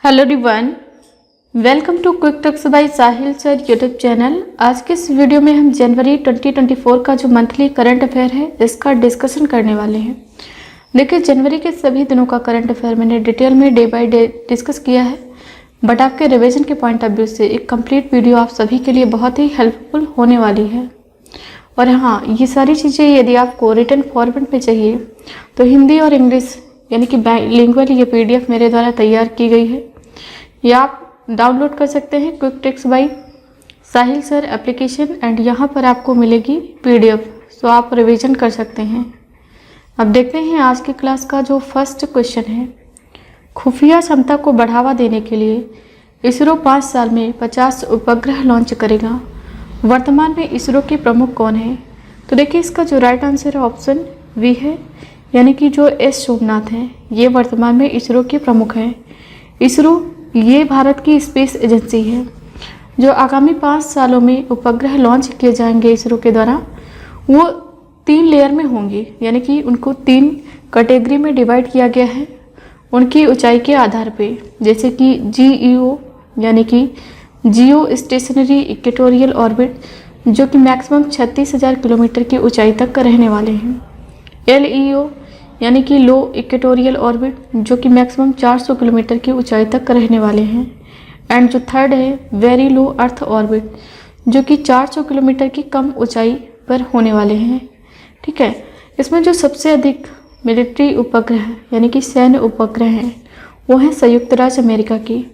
Hello everyone, welcome to quick tips by Sahil sir YouTube channel. आज के इस video में हम जनवरी 2024 का जो मंथली करंट अफेयर है इसका डिस्कशन करने वाले हैं। देखिए, जनवरी के सभी दिनों का करंट अफेयर मैंने डिटेल में डे बाय डे डिस्कस किया है, बट आपके रिवीजन के पॉइंट ऑफ व्यू से एक कंप्लीट वीडियो आप सभी के लिए बहुत ही हेल्पफुल होने वाली है। और हाँ, ये सारी चीज़ें यदि आपको रिटन फॉर्मेट में चाहिए तो हिंदी और इंग्लिश यानी कि बाइलिंगुअल ये PDF मेरे द्वारा तैयार की गई है। या आप डाउनलोड कर सकते हैं quick tips by Sahil sir application and यहाँ पर आपको मिलेगी PDF, सो आप रिवीजन कर सकते हैं। अब देखते हैं आज की क्लास का जो फर्स्ट क्वेश्चन है। खुफिया क्षमता को बढ़ावा देने के लिए इसरो 5 साल में 50 उपग्रह लॉन्च करेगा। वर्तमान में इसरो के प्रमुख कौन हैं? तो देखिए, इसका जो राइट आंसर है ऑप्शन बी है, यानी कि जो एस सोमनाथ हैं, ये वर्तमान में इसरो के प्रमुख हैं। इसरो ये भारत की स्पेस एजेंसी है जो आगामी 5 सालों में उपग्रह लॉन्च किए जाएंगे इसरो के द्वारा। वो 3 लेयर में होंगे, यानी कि उनको 3 कैटेगरी में डिवाइड किया गया है उनकी ऊंचाई के आधार पे, जैसे कि GEO यानी कि जियो स्टेशनरी इक्वेटोरियल ऑर्बिट जो कि मैक्सिमम 36,000 किलोमीटर की ऊंचाई तक का रहने वाले हैं। LEO यानी कि लो इक्वेटोरियल ऑर्बिट जो कि मैक्सिमम 400 किलोमीटर की ऊंचाई तक का रहने वाले हैं। एंड जो थर्ड है वेरी लो अर्थ ऑर्बिट जो कि 400 किलोमीटर की कम ऊंचाई पर होने वाले हैं। ठीक है, इसमें जो सबसे अधिक मिलिट्री उपग्रह यानी कि सैन्य उपग्रह हैं वो हैं संयुक्त राज्य अमेरिका की।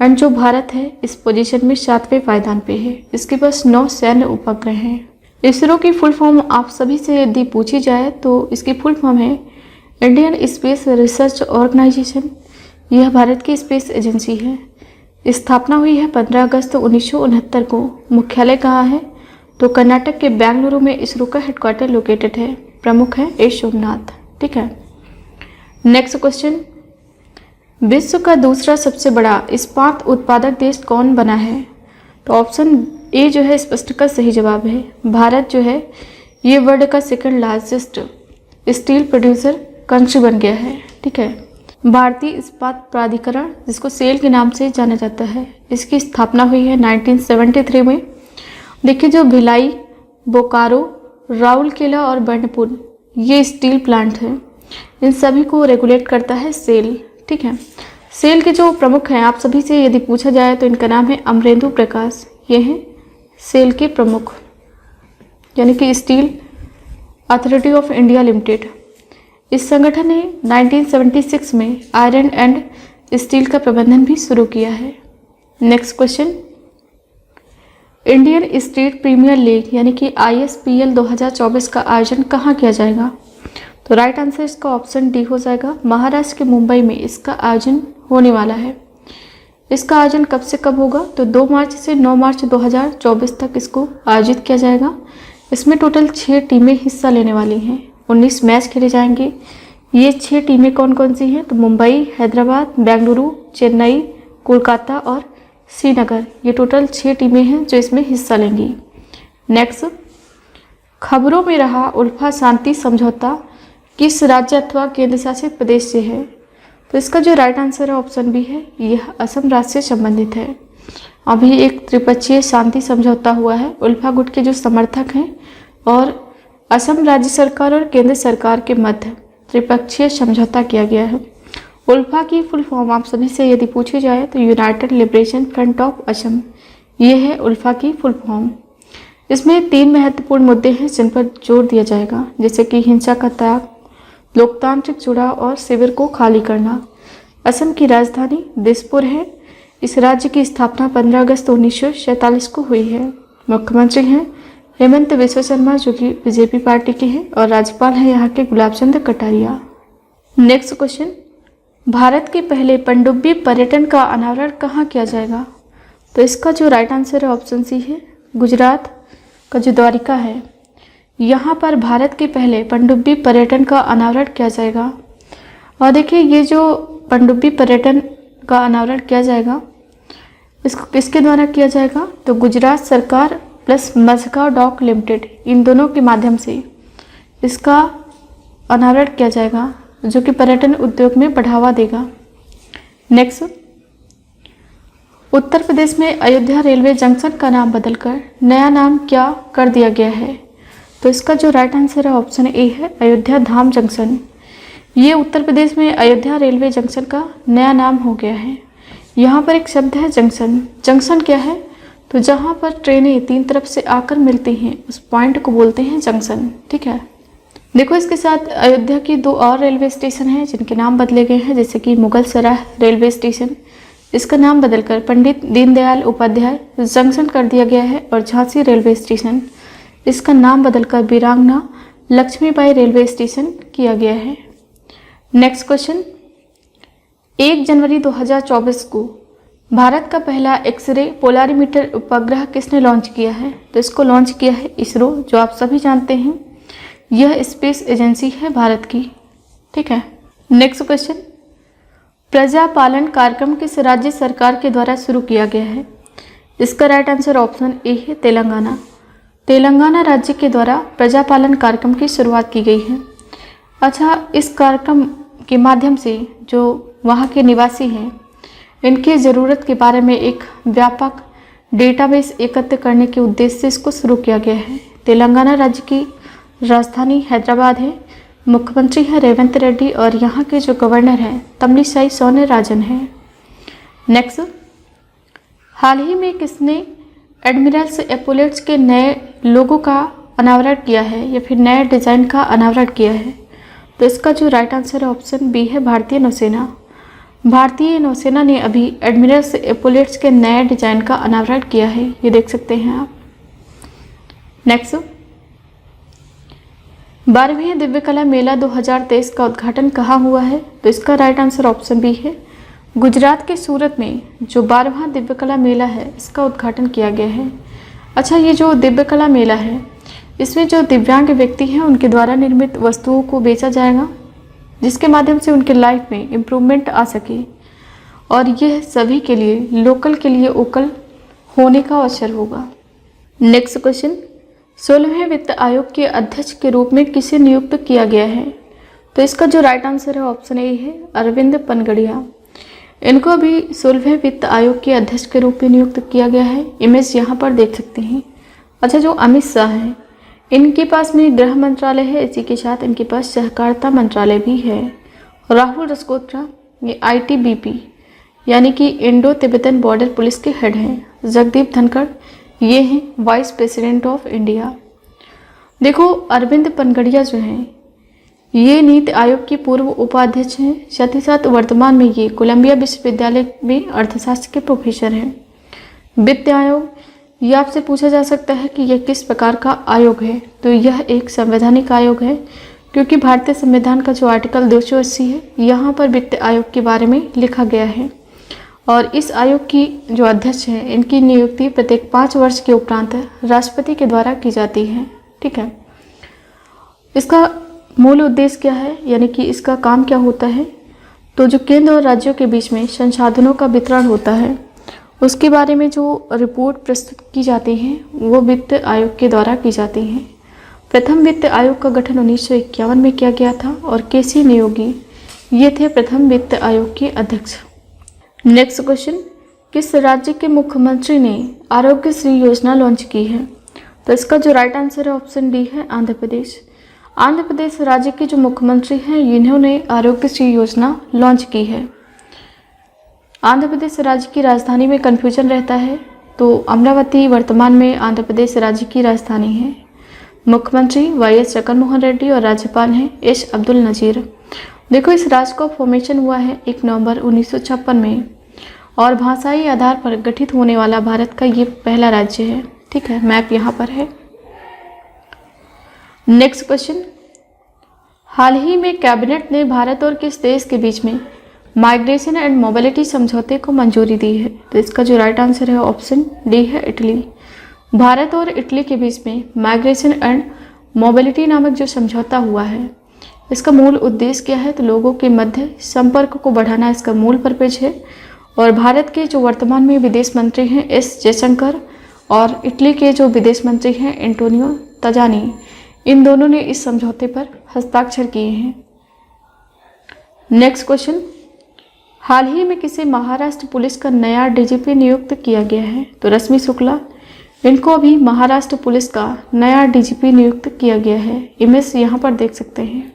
एंड जो भारत है इस पोजीशन में 7वें पायदान पे है, इसके पास 9 सैन्य उपग्रह हैं। इसरो की फुल फॉर्म आप सभी से यदि पूछी जाए तो इसकी फुल फॉर्म है इंडियन स्पेस रिसर्च ऑर्गेनाइजेशन। यह भारत की स्पेस एजेंसी है। स्थापना हुई है 15 अगस्त 1969 को। मुख्यालय कहाँ है? तो कर्नाटक के बेंगलुरु में इसरो का हेडक्वार्टर लोकेटेड है। प्रमुख है एस सोमनाथ। ठीक है, नेक्स्ट क्वेश्चन। विश्व का दूसरा सबसे बड़ा इस्पात उत्पादक देश कौन बना है? तो ऑप्शन ए जो है स्पष्ट का सही जवाब है। भारत जो है ये वर्ल्ड का second largest steel producer country बन गया है। ठीक है, भारतीय इस्पात प्राधिकरण जिसको सेल के नाम से जाना जाता है, इसकी स्थापना हुई है 1973 में। देखिए, जो भिलाई, बोकारो, राउरकेला और बर्नपुर ये स्टील प्लांट हैं, इन सभी को रेगुलेट करता है सेल। ठीक है, सेल के जो प्रमुख हैं आप सभी से यदि पूछा जाए तो इनका नाम है अमरेंदु प्रकाश। ये हैं सेल के प्रमुख, यानी कि steel authority of India limited. इस संगठन ने 1976 में आयरन एंड स्टील का प्रबंधन भी शुरू किया है। Next question. Indian state premier league यानी कि ISPL 2024 का आयोजन कहाँ किया जाएगा? तो राइट आंसर इसका ऑप्शन डी हो जाएगा। महाराष्ट्र के मुंबई में इसका आयोजन होने वाला है। इसका आयोजन कब से कब होगा? तो 2 मार्च से 9 मार्च 2024 तक इसको आयोजित किया जाएगा। इसमें टोटल 6 टीमें हिस्सा लेने वाली हैं। 19 मैच खेले जाएंगे। ये 6 टीमें कौन कौन सी हैं? तो मुंबई, हैदराबाद, बेंगलुरु, चेन्नई, कोलकाता और श्रीनगर, ये टोटल 6 टीमें हैं जो इसमें हिस्सा लेंगी। नेक्स्ट, खबरों में रहा उल्फा शांति समझौता किस राज्य अथवा केंद्र शासित प्रदेश से है? तो इसका जो राइट आंसर है ऑप्शन बी है, यह असम राज्य से संबंधित है। अभी एक त्रिपक्षीय शांति समझौता हुआ है उल्फा गुट के जो समर्थक हैं और असम राज्य सरकार और केंद्र सरकार के मध्य त्रिपक्षीय समझौता किया गया है। उल्फा की फुल फॉर्म आप सभी से यदि पूछी जाए तो United liberation front of Assam, ये है उल्फा की फुल फॉर्म। इसमें 3 महत्वपूर्ण मुद्दे हैं जिन पर जोर दिया जाएगा, जैसे कि हिंसा का त्याग, लोकतांत्रिक जुड़ाव और शिविर को खाली करना। असम की राजधानी दिसपुर है। इस राज्य की स्थापना 15 अगस्त 1947 को हुई है। मुख्यमंत्री हैं हेमंत बिस्वा शर्मा जो कि बीजेपी पार्टी के हैं और राज्यपाल हैं यहाँ के गुलाब चंद कटारिया। Next question. भारत के पहले पनडुब्बी पर्यटन का अनावरण कहाँ किया जाएगा? तो इसका जो राइट आंसर है ऑप्शन सी है, गुजरात का जो द्वारिका है, यहाँ पर भारत के पहले पनडुब्बी पर्यटन का अनावरण किया जाएगा। और देखिए, ये जो पनडुब्बी पर्यटन का अनावरण किया जाएगा इसको किसके द्वारा किया जाएगा? तो गुजरात सरकार प्लस मझगांव डॉक लिमिटेड, इन दोनों के माध्यम से इसका अनावरण किया जाएगा जो कि पर्यटन उद्योग में बढ़ावा देगा। नेक्स्ट, उत्तर प्रदेश में अयोध्या रेलवे जंक्शन का नाम बदलकर नया नाम क्या कर दिया गया है? तो इसका जो राइट आंसर है ऑप्शन ए है अयोध्या धाम जंक्शन। ये उत्तर प्रदेश में अयोध्या रेलवे जंक्शन का नया नाम हो गया है। यहाँ पर एक शब्द है जंक्शन। जंक्शन क्या है? तो जहाँ पर ट्रेनें तीन तरफ से आकर मिलती हैं उस पॉइंट को बोलते हैं जंक्शन। ठीक है, देखो इसके साथ अयोध्या की दो और रेलवे स्टेशन हैं जिनके नाम बदले गए हैं, जैसे कि मुगल सराय रेलवे स्टेशन, इसका नाम बदलकर पंडित दीनदयाल उपाध्याय जंक्शन कर दिया गया है। और झांसी रेलवे स्टेशन, इसका नाम बदलकर वीरांगना लक्ष्मीबाई रेलवे स्टेशन किया गया है। नेक्स्ट क्वेश्चन, 1 जनवरी 2024 को भारत का पहला एक्सरे पोलारीमीटर उपग्रह किसने लॉन्च किया है? तो इसको लॉन्च किया है इसरो, जो आप सभी जानते हैं यह स्पेस एजेंसी है भारत की। ठीक है, नेक्स्ट क्वेश्चन, प्रजापालन कार्यक्रम किस राज्य सरकार के द्वारा शुरू किया गया है? इसका राइट आंसर ऑप्शन ए है तेलंगाना। तेलंगाना राज्य के द्वारा प्रजापालन कार्यक्रम की शुरुआत की गई है। अच्छा, इस कार्यक्रम के माध्यम से जो वहाँ के निवासी हैं इनकी ज़रूरत के बारे में एक व्यापक डेटाबेस एकत्र करने के उद्देश्य से इसको शुरू किया गया है। तेलंगाना राज्य की राजधानी हैदराबाद है, मुख्यमंत्री है रेवंत रेड्डी और यहाँ के जो गवर्नर हैं तमिलिसाई सौंदरराजन हैं। नेक्स्ट, हाल ही में किसने एडमिरल्स एपोलेट्स के नए लोगो का अनावरण किया है या फिर नए डिज़ाइन का अनावरण किया है? तो इसका जो राइट आंसर है ऑप्शन बी है भारतीय नौसेना। भारतीय नौसेना ने अभी एडमिरल्स एपोलेट्स के नए डिज़ाइन का अनावरण किया है, ये देख सकते हैं आप। नेक्स्ट, 12वें दिव्यकला मेला 2023 का उद्घाटन कहाँ हुआ है? तो इसका राइट आंसर ऑप्शन बी है गुजरात के सूरत में जो 12वां दिव्यकला मेला है इसका उद्घाटन किया गया है। अच्छा, ये जो दिव्यकला मेला है इसमें जो दिव्यांग व्यक्ति हैं उनके द्वारा निर्मित वस्तुओं को बेचा जाएगा, जिसके माध्यम से उनके लाइफ में इम्प्रूवमेंट आ सके और यह सभी के लिए लोकल के लिए वोकल होने का अवसर होगा। नेक्स्ट क्वेश्चन, 16वें वित्त आयोग के अध्यक्ष के रूप में किसे नियुक्त किया गया है? तो इसका जो राइट आंसर है ऑप्शन ए है अरविंद पनगड़िया। इनको अभी 16वें वित्त आयोग के अध्यक्ष के रूप में नियुक्त किया गया है। इमेज यहाँ पर देख सकते हैं। अच्छा, जो अमित शाह हैं इनके पास में गृह मंत्रालय है, इसी के साथ इनके पास सहकारिता मंत्रालय भी है। राहुल रजकोत्रा ये ITBP यानी कि इंडो तिब्बतन बॉर्डर पुलिस के हेड हैं। जगदीप धनखड़ ये हैं वाइस प्रेसिडेंट ऑफ इंडिया। देखो, अरविंद पनगड़िया जो हैं ये नीति आयोग के पूर्व उपाध्यक्ष हैं, साथ ही साथ वर्तमान में ये कोलंबिया विश्वविद्यालय में अर्थशास्त्र के प्रोफेसर हैं। वित्त आयोग, ये आपसे पूछा जा सकता है कि यह किस प्रकार का आयोग है? तो यह एक संवैधानिक आयोग है, क्योंकि भारतीय संविधान का जो आर्टिकल 280 है यहाँ पर वित्त आयोग के बारे में लिखा गया है। और इस आयोग की जो अध्यक्ष हैं इनकी नियुक्ति प्रत्येक 5 वर्ष के उपरांत राष्ट्रपति के द्वारा की जाती है। ठीक है, इसका मूल उद्देश्य क्या है, यानी कि इसका काम क्या होता है? तो जो केंद्र और राज्यों के बीच में संसाधनों का वितरण होता है उसके बारे में जो रिपोर्ट प्रस्तुत की जाती हैं वो वित्त आयोग के द्वारा की जाती हैं। प्रथम वित्त आयोग का गठन 1951 में किया गया था और केसी नियोगी ये थे प्रथम वित्त आयोग के अध्यक्ष। नेक्स्ट क्वेश्चन, किस राज्य के मुख्यमंत्री ने आरोग्यश्री योजना लॉन्च की है? तो इसका जो राइट आंसर है ऑप्शन डी है आंध्र प्रदेश। आंध्र प्रदेश राज्य के जो मुख्यमंत्री हैं इन्होंने आरोग्यश्री योजना लॉन्च की है। आंध्र प्रदेश राज्य की राजधानी में कन्फ्यूजन रहता है, तो अमरावती वर्तमान में आंध्र प्रदेश राज्य की राजधानी है। मुख्यमंत्री YS जगनमोहन रेड्डी और राज्यपाल हैं एस अब्दुल नज़ीर। देखो, इस राज्य का फॉर्मेशन हुआ है 1 नवंबर 1956 में और भाषाई आधार पर गठित होने वाला भारत का ये पहला राज्य है। ठीक है, मैप यहाँ पर है। नेक्स्ट क्वेश्चन, हाल ही में कैबिनेट ने भारत और किस देश के बीच में माइग्रेशन एंड मोबिलिटी समझौते को मंजूरी दी है? तो इसका जो राइट आंसर है ऑप्शन डी है इटली। भारत और इटली के बीच में माइग्रेशन एंड मोबिलिटी नामक जो समझौता हुआ है इसका मूल उद्देश्य क्या है? तो लोगों के मध्य संपर्क को बढ़ाना इसका मूल पर्पज है। और भारत के जो वर्तमान में विदेश मंत्री हैं एस जयशंकर और इटली के जो विदेश मंत्री हैं एंटोनियो तजानी, इन दोनों ने इस समझौते पर हस्ताक्षर किए हैं। नेक्स्ट क्वेश्चन, हाल ही में किसे महाराष्ट्र पुलिस का नया डीजीपी नियुक्त किया गया है? तो रश्मि शुक्ला, इनको अभी महाराष्ट्र पुलिस का नया डीजीपी नियुक्त किया गया है। इमेज यहाँ पर देख सकते हैं।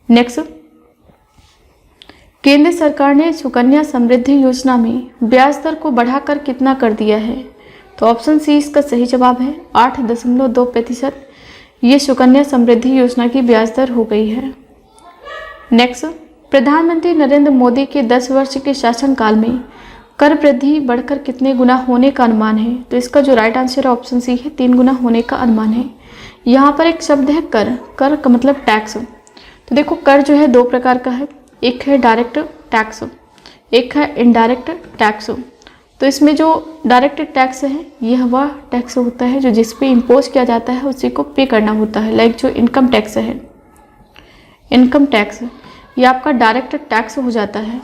नेक्स्ट, केंद्र सरकार ने सुकन्या समृद्धि योजना में ब्याज दर को बढ़ाकर कितना कर दिया है? तो ऑप्शन सी इसका सही जवाब है 8.2%। ये सुकन्या समृद्धि योजना की ब्याज दर हो गई है। नेक्स्ट, प्रधानमंत्री नरेंद्र मोदी के 10 वर्ष के शासनकाल में कर वृद्धि बढ़कर कितने गुना होने का अनुमान है? तो इसका जो राइट आंसर है ऑप्शन सी है 3 गुना होने का अनुमान है। यहाँ पर एक शब्द है कर, कर का मतलब टैक्स। तो देखो कर जो है 2 प्रकार का है, एक है डायरेक्ट टैक्स, एक है इनडायरेक्ट टैक्स। तो इसमें जो डायरेक्ट टैक्स है यह वह टैक्स होता है जो जिस पे इम्पोज किया जाता है उसी को पे करना होता है। लाइक जो इनकम टैक्स है, इनकम टैक्स ये आपका डायरेक्ट टैक्स हो जाता है।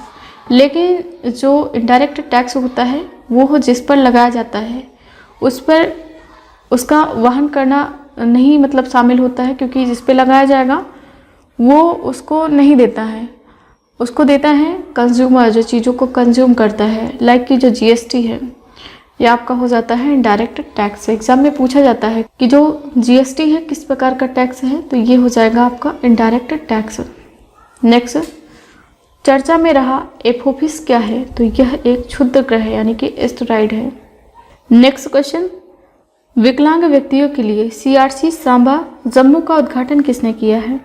लेकिन जो इनडायरेक्ट टैक्स होता है वो जिस पर लगाया जाता है उस पर उसका वहन करना नहीं मतलब शामिल होता है, क्योंकि जिस पे लगाया जाएगा वो उसको नहीं देता है, उसको देता है कंज्यूमर जो चीज़ों को कंज्यूम करता है। लाइक कि जो जीएसटी है ये आपका हो जाता है इनडायरेक्ट टैक्स। एग्जाम में पूछा जाता है कि जो जीएसटी है किस प्रकार का टैक्स है, तो ये हो जाएगा आपका इनडायरेक्ट टैक्स। नेक्स्ट, चर्चा में रहा एपोफिस क्या है? तो यह एक क्षुद्र ग्रह यानी कि एस्टेरॉइड है। नेक्स्ट क्वेश्चन, विकलांग व्यक्तियों के लिए सीआरसी सांबा जम्मू का उद्घाटन किसने किया है?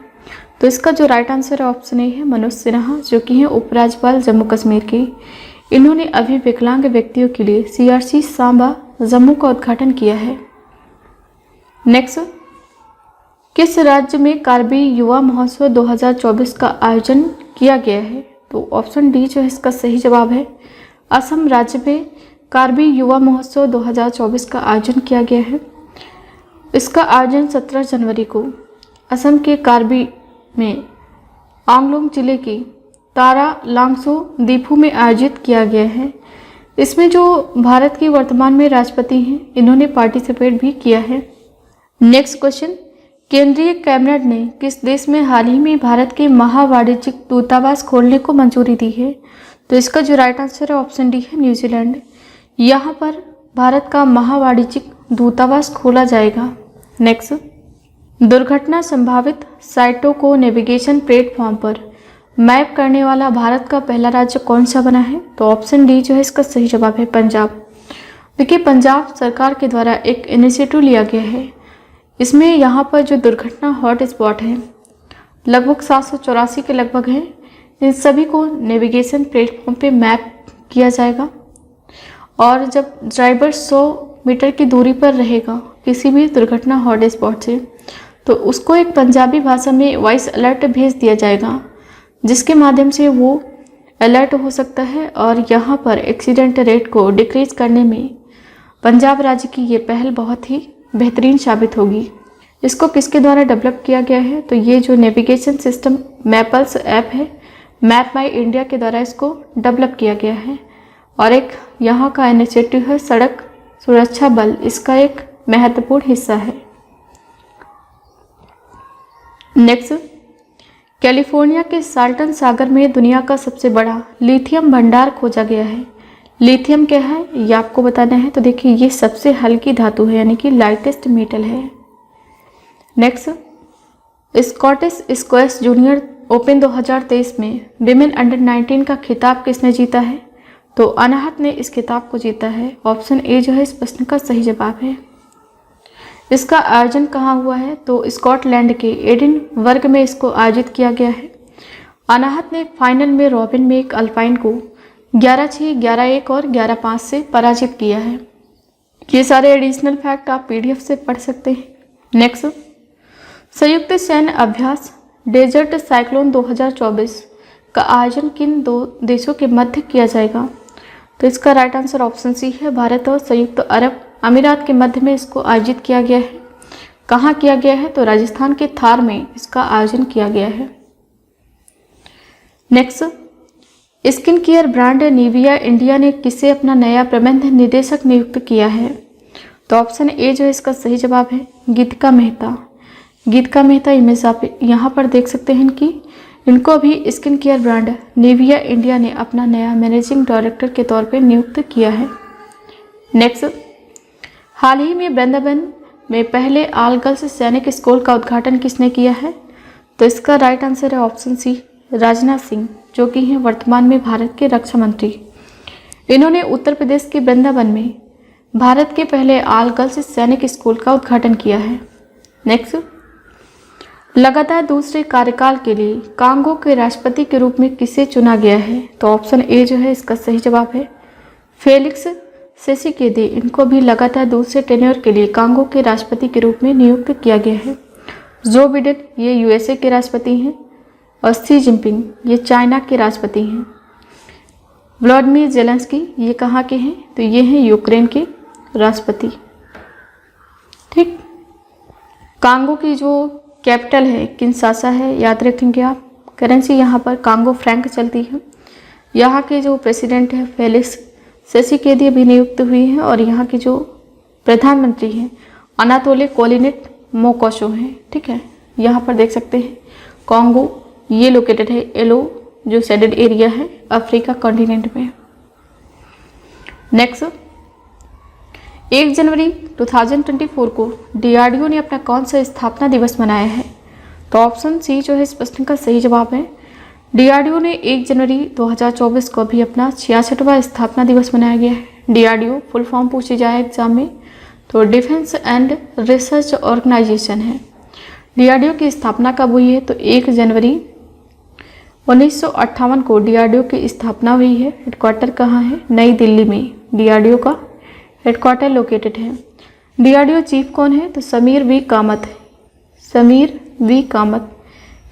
तो इसका जो राइट आंसर है ऑप्शन ए है मनोज सिन्हा, जो कि हैं उपराज्यपाल जम्मू कश्मीर के। इन्होंने अभी विकलांग व्यक्तियों के लिए सीआरसी सांबा जम्मू का उद्घाटन किया है। नेक्स्ट, किस राज्य में कार्बी युवा महोत्सव 2024 का आयोजन किया गया है? तो ऑप्शन डी जो है इसका सही जवाब है असम राज्य में कार्बी युवा महोत्सव 2024 का आयोजन किया गया है। इसका आयोजन 17 जनवरी को असम के कार्बी में आंगलोंग जिले की तारा लांगसो दीपू में आयोजित किया गया है। इसमें जो भारत की वर्तमान में राष्ट्रपति हैं इन्होंने पार्टिसिपेट भी किया है। नेक्स्ट क्वेश्चन, केंद्रीय कैबिनेट ने किस देश में हाल ही में भारत के महावाणिज्यिक दूतावास खोलने को मंजूरी दी है? तो इसका जो राइट आंसर है ऑप्शन डी है न्यूजीलैंड। यहाँ पर भारत का महावाणिज्यिक दूतावास खोला जाएगा। नेक्स्ट, दुर्घटना संभावित साइटों को नेविगेशन प्लेटफॉर्म पर मैप करने वाला भारत का पहला राज्य कौन सा बना है? तो ऑप्शन डी जो है इसका सही जवाब है पंजाब। देखिए पंजाब सरकार के द्वारा एक इनिशिएटिव लिया गया है। इसमें यहाँ पर जो दुर्घटना हॉट स्पॉट है लगभग 784 के लगभग हैं, इन सभी को नेविगेशन प्लेटफॉर्म पे मैप किया जाएगा। और जब ड्राइवर 100 मीटर की दूरी पर रहेगा किसी भी दुर्घटना हॉट स्पॉट से, तो उसको एक पंजाबी भाषा में वॉइस अलर्ट भेज दिया जाएगा, जिसके माध्यम से वो अलर्ट हो सकता है। और यहाँ पर एक्सीडेंट रेट को डिक्रीज करने में पंजाब राज्य की ये पहल बहुत ही बेहतरीन साबित होगी। इसको किसके द्वारा डेवलप किया गया है? तो ये जो नेविगेशन सिस्टम मैपल्स ऐप है, मैप माई इंडिया के द्वारा इसको डेवलप किया गया है। और एक यहाँ का इनिशिएटिव है सड़क सुरक्षा बल, इसका एक महत्वपूर्ण हिस्सा है। नेक्स्ट, कैलिफोर्निया के साल्टन सागर में दुनिया का सबसे बड़ा लिथियम भंडार खोजा गया है। लिथियम क्या है ये आपको बताना है। तो देखिए ये सबसे हल्की धातु है यानी कि लाइटेस्ट मेटल है। Next, Scottish squash junior open 2023 में विमेन अंडर 19 का खिताब किसने जीता है? तो अनाहत ने इस खिताब को जीता है। ऑप्शन ए जो है इस प्रश्न का सही जवाब है। इसका आयोजन कहाँ हुआ है? तो स्कॉटलैंड के एडिन वर्ग में इसको आयोजित किया गया है। अनाहत ने फाइनल में रॉबिन में एक अल्पाइन को 11-6, 11-1 और 11-5 से पराजित किया है। ये सारे एडिशनल फैक्ट आप पीडीएफ से पढ़ सकते हैं। नेक्स्ट, संयुक्त सैन्य अभ्यास डेजर्ट साइक्लोन 2024 का आयोजन किन 2 देशों के मध्य किया जाएगा? तो इसका राइट आंसर ऑप्शन सी है भारत और संयुक्त अरब अमीरात के मध्य में इसको आयोजित किया गया है। कहाँ किया गया है? तो राजस्थान के थार में इसका आयोजन किया गया है। Next, skin care brand Nivea India ने किसे अपना नया प्रबंध निदेशक नियुक्त किया है? तो ऑप्शन ए जो है इसका सही जवाब है गीतिका मेहता। गीतिका मेहता इमेज आप यहाँ पर देख सकते हैं इनकी। इनको अभी skin care brand Nivea India ने अपना नया मैनेजिंग डायरेक्टर के तौर पर नियुक्त किया है। नेक्स्ट, हाल ही में वृंदावन में पहले ऑल गर्ल्स सैनिक स्कूल का उद्घाटन किसने किया है? तो इसका राइट आंसर है ऑप्शन सी, राजनाथ सिंह, जो कि हैं वर्तमान में भारत के रक्षा मंत्री। इन्होंने उत्तर प्रदेश के वृंदावन में भारत के पहले ऑल गर्ल्स सैनिक स्कूल का उद्घाटन किया है। नेक्स्ट, लगातार दूसरे कार्यकाल के लिए कांगो के राष्ट्रपति के रूप में किसे चुना गया है? तो ऑप्शन ए जो है इसका सही जवाब है फेलिक्स सेसिकेदी। इनको भी लगातार दूसरे टेन्योर के लिए कांगो के राष्ट्रपति के रूप में नियुक्त किया गया है। जो बिडेन ये यूएसए के राष्ट्रपति हैं और शी जिनपिंग ये चाइना के राष्ट्रपति हैं। व्लादिमीर जेलेंस्की ये कहाँ के हैं? तो ये हैं यूक्रेन के राष्ट्रपति। ठीक, कांगो की जो कैपिटल है किंशासा है, याद रखेंगे आप। करेंसी यहाँ पर कांगो फ्रैंक चलती है। यहाँ के जो प्रेसिडेंट है फेलिक्स सेसिकेदी भी नियुक्त हुई हैं और यहाँ के जो प्रधानमंत्री हैं अनातोली कोलिनेट मोकोशो हैं। ठीक है, यहाँ पर देख सकते हैं कांगो ये लोकेटेड है एलो जो शेडेड एरिया है अफ्रीका कॉन्टिनेंट में। नेक्स्ट, 1 जनवरी 2024 को डीआरडीओ ने अपना कौन सा स्थापना दिवस मनाया है? तो ऑप्शन सी जो है इस प्रश्न का सही जवाब है। डीआरडीओ ने 1 जनवरी 2024 को भी अपना 66वां स्थापना दिवस मनाया गया है। डीआरडीओ फुल फॉर्म पूछी जाए एग्जाम में तो डिफेंस एंड रिसर्च ऑर्गेनाइजेशन है। डीआरडीओ की स्थापना कब हुई है? तो 1 जनवरी 1958 को डीआरडीओ की स्थापना हुई है। हेडक्वार्टर कहाँ है? नई दिल्ली में डीआरडीओ का हेडक्वार्टर लोकेटेड है। डीआरडीओ चीफ कौन है? तो समीर वी कामत है। समीर वी कामत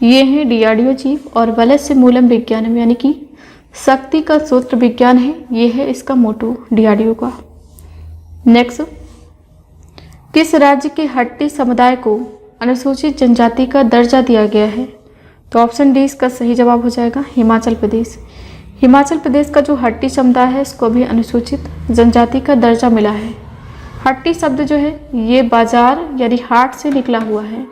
ये हैं डीआरडीओ चीफ। और वलस्य मूलम विज्ञानम यानी कि शक्ति का सूत्र विज्ञान है, ये है इसका मोटो डीआरडीओ का। नेक्स्ट, किस राज्य के हट्टी समुदाय को अनुसूचित जनजाति का दर्जा दिया गया है? तो ऑप्शन डी इसका सही जवाब हो जाएगा हिमाचल प्रदेश। हिमाचल प्रदेश का जो हट्टी समुदाय है इसको भी अनुसूचित जनजाति का दर्जा मिला है। हट्टी शब्द जो है ये बाजार यानी हाट से निकला हुआ है।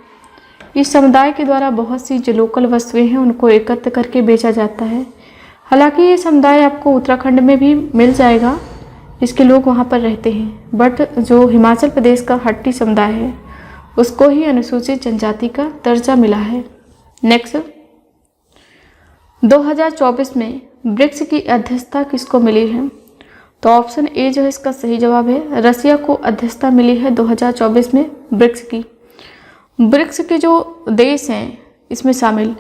इस समुदाय के द्वारा बहुत सी जो लोकल वस्तुएं हैं उनको एकत्र करके बेचा जाता है। हालांकि ये समुदाय आपको उत्तराखंड में भी मिल जाएगा, इसके लोग वहाँ पर रहते हैं, बट जो हिमाचल प्रदेश का हट्टी समुदाय है उसको ही अनुसूचित जनजाति का दर्जा मिला है। नेक्स्ट, 2024 में ब्रिक्स की अध्यक्षता किसको मिली है? तो ऑप्शन ए जो है इसका सही जवाब है रसिया को अध्यक्षता मिली है 2024 में ब्रिक्स की। ब्रिक्स के जो देश हैं इसमें शामिल,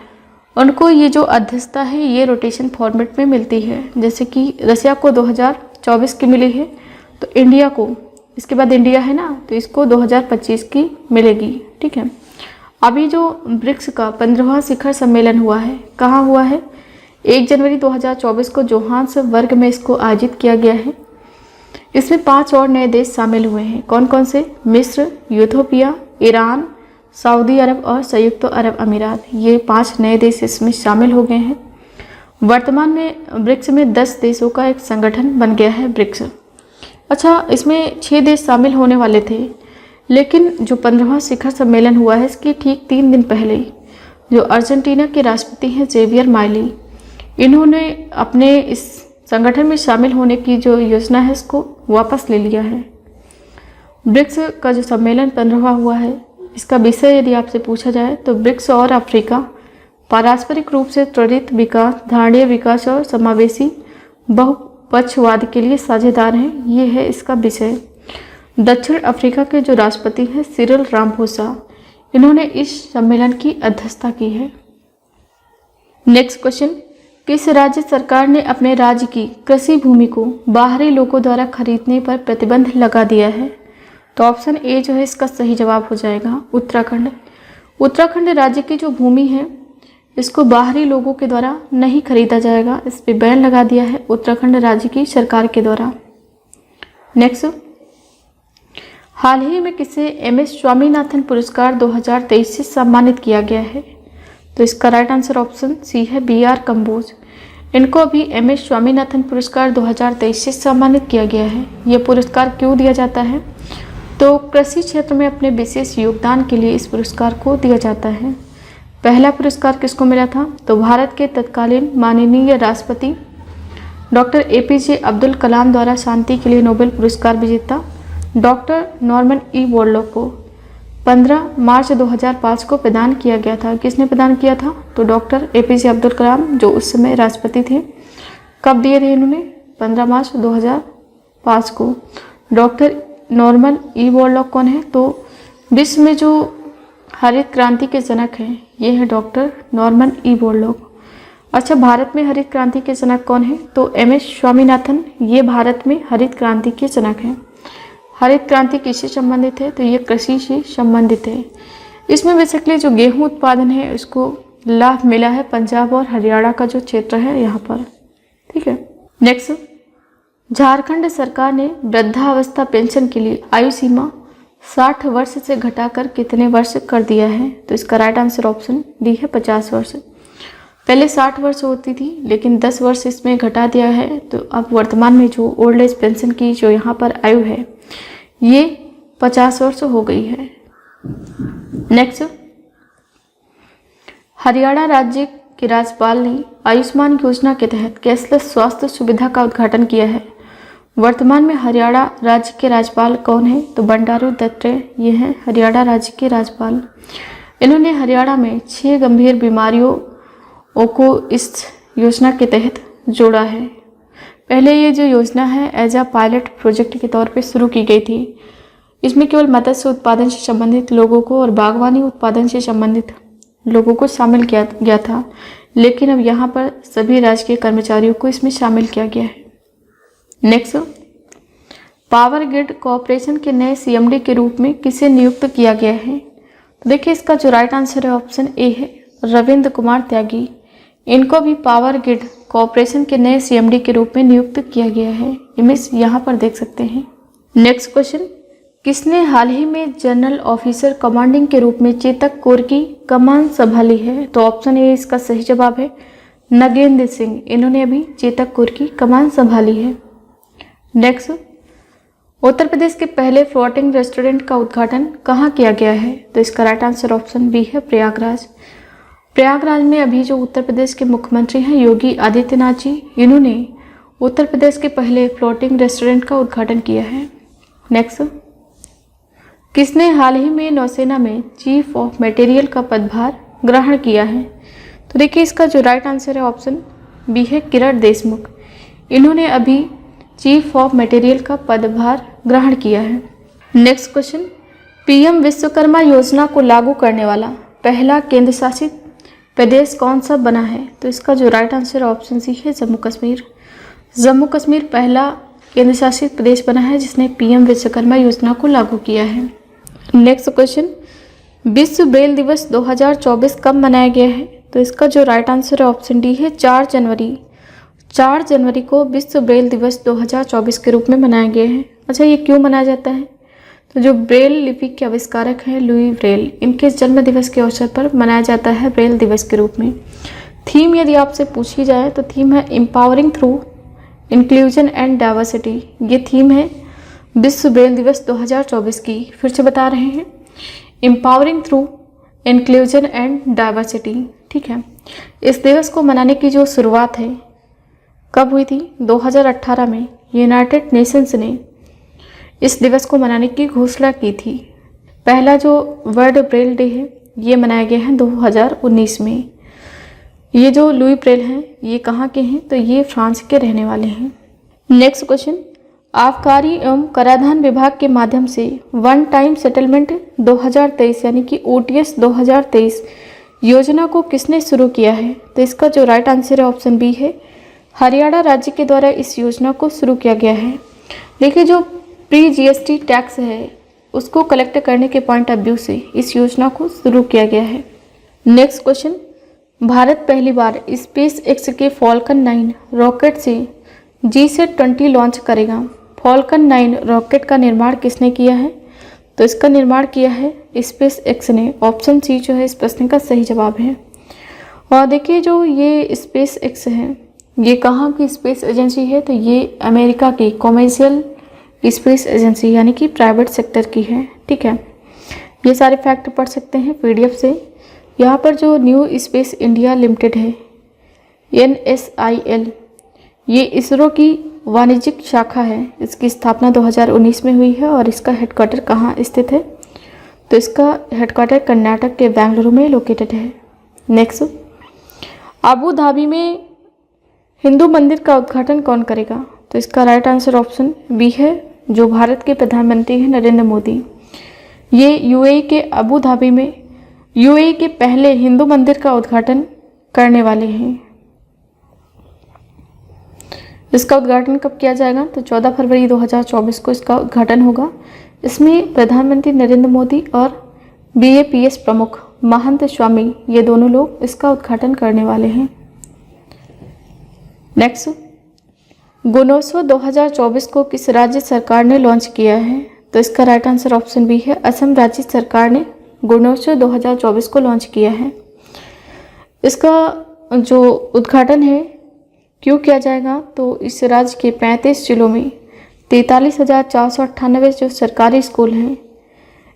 उनको ये जो अध्यक्षता है ये रोटेशन फॉर्मेट में मिलती है। जैसे कि रसिया को 2024 की मिली है तो इंडिया को, इसके बाद इंडिया है ना, तो इसको 2025 की मिलेगी। ठीक है, अभी जो ब्रिक्स का 15वां शिखर सम्मेलन हुआ है, कहाँ हुआ है? 1 जनवरी 2024 को जोहान्सबर्ग में इसको आयोजित किया गया है। इसमें 5 और नए देश शामिल हुए हैं। कौन कौन से? मिस्र, यूथोपिया, ईरान, सऊदी अरब और संयुक्त अरब अमीरात। ये 5 नए देश इसमें शामिल हो गए हैं। वर्तमान में ब्रिक्स में 10 देशों का एक संगठन बन गया है ब्रिक्स। अच्छा, इसमें 6 देश शामिल होने वाले थे, लेकिन जो 15वां शिखर सम्मेलन हुआ है इसके ठीक 3 दिन पहले जो अर्जेंटीना के राष्ट्रपति हैं जेवियर माइली, इन्होंने अपने इस संगठन में शामिल होने की जो योजना है इसको वापस ले लिया है। ब्रिक्स का जो सम्मेलन 15वां हुआ है, इसका विषय यदि आपसे पूछा जाए तो ब्रिक्स और अफ्रीका पारस्परिक रूप से त्वरित विकास, धारणीय विकास और समावेशी बहुपक्षवाद के लिए साझेदार हैं। ये है इसका विषय। दक्षिण अफ्रीका के जो राष्ट्रपति हैं सिरिल रामाफोसा, इन्होंने इस सम्मेलन की अध्यक्षता की है। नेक्स्ट क्वेश्चन, किस राज्य सरकार ने अपने राज्य की कृषि भूमि को बाहरी लोगों द्वारा खरीदने पर प्रतिबंध लगा दिया है? तो ऑप्शन ए जो है इसका सही जवाब हो जाएगा उत्तराखंड। उत्तराखंड राज्य की जो भूमि है इसको बाहरी लोगों के द्वारा नहीं खरीदा जाएगा, इस पर बैन लगा दिया है उत्तराखंड राज्य की सरकार के द्वारा। नेक्स्ट, हाल ही में किसे एमएस स्वामीनाथन पुरस्कार 2023 से सम्मानित किया गया है? तो इसका राइट आंसर ऑप्शन सी है BR कंबोज। इनको अभी एमएस स्वामीनाथन पुरस्कार 2023 से सम्मानित किया गया है। ये पुरस्कार क्यों दिया जाता है? तो कृषि क्षेत्र में अपने विशेष योगदान के लिए इस पुरस्कार को दिया जाता है। पहला पुरस्कार किसको मिला था? तो भारत के तत्कालीन माननीय राष्ट्रपति डॉक्टर एपीजे अब्दुल कलाम द्वारा शांति के लिए नोबेल पुरस्कार विजेता डॉक्टर नॉर्मन ई बोरलॉग को 15 मार्च 2005 को प्रदान किया गया था। किसने प्रदान किया था? तो डॉक्टर एपीजे अब्दुल कलाम, जो उस समय राष्ट्रपति थे। कब दिए थे इन्होंने? 15 मार्च 2005 को। डॉक्टर नॉर्मन ई बोरलॉग कौन है? तो विश्व में जो हरित क्रांति के जनक हैं ये है डॉक्टर नॉर्मन ई बोरलॉग। अच्छा, भारत में हरित क्रांति के जनक कौन है? तो MS स्वामीनाथन, ये भारत में हरित क्रांति के जनक हैं। हरित क्रांति किससे संबंधित है? तो ये कृषि से संबंधित है। इसमें बेसिकली जो गेहूं उत्पादन है उसको लाभ मिला है पंजाब और हरियाणा का जो क्षेत्र है यहाँ पर। ठीक है। नेक्स्ट, झारखंड सरकार ने वृद्धावस्था पेंशन के लिए आयु सीमा 60 वर्ष से घटाकर कितने वर्ष कर दिया है? तो इसका राइट आंसर ऑप्शन डी है 50 वर्ष। पहले 60 वर्ष होती थी लेकिन 10 वर्ष इसमें घटा दिया है। तो अब वर्तमान में जो ओल्ड एज पेंशन की जो यहाँ पर आयु है ये 50 वर्ष हो गई है। नेक्स्ट, हरियाणा राज्य के राज्यपाल ने आयुष्मान योजना के तहत कैशलेस स्वास्थ्य सुविधा का उद्घाटन किया है। वर्तमान में हरियाणा राज्य के राज्यपाल कौन है? तो बंडारू दत्तात्रेय, ये हैं हरियाणा राज्य के राज्यपाल। इन्होंने हरियाणा में 6 गंभीर बीमारियों को इस योजना के तहत जोड़ा है। पहले ये जो योजना है एज अ पायलट प्रोजेक्ट के तौर पे शुरू की गई थी। इसमें केवल मत्स्य उत्पादन से संबंधित लोगों को और बागवानी उत्पादन से संबंधित लोगों को शामिल किया गया था, लेकिन अब यहाँ पर सभी राजकीय कर्मचारियों को इसमें शामिल किया गया है। नेक्स्ट, पावर ग्रिड कॉरपोरेशन के नए CMD के रूप में किसे नियुक्त किया गया है? तो देखिए इसका जो राइट आंसर है ऑप्शन ए है रविंद्र कुमार त्यागी। इनको भी पावर ग्रिड कॉरपोरेशन के नए CMD के रूप में नियुक्त किया गया है। इमेज यहाँ पर देख सकते हैं। नेक्स्ट क्वेश्चन, किसने हाल ही में जनरल ऑफिसर कमांडिंग के रूप में चेतक कोर की कमान संभाली है? तो ऑप्शन ए इसका सही जवाब है नगेंद्र सिंह। इन्होंने अभी चेतक कोर की कमान संभाली है। नेक्स्ट, उत्तर प्रदेश के पहले फ्लोटिंग रेस्टोरेंट का उद्घाटन कहाँ किया गया है? तो इसका राइट आंसर ऑप्शन बी है प्रयागराज। प्रयागराज में अभी जो उत्तर प्रदेश के मुख्यमंत्री हैं योगी आदित्यनाथ जी, इन्होंने उत्तर प्रदेश के पहले फ्लोटिंग रेस्टोरेंट का उद्घाटन किया है। नेक्स्ट, किसने हाल ही में नौसेना में चीफ ऑफ मटेरियल का पदभार ग्रहण किया है? तो देखिए इसका जो राइट आंसर है ऑप्शन बी है किरण देशमुख। इन्होंने अभी चीफ ऑफ मटेरियल का पदभार ग्रहण किया है। नेक्स्ट क्वेश्चन, PM विश्वकर्मा योजना को लागू करने वाला पहला केंद्र शासित प्रदेश कौन सा बना है? तो इसका जो राइट आंसर ऑप्शन सी है जम्मू कश्मीर। जम्मू कश्मीर पहला केंद्र शासित प्रदेश बना है जिसने PM विश्वकर्मा योजना को लागू किया है। नेक्स्ट क्वेश्चन, विश्व ब्रेल दिवस 2024 कब मनाया गया है? तो इसका जो राइट आंसर है ऑप्शन डी है 4 जनवरी। 4 जनवरी को विश्व ब्रेल दिवस 2024 के रूप में मनाया गया है। अच्छा, ये क्यों मनाया जाता है? तो जो ब्रेल लिपि के आविष्कारक हैं लुई ब्रेल, इनके जन्म दिवस के अवसर पर मनाया जाता है ब्रेल दिवस के रूप में। थीम यदि आपसे पूछी जाए तो थीम है empowering through inclusion and diversity. ये थीम है विश्व ब्रेल दिवस 2024 की। फिर से बता रहे हैं, empowering through inclusion and diversity. ठीक है। इस दिवस को मनाने की जो शुरुआत है कब हुई थी? 2018 में यूनाइटेड नेशंस ने इस दिवस को मनाने की घोषणा की थी। पहला जो वर्ल्ड ब्रेल डे है ये मनाया गया है 2019 में। ये जो लुई ब्रेल हैं ये कहाँ के हैं? तो ये फ्रांस के रहने वाले हैं। नेक्स्ट क्वेश्चन, आबकारी एवं कराधान विभाग के माध्यम से वन टाइम सेटलमेंट 2023 यानी कि OTS 2023 योजना को किसने शुरू किया है? तो इसका जो राइट आंसर है ऑप्शन बी है हरियाणा राज्य के द्वारा इस योजना को शुरू किया गया है। देखिए जो प्री GST टैक्स है उसको कलेक्ट करने के पॉइंट ऑफ व्यू से इस योजना को शुरू किया गया है। नेक्स्ट क्वेश्चन, भारत पहली बार SpaceX के फॉल्कन 9 रॉकेट से GSAT-20 लॉन्च करेगा। फॉल्कन 9 रॉकेट का निर्माण किसने किया है? तो इसका निर्माण किया है SpaceX ने। ऑप्शन सी जो है इस प्रश्न का सही जवाब है। और देखिए जो ये SpaceX है ये कहाँ की स्पेस एजेंसी है? तो ये अमेरिका की कॉमर्शियल स्पेस एजेंसी यानी कि प्राइवेट सेक्टर की है। ठीक है, ये सारे फैक्ट पढ़ सकते हैं PDF से। यहाँ पर जो न्यू स्पेस इंडिया लिमिटेड है NSIL, ये इसरो की वाणिज्यिक शाखा है। इसकी स्थापना 2019 में हुई है और इसका हेडक्वार्टर कहाँ स्थित है? तो इसका हेडक्वार्टर कर्नाटक के बेंगलुरु में लोकेटेड है। नेक्स्ट, अबू धाबी में हिंदू मंदिर का उद्घाटन कौन करेगा? तो इसका राइट आंसर ऑप्शन बी है, जो भारत के प्रधानमंत्री हैं नरेंद्र मोदी। ये यूएई के अबू धाबी में यूएई के पहले हिंदू मंदिर का उद्घाटन करने वाले हैं। इसका उद्घाटन कब किया जाएगा? तो 14 फरवरी 2024 को इसका उद्घाटन होगा। इसमें प्रधानमंत्री नरेंद्र मोदी और BAPS प्रमुख महंत स्वामी, ये दोनों लोग इसका उद्घाटन करने वाले हैं। नेक्स्ट, गुणोत्सव 2024 को किस राज्य सरकार ने लॉन्च किया है? तो इसका राइट आंसर ऑप्शन बी है, असम राज्य सरकार ने गुणोत्सव 2024 को लॉन्च किया है। इसका जो उद्घाटन है क्यों किया जाएगा? तो इस राज्य के 35 जिलों में 43,498 जो सरकारी स्कूल हैं,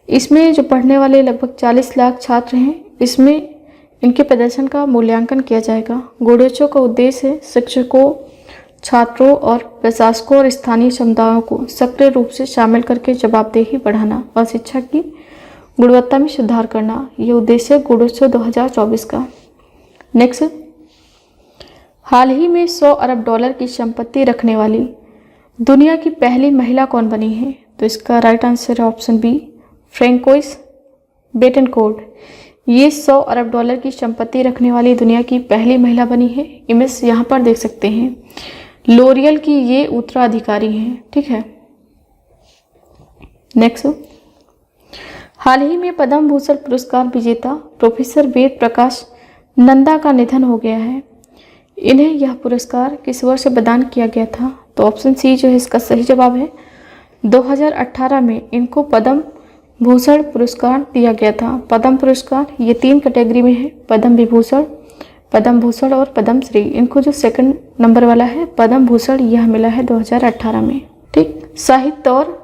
इसमें जो पढ़ने वाले लगभग 40 लाख छात्र हैं, इसमें इनके प्रदर्शन का मूल्यांकन किया जाएगा। गुणोत्सव का उद्देश्य है शिक्षकों, छात्रों और प्रशासकों और स्थानीय समुदायों को सक्रिय रूप से शामिल करके जवाबदेही बढ़ाना और शिक्षा की गुणवत्ता में सुधार करना। ये उद्देश्य है गुणोत्सव 2024 का। नेक्स्ट, हाल ही में $100 अरब की संपत्ति रखने वाली दुनिया की पहली महिला कौन बनी है? तो इसका राइट आंसर है ऑप्शन बी, फ्रैंकोइस बेटनकोर्ट। ये $100 अरब की संपत्ति रखने वाली दुनिया की पहली महिला बनी है। इमेज यहाँ पर देख सकते हैं। लोरियल की ये उत्तराधिकारी हैं। ठीक है। नेक्स्ट, हाल ही में पद्म भूषण पुरस्कार विजेता प्रोफेसर वेद प्रकाश नंदा का निधन हो गया है। इन्हें यह पुरस्कार किस वर्ष प्रदान किया गया था? तो ऑप्शन सी जो है इसका सही जवाब है। 2018 में इनको पद्म भूषण पुरस्कार दिया गया था। पद्म पुरस्कार ये 3 कैटेगरी में है, पद्म विभूषण, पद्म भूषण और पद्म श्री। इनको जो सेकंड नंबर वाला है पद्म भूषण, यह मिला है 2018 में। ठीक, साहित्य और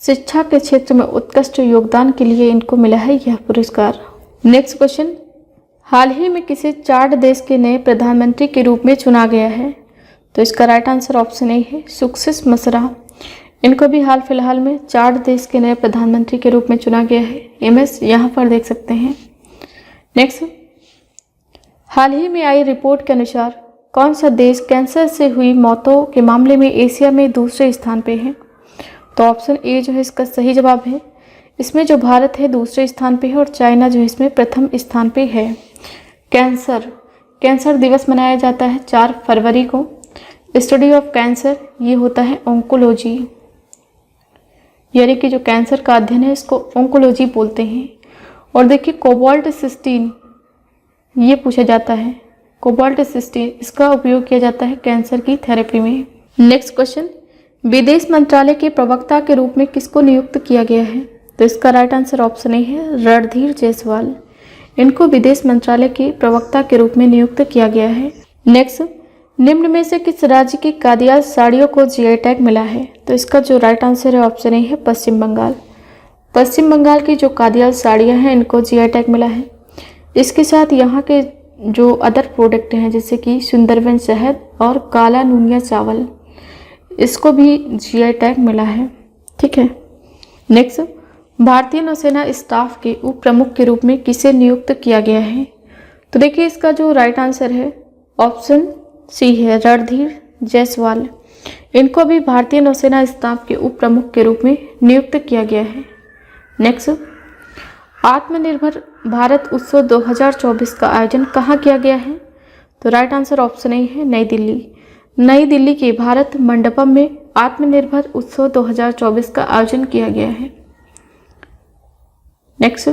शिक्षा के क्षेत्र में उत्कृष्ट योगदान के लिए इनको मिला है यह पुरस्कार। नेक्स्ट क्वेश्चन, हाल ही में किसे चाड देश के नए प्रधानमंत्री के रूप में चुना गया है? तो इसका राइट आंसर ऑप्शन ए है, सुक्सिस मसरा। इनको भी हाल फिलहाल में चाड देश के नए प्रधानमंत्री के रूप में चुना गया है। इमेज यहाँ पर देख सकते हैं। नेक्स्ट, हाल ही में आई रिपोर्ट के अनुसार कौन सा देश कैंसर से हुई मौतों के मामले में एशिया में दूसरे स्थान पे है? तो ऑप्शन ए जो है इसका सही जवाब है। इसमें जो भारत है दूसरे स्थान पे है और चाइना जो है इसमें प्रथम स्थान पे है। कैंसर दिवस मनाया जाता है 4 फरवरी को। स्टडी ऑफ कैंसर ये होता है ऑन्कोलॉजी, यानी कि जो कैंसर का अध्ययन है इसको ऑन्कोलॉजी बोलते हैं। और देखिए कोबाल्ट 16 ये पूछा जाता है। कोबाल्ट 16 इसका उपयोग किया जाता है कैंसर की थेरेपी में। नेक्स्ट क्वेश्चन, विदेश मंत्रालय के प्रवक्ता के रूप में किसको नियुक्त किया गया है? तो इसका राइट आंसर ऑप्शन ए है, रणधीर जायसवाल। इनको विदेश मंत्रालय के प्रवक्ता के रूप में नियुक्त किया गया है। नेक्स्ट, निम्न में से किस राज्य की कादियाल साड़ियों को GI टैग मिला है? तो इसका जो राइट आंसर है ऑप्शन ए है, पश्चिम बंगाल। पश्चिम बंगाल की जो कादियाल साड़ियाँ हैं इनको GI टैग मिला है। इसके साथ यहाँ के जो अदर प्रोडक्ट हैं जैसे कि सुंदरबन शहद और काला नूनिया चावल, इसको भी GI टैग मिला है। ठीक है। नेक्स्ट, भारतीय नौसेना स्टाफ के उप प्रमुख के रूप में किसे नियुक्त किया गया है? तो देखिए इसका जो राइट आंसर है ऑप्शन सी है, रणधीर जायसवाल। इनको भी भारतीय नौसेना स्टाफ के उप प्रमुख के रूप में नियुक्त किया गया है। नेक्स्ट, आत्मनिर्भर भारत उत्सव 2024 का आयोजन कहाँ किया गया है? तो राइट आंसर ऑप्शन ए है, नई दिल्ली। नई दिल्ली के भारत मंडपम में आत्मनिर्भर उत्सव 2024 का आयोजन किया गया है। नेक्स्ट,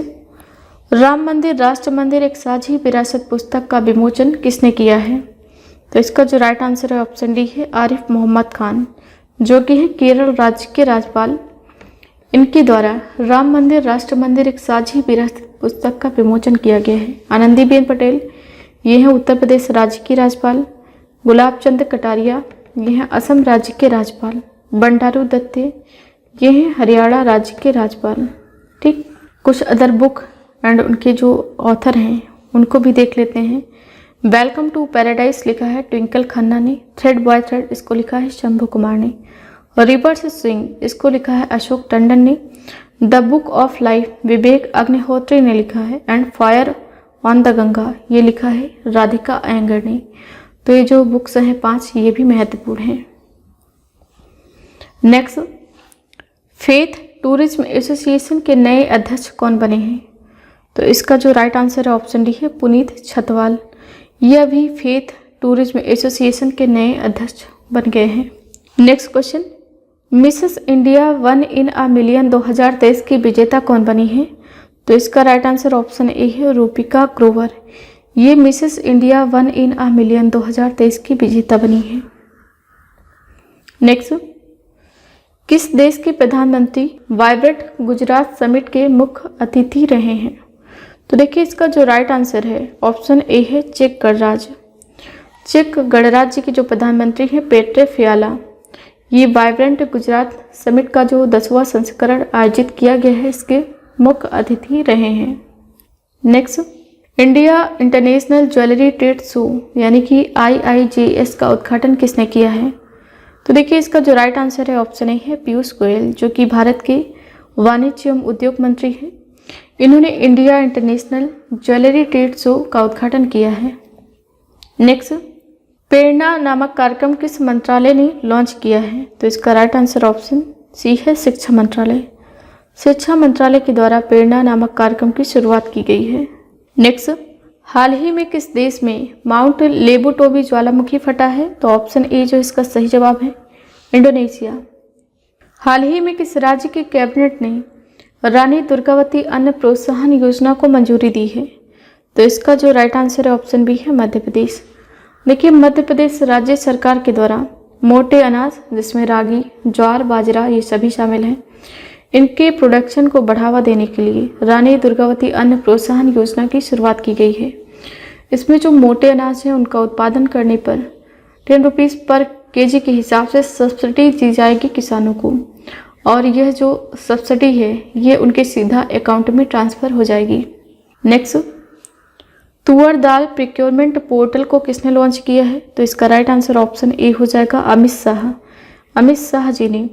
राम मंदिर राष्ट्र मंदिर एक साझी विरासत पुस्तक का विमोचन किसने किया है? तो इसका जो राइट आंसर है ऑप्शन डी है, आरिफ मोहम्मद खान, जो कि है केरल राज्य के राज्यपाल। इनके द्वारा राम मंदिर राष्ट्र मंदिर एक साझी विरासत पुस्तक का विमोचन किया गया है। आनंदीबेन पटेल ये हैं उत्तर प्रदेश राज्य की राज्यपाल। गुलाब चंद कटारिया ये हैं असम राज्य के राज्यपाल। बंडारू दत्ते ये हैं हरियाणा राज्य के राज्यपाल। ठीक, कुछ अदर बुक एंड उनके जो ऑथर हैं उनको भी देख लेते हैं। वेलकम टू पैराडाइज लिखा है ट्विंकल खन्ना ने। थ्रेड बाय थ्रेड इसको लिखा है शंभू कुमार ने। और रिवर्स स्विंग इसको लिखा है अशोक टंडन ने। The book of life Vivek Agnihotri ने लिखा है। And fire on the Ganga ये लिखा है राधिका अयंगर ने। तो ये जो बुक्स हैं 5 ये भी महत्वपूर्ण हैं। नेक्स्ट, फेथ टूरिज्म एसोसिएशन के नए अध्यक्ष कौन बने हैं? तो इसका जो राइट आंसर है ऑप्शन डी है पुनीत छतवाल। ये अभी फेथ टूरिज्म एसोसिएशन के नए अध्यक्ष बन गए हैं। Next question, Mrs India 1 in a million 2023 की विजेता कौन बनी है? तो इसका राइट आंसर ऑप्शन ए है रूपिका ग्रोवर। ये Mrs India 1 in a million 2023 की विजेता बनी है। नेक्स्ट, किस देश के प्रधानमंत्री वाइब्रेंट गुजरात समिट के मुख्य अतिथि रहे हैं? तो देखिए इसका जो राइट आंसर है ऑप्शन ए है चेक गणराज्य। चेक गणराज्य के जो प्रधानमंत्री हैं पेट्रे फियाला। ये वाइब्रेंट गुजरात समिट का जो 10वां संस्करण आयोजित किया गया है इसके मुख्य अतिथि रहे हैं। Next, India international jewellery trade show यानी कि IIJS का उद्घाटन किसने किया है? तो देखिए इसका जो राइट आंसर है ऑप्शन ए है पीयूष गोयल, जो कि भारत के वाणिज्य एवं उद्योग मंत्री हैं। इन्होंने India international jewellery trade show का उद्घाटन किया है। नेक्स्ट, प्रेरणा नामक कार्यक्रम किस मंत्रालय ने लॉन्च किया है? तो इसका राइट आंसर ऑप्शन सी है शिक्षा मंत्रालय। शिक्षा मंत्रालय के द्वारा प्रेरणा नामक कार्यक्रम की शुरुआत की गई है। नेक्स्ट, हाल ही में किस देश में माउंट लेबुटोबी ज्वालामुखी फटा है? तो ऑप्शन ए जो इसका सही जवाब है इंडोनेशिया। हाल ही में किस राज्य की कैबिनेट ने रानी दुर्गावती अन्न प्रोत्साहन योजना को मंजूरी दी है? तो इसका जो राइट आंसर है ऑप्शन बी है मध्य प्रदेश। देखिए मध्य प्रदेश राज्य सरकार के द्वारा मोटे अनाज जिसमें रागी, ज्वार, बाजरा ये सभी शामिल हैं, इनके प्रोडक्शन को बढ़ावा देने के लिए रानी दुर्गावती अन्न प्रोत्साहन योजना की शुरुआत की गई है। इसमें जो मोटे अनाज हैं उनका उत्पादन करने पर 10 रुपीज़ पर केजी के हिसाब से सब्सिडी दी जाएगी किसानों को, और यह जो सब्सिडी है ये उनके सीधा अकाउंट में ट्रांसफ़र हो जाएगी। नेक्स्ट, तुअर दाल प्रोक्योरमेंट पोर्टल को किसने लॉन्च किया है? तो इसका राइट आंसर ऑप्शन ए हो जाएगा अमित शाह। अमित शाह जी ने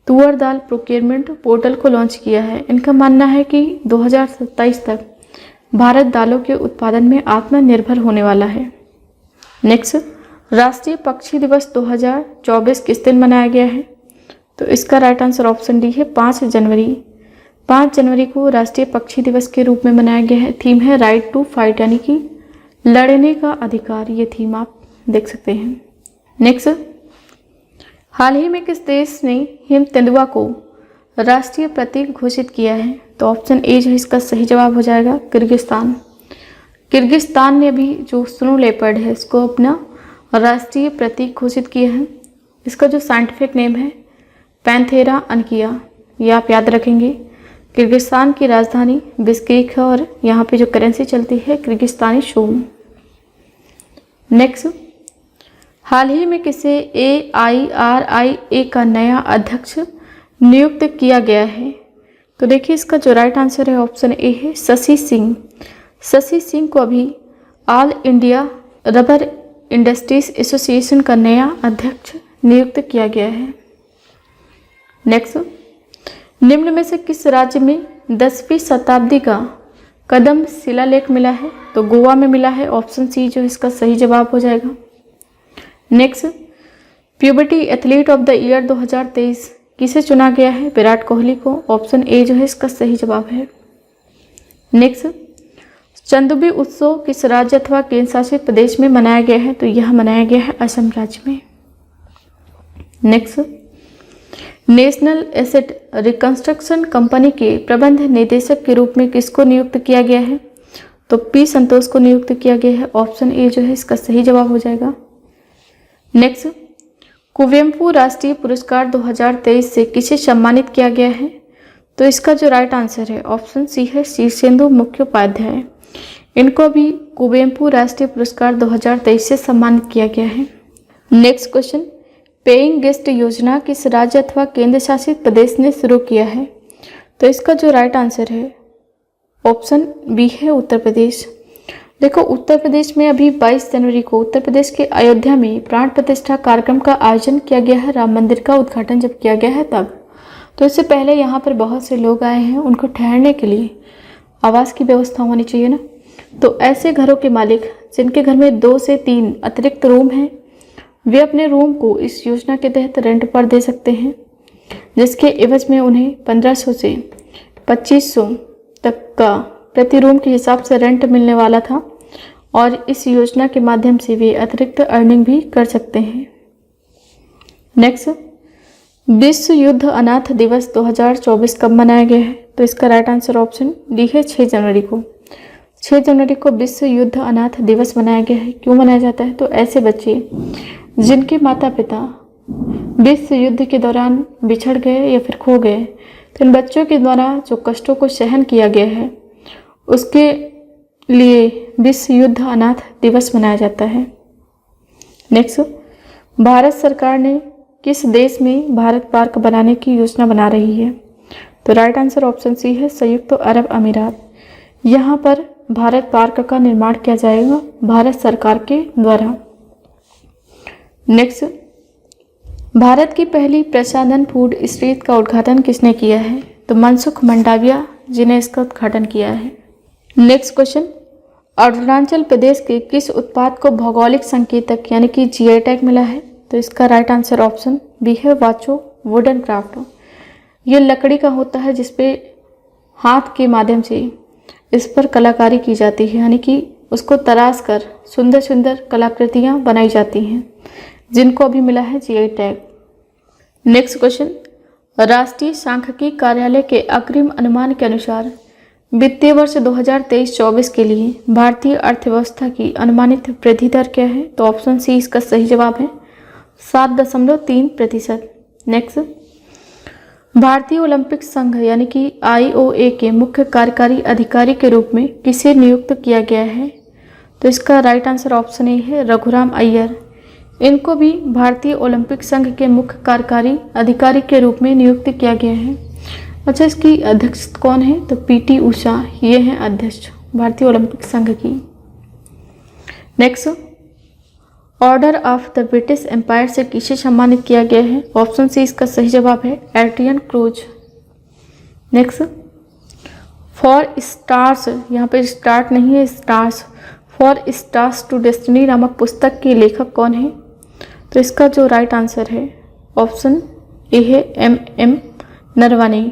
तुअर दाल प्रोक्योरमेंट पोर्टल को लॉन्च किया है। इनका मानना है कि 2027 तक भारत दालों के उत्पादन में आत्मनिर्भर होने वाला है। नेक्स्ट, राष्ट्रीय पक्षी दिवस 2024 किस दिन मनाया गया है? तो इसका राइट आंसर ऑप्शन डी है 5 जनवरी। 5 जनवरी को राष्ट्रीय पक्षी दिवस के रूप में मनाया गया है। थीम है राइट टू फाइट यानी कि लड़ने का अधिकार। ये थीम आप देख सकते हैं। नेक्स्ट, हाल ही में किस देश ने हिम तेंदुआ को राष्ट्रीय प्रतीक घोषित किया है? तो ऑप्शन ए जो है इसका सही जवाब हो जाएगा किर्गिस्तान। किर्गिस्तान ने अभी जो स्नो लेपर्ड है इसको अपना राष्ट्रीय प्रतीक घोषित किया है। इसका जो साइंटिफिक नेम है पैंथेरा अनकिया, ये आप याद रखेंगे। किर्गिस्तान की राजधानी बिश्केक है और यहाँ पे जो करेंसी चलती है किर्गिस्तानी सोम। नेक्स्ट, हाल ही में किसे AIRIA का नया अध्यक्ष नियुक्त किया गया है? तो देखिए इसका जो राइट आंसर है ऑप्शन ए है शशि सिंह। शशि सिंह को अभी all India rubber industries association का नया अध्यक्ष नियुक्त किया गया है। नेक्स्ट, निम्न में से किस राज्य में 10वीं शताब्दी का कदम शिलालेख मिला है? तो गोवा में मिला है। ऑप्शन सी जो इसका सही जवाब हो जाएगा। Next, puberty athlete of the year 2023 किसे चुना गया है? विराट कोहली को। ऑप्शन ए जो है इसका सही जवाब है। नेक्स्ट, चंदुबी उत्सव किस राज्य अथवा केंद्र शासित प्रदेश में मनाया गया है? तो यह मनाया गया है असम राज्य में। Next, national asset reconstruction company के प्रबंध निदेशक के रूप में किसको नियुक्त किया गया है? तो पी संतोष को नियुक्त किया गया है। ऑप्शन ए जो है इसका सही जवाब हो जाएगा। नेक्स्ट, कुवेम्पू राष्ट्रीय पुरस्कार 2023 से किसे सम्मानित किया गया है? तो इसका जो राइट आंसर है ऑप्शन सी है शीर्षेंदु मुखोपाध्याय। इनको भी कुवेम्पू राष्ट्रीय पुरस्कार 2023 से सम्मानित किया गया है। नेक्स्ट क्वेश्चन, पेइंग गेस्ट योजना किस राज्य अथवा केंद्र शासित प्रदेश ने शुरू किया है? तो इसका जो राइट आंसर है ऑप्शन बी है उत्तर प्रदेश। देखो, उत्तर प्रदेश में अभी 22 जनवरी को उत्तर प्रदेश के अयोध्या में प्राण प्रतिष्ठा कार्यक्रम का आयोजन किया गया है। राम मंदिर का उद्घाटन जब किया गया है तब, तो इससे पहले यहाँ पर बहुत से लोग आए हैं, उनको ठहरने के लिए आवास की व्यवस्था होनी चाहिए ना। तो ऐसे घरों के मालिक जिनके घर में 2 से 3 अतिरिक्त रूम हैं, वे अपने रूम को इस योजना के तहत रेंट पर दे सकते हैं, जिसके एवज में उन्हें 1500 से 2500 तक का प्रति रूम के हिसाब से रेंट मिलने वाला था, और इस योजना के माध्यम से वे अतिरिक्त अर्निंग भी कर सकते हैं। नेक्स्ट, विश्व युद्ध अनाथ दिवस 2024 कब मनाया गया है? तो इसका राइट आंसर ऑप्शन डी है 6 जनवरी को। 6 जनवरी को विश्व युद्ध अनाथ दिवस मनाया गया है। क्यों मनाया जाता है? तो ऐसे बच्चे जिनके माता पिता विश्व युद्ध के दौरान बिछड़ गए या फिर खो गए, तो इन बच्चों के द्वारा जो कष्टों को सहन किया गया है उसके लिए विश्व युद्ध अनाथ दिवस मनाया जाता है। नेक्स्ट, भारत सरकार ने किस देश में भारत पार्क बनाने की योजना बना रही है? तो राइट आंसर ऑप्शन सी है संयुक्त अरब अमीरात। यहाँ पर भारत पार्क का निर्माण किया जाएगा भारत सरकार के द्वारा। नेक्स्ट, भारत की पहली प्रसाधन फूड स्ट्रीट का उद्घाटन किसने किया है? तो मनसुख मंडाविया जी ने इसका उद्घाटन किया है। नेक्स्ट क्वेश्चन, अरुणाचल प्रदेश के किस उत्पाद को भौगोलिक संकेतक यानी कि जीआई टैग मिला है? तो इसका राइट आंसर ऑप्शन बी है वाचो वुडन क्राफ्ट। ये लकड़ी का होता है जिसपे हाथ के माध्यम से इस पर कलाकारी की जाती है, यानी कि उसको तराश कर सुंदर सुंदर कलाकृतियाँ बनाई जाती हैं, जिनको अभी मिला है जीआई टैग। नेक्स्ट क्वेश्चन, राष्ट्रीय सांख्यिकी कार्यालय के अग्रिम अनुमान के अनुसार वित्तीय वर्ष 2023-24 के लिए भारतीय अर्थव्यवस्था की अनुमानित वृद्धि दर क्या है? तो ऑप्शन सी इसका सही जवाब है 7.3%। नेक्स्ट, भारतीय ओलंपिक संघ यानी कि IOA के मुख्य कार्यकारी अधिकारी के रूप में किसे नियुक्त किया गया है? तो इसका राइट आंसर ऑप्शन ए है रघुराम अय्यर। इनको भी भारतीय ओलंपिक संघ के मुख्य कार्यकारी अधिकारी के रूप में नियुक्त किया गया है। अच्छा, इसकी अध्यक्ष कौन है? तो PT उषा, ये हैं अध्यक्ष भारतीय ओलंपिक संघ की। Next, order of the British empire से किसे सम्मानित किया गया है? ऑप्शन सी इसका सही जवाब है Adrian Cruz. Next, four stars, यहाँ पे स्टार्ट नहीं है stars, four stars to destiny नामक पुस्तक के लेखक कौन है? तो इसका जो राइट आंसर है ऑप्शन ए है MM नरवणे।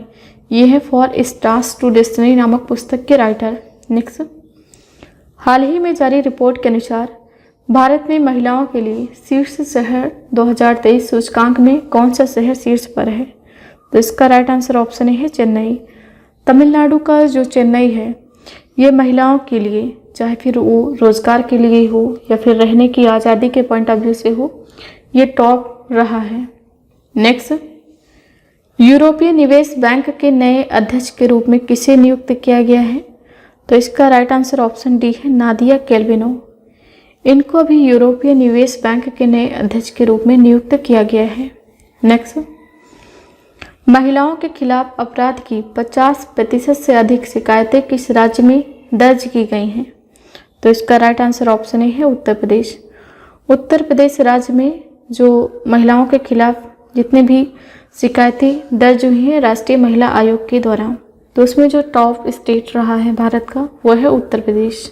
ये है फॉर स्टार्स टू डेस्टिनी नामक पुस्तक के राइटर। नेक्स्ट, हाल ही में जारी रिपोर्ट के अनुसार भारत में महिलाओं के लिए शीर्ष शहर 2023 सूचकांक में कौन सा शहर शीर्ष पर है? तो इसका राइट आंसर ऑप्शन है चेन्नई। तमिलनाडु का जो चेन्नई है, ये महिलाओं के लिए, चाहे फिर वो रोजगार के लिए हो या फिर रहने की आज़ादी के पॉइंट ऑफ व्यू से हो, ये टॉप रहा है। नेक्स्ट, यूरोपीय निवेश बैंक के नए अध्यक्ष के रूप में किसे नियुक्त किया गया है? तो इसका राइट आंसर ऑप्शन डी है नादिया कैल्विनो। इनको अभी यूरोपीय निवेश बैंक के नए अध्यक्ष के रूप में नियुक्त किया गया है। नेक्स्ट, महिलाओं के खिलाफ अपराध की 50% से अधिक शिकायतें किस राज्य में दर्ज की गई हैं? तो इसका राइट आंसर ऑप्शन है उत्तर प्रदेश। उत्तर प्रदेश राज्य में जो महिलाओं के खिलाफ जितने भी शिकायतें दर्ज हुई हैं राष्ट्रीय महिला आयोग के द्वारा, तो उसमें जो टॉप स्टेट रहा है भारत का वो है उत्तर प्रदेश।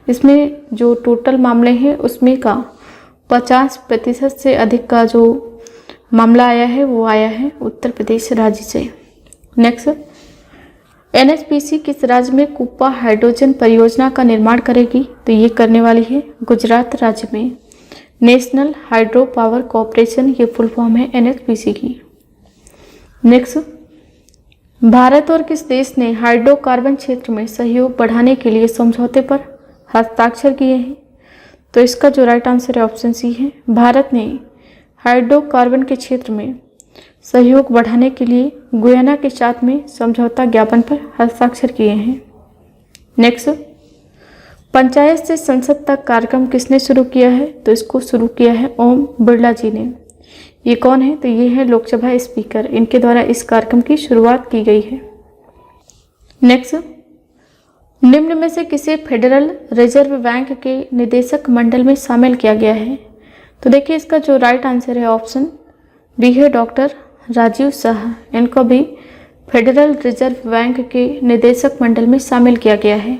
इसमें जो टोटल मामले हैं उसमें का 50% से अधिक का जो मामला आया है वो आया है उत्तर प्रदेश राज्य से। नेक्स्ट, NHPC किस राज्य में कुप्पा हाइड्रोजन परियोजना का निर्माण करेगी? तो ये करने वाली है गुजरात राज्य में। नेशनल हाइड्रो पावर कॉरपोरेशन, ये फुल फॉर्म है NHPC की। नेक्स्ट, भारत और किस देश ने हाइड्रोकार्बन क्षेत्र में सहयोग बढ़ाने के लिए समझौते पर हस्ताक्षर किए हैं? तो इसका जो राइट आंसर है ऑप्शन सी है भारत ने हाइड्रोकार्बन के क्षेत्र में सहयोग बढ़ाने के लिए गुयाना के साथ में समझौता ज्ञापन पर हस्ताक्षर किए हैं। नेक्स्ट, पंचायत से संसद तक कार्यक्रम किसने शुरू किया है? तो इसको शुरू किया है ओम बिरला जी ने। ये कौन है? तो ये है लोकसभा स्पीकर, इनके द्वारा इस कार्यक्रम की शुरुआत की गई है। नेक्स्ट, निम्न में से किसे फेडरल रिजर्व बैंक के निदेशक मंडल में शामिल किया गया है? तो देखिए इसका जो राइट आंसर है ऑप्शन बी है डॉक्टर राजीव शाह। इनको भी फेडरल रिजर्व बैंक के निदेशक मंडल में शामिल किया गया है।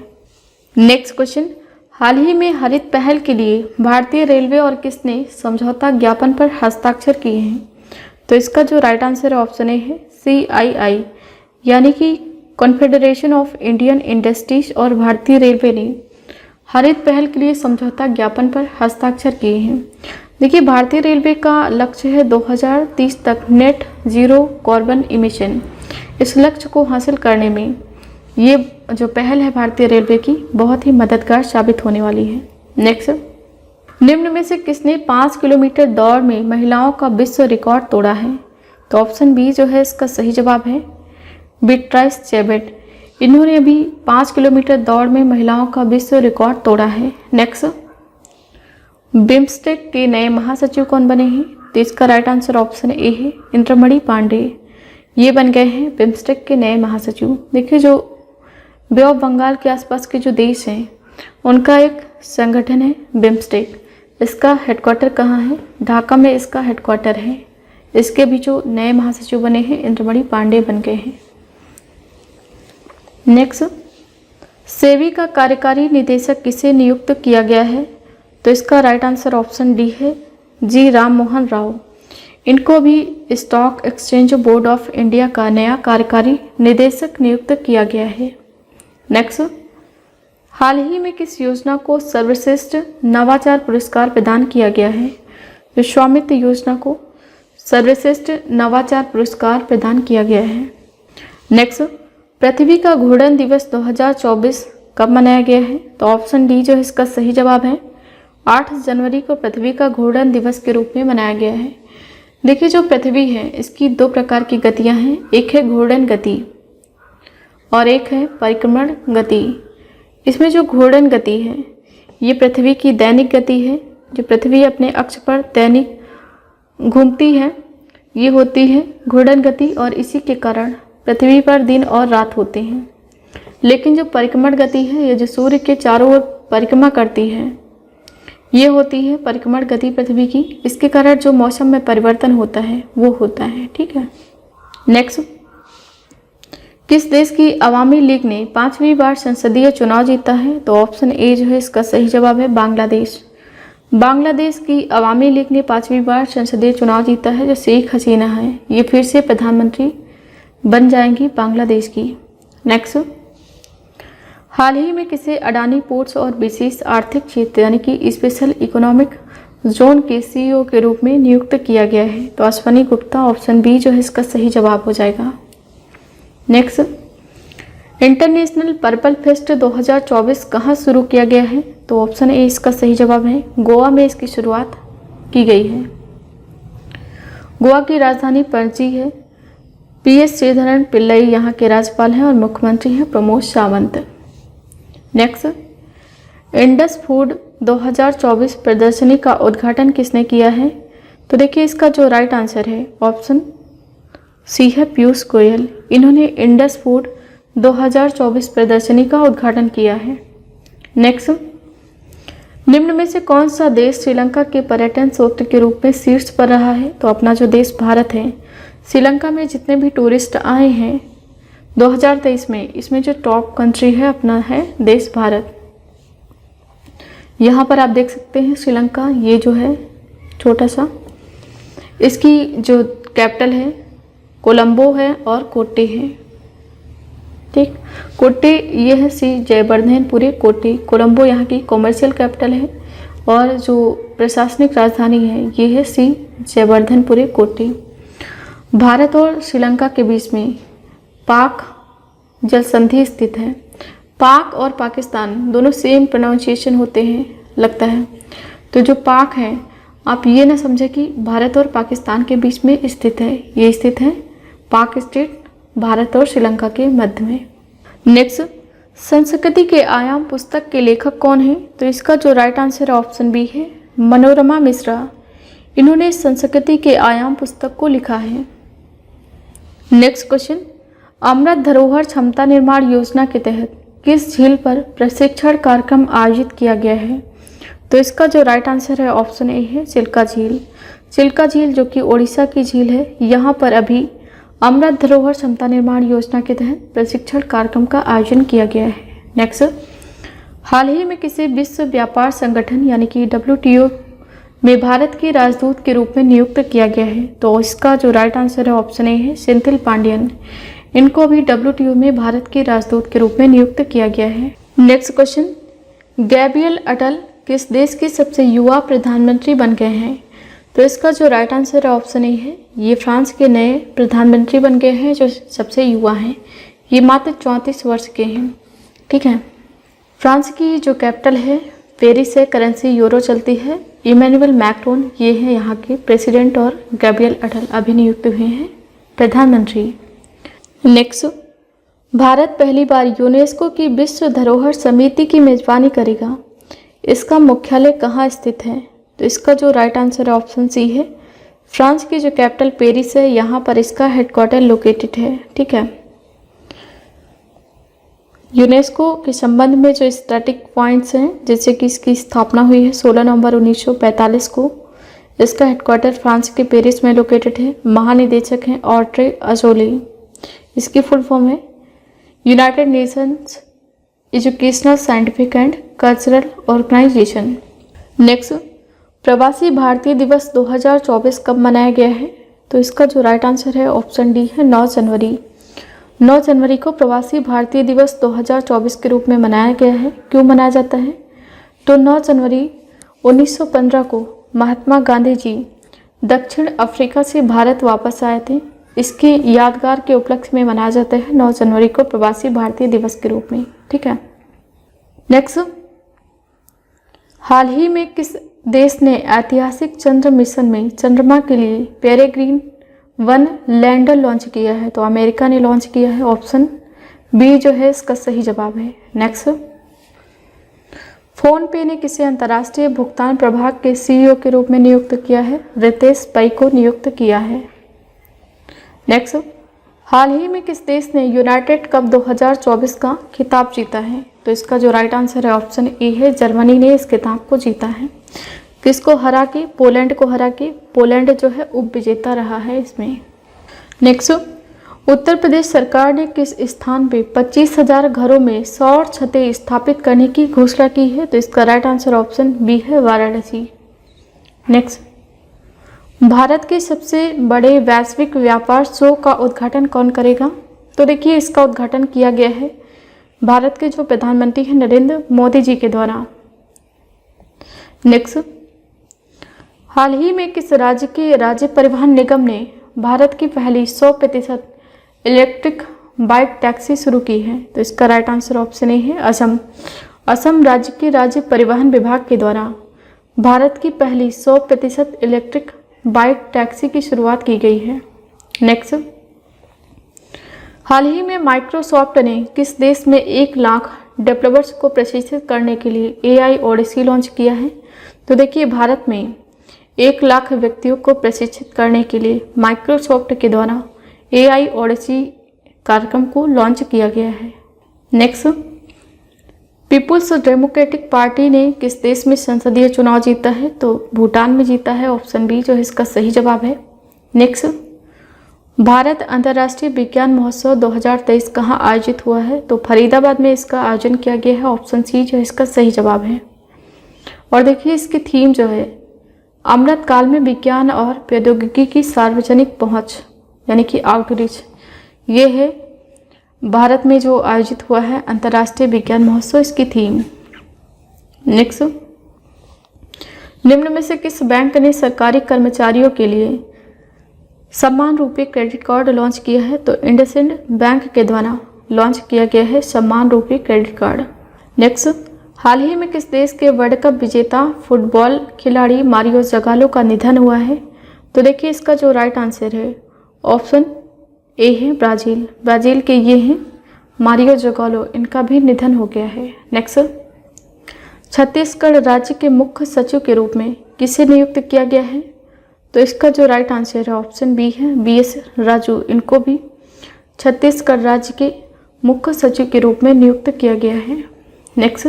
नेक्स्ट क्वेश्चन, हाल ही में हरित पहल के लिए भारतीय रेलवे और किसने समझौता ज्ञापन पर हस्ताक्षर किए हैं? तो इसका जो राइट आंसर है ऑप्शन ए है CII यानी कि कॉन्फेडरेशन ऑफ इंडियन इंडस्ट्रीज और भारतीय रेलवे ने हरित पहल के लिए समझौता ज्ञापन पर हस्ताक्षर किए हैं। देखिए भारतीय रेलवे का लक्ष्य है 2030 तक नेट जीरो कार्बन इमिशन। इस लक्ष्य को हासिल करने में ये जो पहल है भारतीय रेलवे की बहुत ही मददगार साबित होने वाली है। नेक्स्ट, निम्न में से किसने 5 किलोमीटर दौड़ में महिलाओं का विश्व रिकॉर्ड तोड़ा है? तो ऑप्शन बी जो है इसका सही जवाब है बीट्राइस चैबेट। इन्होंने अभी 5 किलोमीटर दौड़ में महिलाओं का विश्व रिकॉर्ड तोड़ा है। नेक्स्ट, बिम्स्टेक के नए महासचिव कौन बने हैं? तो इसका राइट आंसर ऑप्शन ए है इंद्रमणि पांडे। ये बन गए हैं बिम्स्टेक के नए महासचिव। देखिए जो बे ऑफ बंगाल के आसपास के जो देश हैं उनका एक संगठन है बिम्स्टेक। इसका हेडक्वार्टर कहाँ है? ढाका में इसका हेडक्वार्टर है। इसके भी जो नए महासचिव बने हैं इंद्रमणि पांडे बन गए हैं। नेक्स्ट, सेबी का कार्यकारी निदेशक किसे नियुक्त किया गया है? तो इसका राइट आंसर ऑप्शन डी है जी राम मोहन राव। इनको भी stock exchange board of India का नया कार्यकारी निदेशक नियुक्त किया गया है। नेक्स्ट, हाल ही में किस योजना को सर्वश्रेष्ठ नवाचार पुरस्कार प्रदान किया गया है? तो स्वामित्व योजना को सर्वश्रेष्ठ नवाचार पुरस्कार प्रदान किया गया है। नेक्स्ट, पृथ्वी का घूर्णन दिवस 2024 कब मनाया गया है? तो ऑप्शन डी जो है इसका सही जवाब है 8 जनवरी को पृथ्वी का घूर्णन दिवस के रूप में मनाया गया है। देखिए जो पृथ्वी है इसकी 2 प्रकार की गतियां हैं, एक है घूर्णन गति और एक है परिक्रमण गति। इसमें जो घूर्णन गति है ये पृथ्वी की दैनिक गति है, जो पृथ्वी अपने अक्ष पर दैनिक घूमती है ये होती है घूर्णन गति और इसी के कारण पृथ्वी पर दिन और रात होते हैं। लेकिन जो परिक्रमण गति है ये जो सूर्य के चारों ओर परिक्रमा करती है ये होती है परिक्रमण गति पृथ्वी की। इसके कारण जो मौसम में परिवर्तन होता है वो होता है। ठीक है। नेक्स्ट, किस देश की अवामी लीग ने 5वीं बार संसदीय चुनाव जीता है? तो ऑप्शन ए जो है इसका सही जवाब है बांग्लादेश। बांग्लादेश की अवामी लीग ने 5वीं बार संसदीय चुनाव जीता है। जो शेख हसीना है ये फिर से प्रधानमंत्री बन जाएंगी बांग्लादेश की। नेक्स्ट, हाल ही में किसे अडानी पोर्ट्स और विशेष आर्थिक क्षेत्र यानी कि स्पेशल इकोनॉमिक जोन के CEO के रूप में नियुक्त किया गया है? तो अश्वनी गुप्ता। ऑप्शन बी जो है इसका सही जवाब हो जाएगा। नेक्स्ट, इंटरनेशनल पर्पल फेस्ट 2024 कहाँ शुरू किया गया है? तो ऑप्शन ए इसका सही जवाब है गोवा में इसकी शुरुआत की गई है। गोवा की राजधानी पणजी है। PS श्रीधरन पिल्लई यहाँ के राज्यपाल हैं और मुख्यमंत्री हैं Pramod Sawant. Next, Indus food 2024 प्रदर्शनी का उद्घाटन किसने किया है? तो देखिए इसका जो राइट आंसर है ऑप्शन सी है पीयूष गोयल। इन्होंने इंडस फूड 2024 प्रदर्शनी का उद्घाटन किया है। नेक्स्ट, निम्न में से कौन सा देश श्रीलंका के पर्यटन स्रोत के रूप में शीर्ष पर रहा है? तो अपना जो देश भारत है। श्रीलंका में जितने भी टूरिस्ट आए हैं 2023 में इसमें जो टॉप कंट्री है अपना है देश भारत। यहाँ पर आप देख सकते हैं श्रीलंका ये जो है छोटा सा, इसकी जो कैपिटल है कोलंबो है और कोट्टे है। ठीक, कोट्टे ये है श्री जयवर्धनपुरी कोट्टे। कोलंबो यहाँ की कॉमर्शियल कैपिटल है और जो प्रशासनिक राजधानी है ये है श्री जयवर्धनपुरी कोट्टे। भारत और श्रीलंका के बीच में पाक जल संधि स्थित है। पाक और पाकिस्तान दोनों सेम प्रोनाउंसिएशन होते हैं लगता है। तो जो पाक है आप ये ना समझे कि भारत और पाकिस्तान के बीच में स्थित है, ये स्थित है पाक स्टेट भारत और श्रीलंका के मध्य में। नेक्स्ट, संस्कृति के आयाम पुस्तक के लेखक कौन है? तो इसका जो राइट आंसर ऑप्शन बी है मनोरमा मिश्रा। इन्होंने संस्कृति के आयाम पुस्तक को लिखा है। नेक्स्ट क्वेश्चन, अमृत धरोहर क्षमता निर्माण योजना के तहत किस झील पर प्रशिक्षण कार्यक्रम आयोजित किया गया है? तो इसका जो राइट आंसर है ऑप्शन ए है चिल्का झील। चिल्का झील जो कि ओडिशा की झील है, यहाँ पर अभी अमृत धरोहर क्षमता निर्माण योजना के तहत प्रशिक्षण कार्यक्रम का आयोजन किया गया है। नेक्स्ट, हाल ही में किसी विश्व व्यापार संगठन यानी कि WTO में भारत की राजदूत के रूप में नियुक्त किया गया है? तो इसका जो राइट आंसर है ऑप्शन ए है सेंथिल पांडियन। इनको अभी WTO में भारत के राजदूत के रूप में नियुक्त किया गया है। नेक्स्ट क्वेश्चन, गैब्रियल अटल किस देश के सबसे युवा प्रधानमंत्री बन गए हैं? तो इसका जो राइट आंसर है ऑप्शन ए है, ये फ्रांस के नए प्रधानमंत्री बन गए हैं जो सबसे युवा हैं। ये मात्र 34 वर्ष के हैं। ठीक है, फ्रांस की जो कैपिटल है पेरिस है, करेंसी यूरो चलती है। इमैनुअल मैक्रोन ये है यहाँ के प्रेसिडेंट और गैब्रियल अटल अभी नियुक्त हुए हैं प्रधानमंत्री। नेक्स्ट, भारत पहली बार यूनेस्को की विश्व धरोहर समिति की मेजबानी करेगा। इसका मुख्यालय कहाँ स्थित है? तो इसका जो राइट आंसर है ऑप्शन सी है, फ्रांस की जो कैपिटल पेरिस है यहाँ पर इसका हेडक्वार्टर लोकेटेड है। ठीक है, यूनेस्को के संबंध में जो स्टैटिक पॉइंट्स हैं जैसे कि इसकी स्थापना हुई है 16 नवंबर 1945 को। इसका हेडक्वार्टर फ्रांस के पेरिस में लोकेटेड है। महानिदेशक हैं ऑड्रे अजोले। इसकी फुल फॉर्म है United Nations Educational Scientific and Cultural Organization. Next, Pravasi Bharatiya दिवस 2024 कब मनाया गया है? तो इसका जो राइट आंसर है ऑप्शन डी है 9 जनवरी। 9 जनवरी को प्रवासी भारतीय दिवस 2024 के रूप में मनाया गया है। क्यों मनाया जाता है? तो 9 जनवरी 1915 को महात्मा गांधी जी दक्षिण अफ्रीका से भारत वापस आए थे। इसके यादगार के उपलक्ष्य में मनाया जाता है 9 जनवरी को प्रवासी भारतीय दिवस के रूप में। ठीक है, नेक्स्ट, हाल ही में किस देश ने ऐतिहासिक चंद्र मिशन में चंद्रमा के लिए पेरेग्रीन 1 लैंडर लॉन्च किया है? तो अमेरिका ने लॉन्च किया है। ऑप्शन बी जो है इसका सही जवाब है। नेक्स्ट, फोन पे ने किसे अंतर्राष्ट्रीय भुगतान प्रभाग के CEO के रूप में नियुक्त किया है? रितेश पै को नियुक्त किया है। नेक्स्ट, हाल ही में किस देश ने यूनाइटेड कप 2024 का खिताब जीता है? तो इसका जो राइट आंसर है ऑप्शन ए है, जर्मनी ने इस खिताब को जीता है। किसको हरा के? पोलैंड को हरा के। पोलैंड जो है उप विजेता रहा है इसमें। नेक्स्ट, उत्तर प्रदेश सरकार ने किस स्थान पे 25,000 घरों में सौर छतें स्थापित करने की घोषणा की है? तो इसका राइट आंसर ऑप्शन बी है, वाराणसी। नेक्स्ट, भारत के सबसे बड़े वैश्विक व्यापार शो का उद्घाटन कौन करेगा? तो देखिए इसका उद्घाटन किया गया है भारत के जो प्रधानमंत्री हैं नरेंद्र मोदी जी के द्वारा। नेक्स्ट, हाल ही में किस राज्य के राज्य परिवहन निगम ने भारत की पहली 100% इलेक्ट्रिक बाइक टैक्सी शुरू की है? तो इसका राइट आंसर ऑप्शन ए है, असम। असम राज्य के राज्य परिवहन विभाग के द्वारा भारत की पहली 100% इलेक्ट्रिक बाइक टैक्सी की शुरुआत की गई है। नेक्स्ट, हाल ही में माइक्रोसॉफ्ट ने किस देश में 1 लाख डेवलपर्स को प्रशिक्षित करने के लिए AI ओडिसी लॉन्च किया है? तो देखिए भारत में 1 लाख व्यक्तियों को प्रशिक्षित करने के लिए माइक्रोसॉफ्ट के द्वारा AI ओडिसी कार्यक्रम को लॉन्च किया गया है। नेक्स्ट, पीपुल्स डेमोक्रेटिक पार्टी ने किस देश में संसदीय चुनाव जीता है? तो भूटान में जीता है। ऑप्शन बी जो है इसका सही जवाब है। नेक्स्ट, भारत अंतर्राष्ट्रीय विज्ञान महोत्सव 2023 कहाँ आयोजित हुआ है? तो फरीदाबाद में इसका आयोजन किया गया है। ऑप्शन सी जो है इसका सही जवाब है। और देखिए इसकी थीम जो है अमृत काल में विज्ञान और प्रौद्योगिकी की सार्वजनिक पहुंच यानी कि आउटरीच, ये है भारत में जो आयोजित हुआ है अंतर्राष्ट्रीय विज्ञान महोत्सव, इसकी थीम। नेक्स्ट, निम्न में से किस बैंक ने सरकारी कर्मचारियों के लिए सम्मान रूपी क्रेडिट कार्ड लॉन्च किया है? तो इंडसइंड बैंक के द्वारा लॉन्च किया गया है सम्मान रूपी क्रेडिट कार्ड। नेक्स्ट, हाल ही में किस देश के वर्ल्ड कप विजेता फुटबॉल खिलाड़ी मारियो जगालो का निधन हुआ है? तो देखिए इसका जो राइट आंसर है ऑप्शन ए है, ब्राज़ील। ब्राज़ील के ये हैं मारियो जगालो, इनका भी निधन हो गया है। नेक्स्ट, छत्तीसगढ़ राज्य के मुख्य सचिव के रूप में किसे नियुक्त किया गया है? तो इसका जो राइट आंसर है ऑप्शन बी है, BS राजू। इनको भी छत्तीसगढ़ राज्य के मुख्य सचिव के रूप में नियुक्त किया गया है। नेक्स्ट,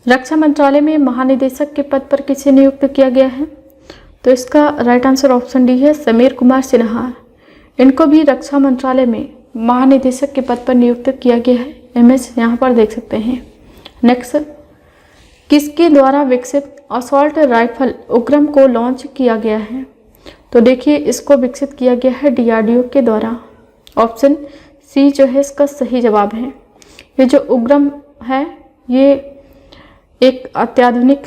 रक्षा मंत्रालय में महानिदेशक के पद पर किसे नियुक्त किया गया है? तो इसका राइट आंसर ऑप्शन डी है, समीर कुमार सिन्हा। इनको भी रक्षा मंत्रालय में महानिदेशक के पद पर नियुक्त किया गया है। इमेज यहाँ पर देख सकते हैं। नेक्स्ट, किसके द्वारा विकसित असॉल्ट राइफल उग्रम को लॉन्च किया गया है? तो देखिए, इसको विकसित किया गया है DRDO के द्वारा। ऑप्शन सी जो है इसका सही जवाब है। ये जो उग्रम है ये एक अत्याधुनिक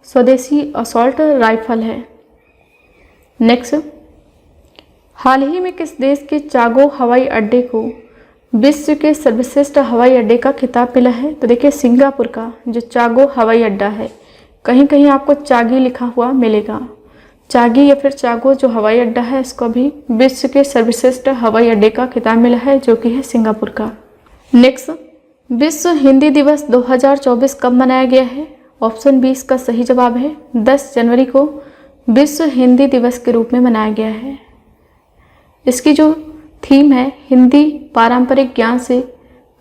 स्वदेशी असॉल्ट राइफल है। नेक्स्ट, हाल ही में किस देश के चागो हवाई अड्डे को विश्व के सर्वश्रेष्ठ हवाई अड्डे का खिताब मिला है? तो देखिए, सिंगापुर का जो चागो हवाई अड्डा है, कहीं कहीं आपको चागी लिखा हुआ मिलेगा। चागी या फिर चागो जो हवाई अड्डा है, इसको भी विश्व के सर्वश्रेष्ठ हवाई अड्डे का खिताब मिला है, जो कि है सिंगापुर का। नेक्स्ट, विश्व हिंदी दिवस 2024 कब मनाया गया है? ऑप्शन बी इसका सही जवाब है, 10 जनवरी को विश्व हिंदी दिवस के रूप में मनाया गया है। इसकी जो थीम है, हिंदी पारंपरिक ज्ञान से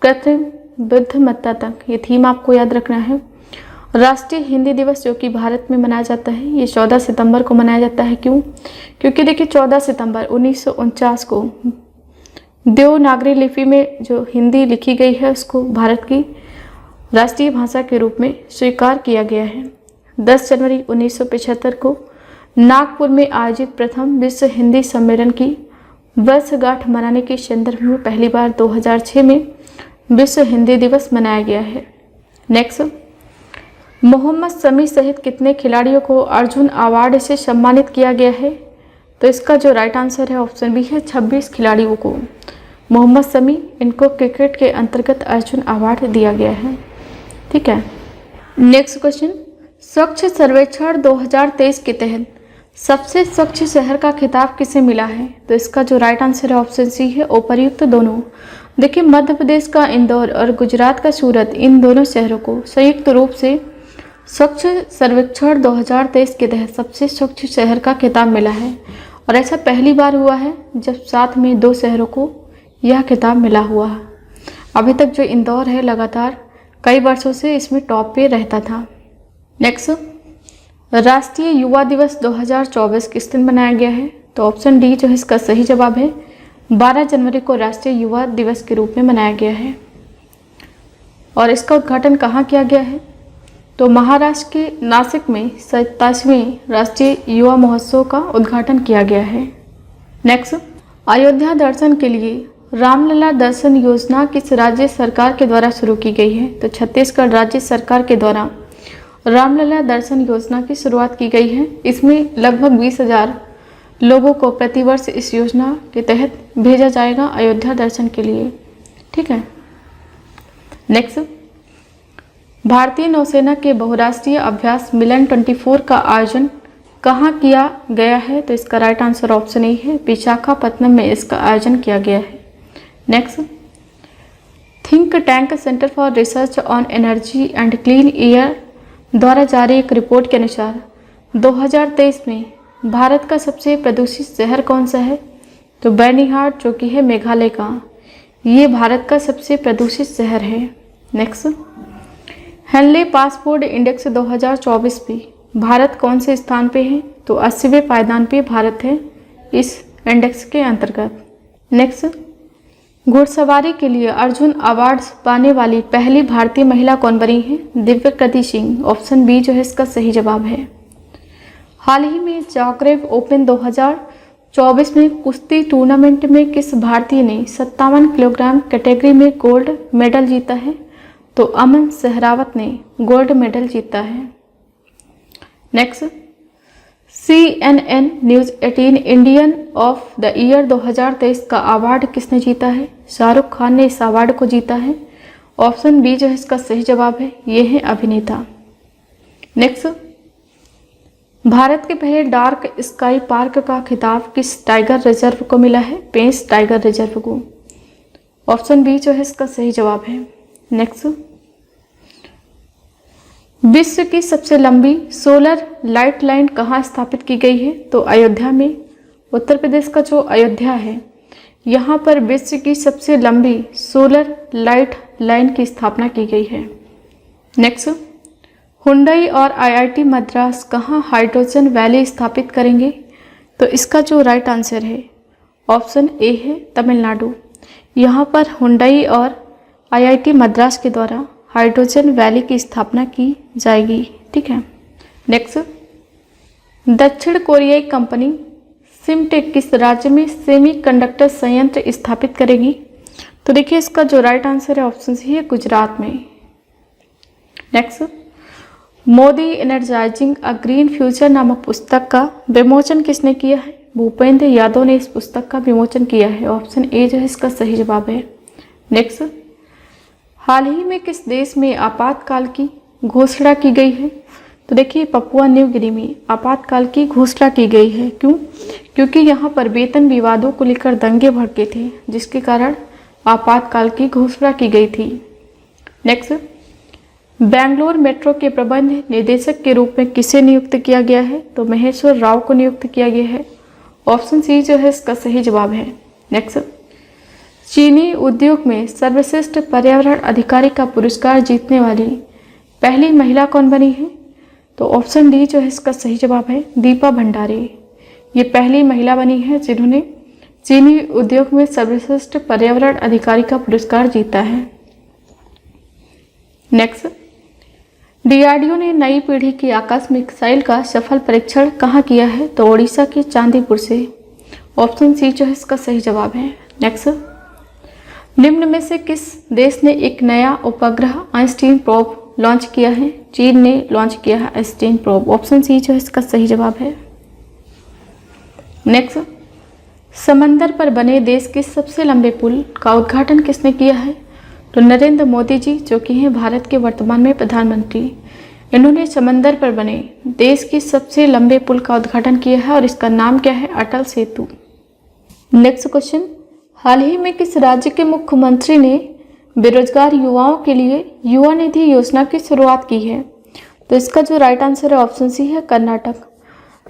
कृत्रिम बुद्धिमत्ता तक, ये थीम आपको याद रखना है। राष्ट्रीय हिंदी दिवस जो कि भारत में मनाया जाता है, ये 14 सितंबर को मनाया जाता है। क्यों? क्योंकि देखिए 14 सितंबर 1949 को देवनागरी लिपि में जो हिंदी लिखी गई है उसको भारत की राष्ट्रीय भाषा के रूप में स्वीकार किया गया है। 10 जनवरी 1975 को नागपुर में आयोजित प्रथम विश्व हिंदी सम्मेलन की वर्षगांठ मनाने के संदर्भ में पहली बार 2006 में विश्व हिंदी दिवस मनाया गया है। नेक्स्ट, मोहम्मद शमी सहित कितने खिलाड़ियों को अर्जुन अवार्ड से सम्मानित किया गया है? तो इसका जो राइट आंसर है ऑप्शन बी है, 26 खिलाड़ियों को मोहम्मद शमी, इनको क्रिकेट के अंतर्गत अर्जुन अवार्ड दिया गया है। ठीक है। नेक्स्ट क्वेश्चन, स्वच्छ सर्वेक्षण 2023 के तहत सबसे स्वच्छ शहर का खिताब किसे मिला है? तो इसका जो राइट आंसर है ऑप्शन सी है, उपर्युक्त दोनों। देखिए, मध्य प्रदेश का इंदौर और गुजरात का सूरत, इन दोनों शहरों को संयुक्त रूप से स्वच्छ सर्वेक्षण 2023 के तहत सबसे स्वच्छ शहर का खिताब मिला है। और ऐसा पहली बार हुआ है जब साथ में 2 शहरों को यह खिताब मिला हुआ है। अभी तक जो इंदौर है लगातार कई वर्षों से इसमें टॉप पे रहता था। नेक्स्ट, राष्ट्रीय युवा दिवस 2024 किस दिन मनाया गया है? तो ऑप्शन डी जो है इसका सही जवाब है, 12 जनवरी को राष्ट्रीय युवा दिवस के रूप में मनाया गया है। और इसका उद्घाटन कहाँ किया गया है? तो महाराष्ट्र के नासिक में 27वें राष्ट्रीय युवा महोत्सव का उद्घाटन किया गया है। नेक्स्ट, अयोध्या दर्शन के लिए रामलला दर्शन योजना किस राज्य सरकार के द्वारा शुरू की गई है? तो छत्तीसगढ़ राज्य सरकार के द्वारा रामलला दर्शन योजना की शुरुआत की गई है। इसमें लगभग 20,000 लोगों को प्रतिवर्ष इस योजना के तहत भेजा जाएगा अयोध्या दर्शन के लिए। ठीक है। नेक्स्ट, भारतीय नौसेना के बहुराष्ट्रीय अभ्यास मिलन 24 का आयोजन कहाँ किया गया है? तो इसका राइट आंसर ऑप्शन ए है, विशाखापत्तनम में इसका आयोजन किया गया है। Next, think tank centre for research on energy and clean air द्वारा जारी एक रिपोर्ट के अनुसार 2023 में भारत का सबसे प्रदूषित शहर कौन सा है? तो बैनीहाट जो कि है मेघालय का, ये भारत का सबसे प्रदूषित शहर है। नेक्स्ट, हेनले पासपोर्ट इंडेक्स 2024 पे भारत कौन से स्थान पे है? तो 80वें पायदान पे भारत है इस इंडेक्स के अंतर्गत। नेक्स्ट, घुड़सवारी के लिए अर्जुन अवार्ड पाने वाली पहली भारतीय महिला कौन बनी है? दिव्यकृति सिंह। ऑप्शन बी जो है इसका सही जवाब है। हाल ही में जाग्रेब ओपन 2024 में कुश्ती टूर्नामेंट में किस भारतीय ने 57 किलोग्राम कैटेगरी में गोल्ड मेडल जीता है? तो अमन सहरावत ने गोल्ड मेडल जीता है। Next, CNN news 18 Indian of the year 2023 का अवार्ड किसने जीता है? शाहरुख खान ने इस अवार्ड को जीता है। ऑप्शन बी जो है इसका सही जवाब है, ये है अभिनेता। नेक्स्ट, भारत के पहले डार्क स्काई पार्क का खिताब किस टाइगर रिजर्व को मिला है? पेंच टाइगर रिजर्व को। ऑप्शन बी जो है इसका सही जवाब है। नेक्स्ट, विश्व की सबसे लंबी सोलर लाइट लाइन कहाँ स्थापित की गई है? तो अयोध्या में। उत्तर प्रदेश का जो अयोध्या है यहाँ पर विश्व की सबसे लंबी सोलर लाइट लाइन की स्थापना की गई है। नेक्स्ट, हुंडई और आईआईटी मद्रास कहाँ हाइड्रोजन वैली स्थापित करेंगे? तो इसका जो राइट आंसर है ऑप्शन ए है तमिलनाडु। यहाँ पर हुंडई और आईआईटी मद्रास के द्वारा हाइड्रोजन वैली की स्थापना की जाएगी। ठीक है। नेक्स्ट, दक्षिण कोरियाई कंपनी सिमटेक किस राज्य में सेमीकंडक्टर संयंत्र स्थापित करेगी? तो देखिए इसका जो राइट आंसर है ऑप्शन सी है गुजरात में। नेक्स्ट, मोदी एनर्जाइजिंग अ ग्रीन फ्यूचर नामक पुस्तक का विमोचन किसने किया है? भूपेंद्र यादव ने इस पुस्तक का विमोचन किया है। ऑप्शन ए जो है इसका सही जवाब है। नेक्स्ट, हाल ही में किस देश में आपातकाल की घोषणा की गई है? तो देखिए पपुआ न्यू गिनी में आपातकाल की घोषणा की गई है। क्यों? क्योंकि यहाँ पर वेतन विवादों को लेकर दंगे भड़के थे, जिसके कारण आपातकाल की घोषणा की गई थी। नेक्स्ट, बेंगलोर मेट्रो के प्रबंध निदेशक के रूप में किसे नियुक्त किया गया है? तो महेश्वर राव को नियुक्त किया गया है। ऑप्शन सी जो है इसका सही जवाब है। नेक्स्ट, चीनी उद्योग में सर्वश्रेष्ठ पर्यावरण अधिकारी का पुरस्कार जीतने वाली पहली महिला कौन बनी है? तो ऑप्शन डी जो है इसका सही जवाब है दीपा भंडारी। ये पहली महिला बनी है जिन्होंने चीनी उद्योग में सर्वश्रेष्ठ पर्यावरण अधिकारी का पुरस्कार जीता है। नेक्स्ट, डीआरडीओ ने नई पीढ़ी की आकस्मिक मिसाइल का सफल परीक्षण कहाँ किया है? तो ओडिशा के चांदीपुर से। ऑप्शन सी जो है इसका सही जवाब है। नेक्स्ट, निम्न में से किस देश ने एक नया उपग्रह आइंस्टीन प्रोब लॉन्च किया है? चीन ने लॉन्च किया है आइंस्टीन प्रोब। ऑप्शन सी जो है इसका सही जवाब है। नेक्स्ट, समंदर पर बने देश के सबसे लंबे पुल का उद्घाटन किसने किया है? तो नरेंद्र मोदी जी, जो कि हैं भारत के वर्तमान में प्रधानमंत्री। इन्होंने समंदर पर बने देश के सबसे लंबे पुल का उद्घाटन किया है और इसका नाम क्या है? अटल सेतु। नेक्स्ट क्वेश्चन, हाल ही में किस राज्य के मुख्यमंत्री ने बेरोजगार युवाओं के लिए युवा निधि योजना की शुरुआत की है? तो इसका जो राइट आंसर है ऑप्शन सी है कर्नाटक।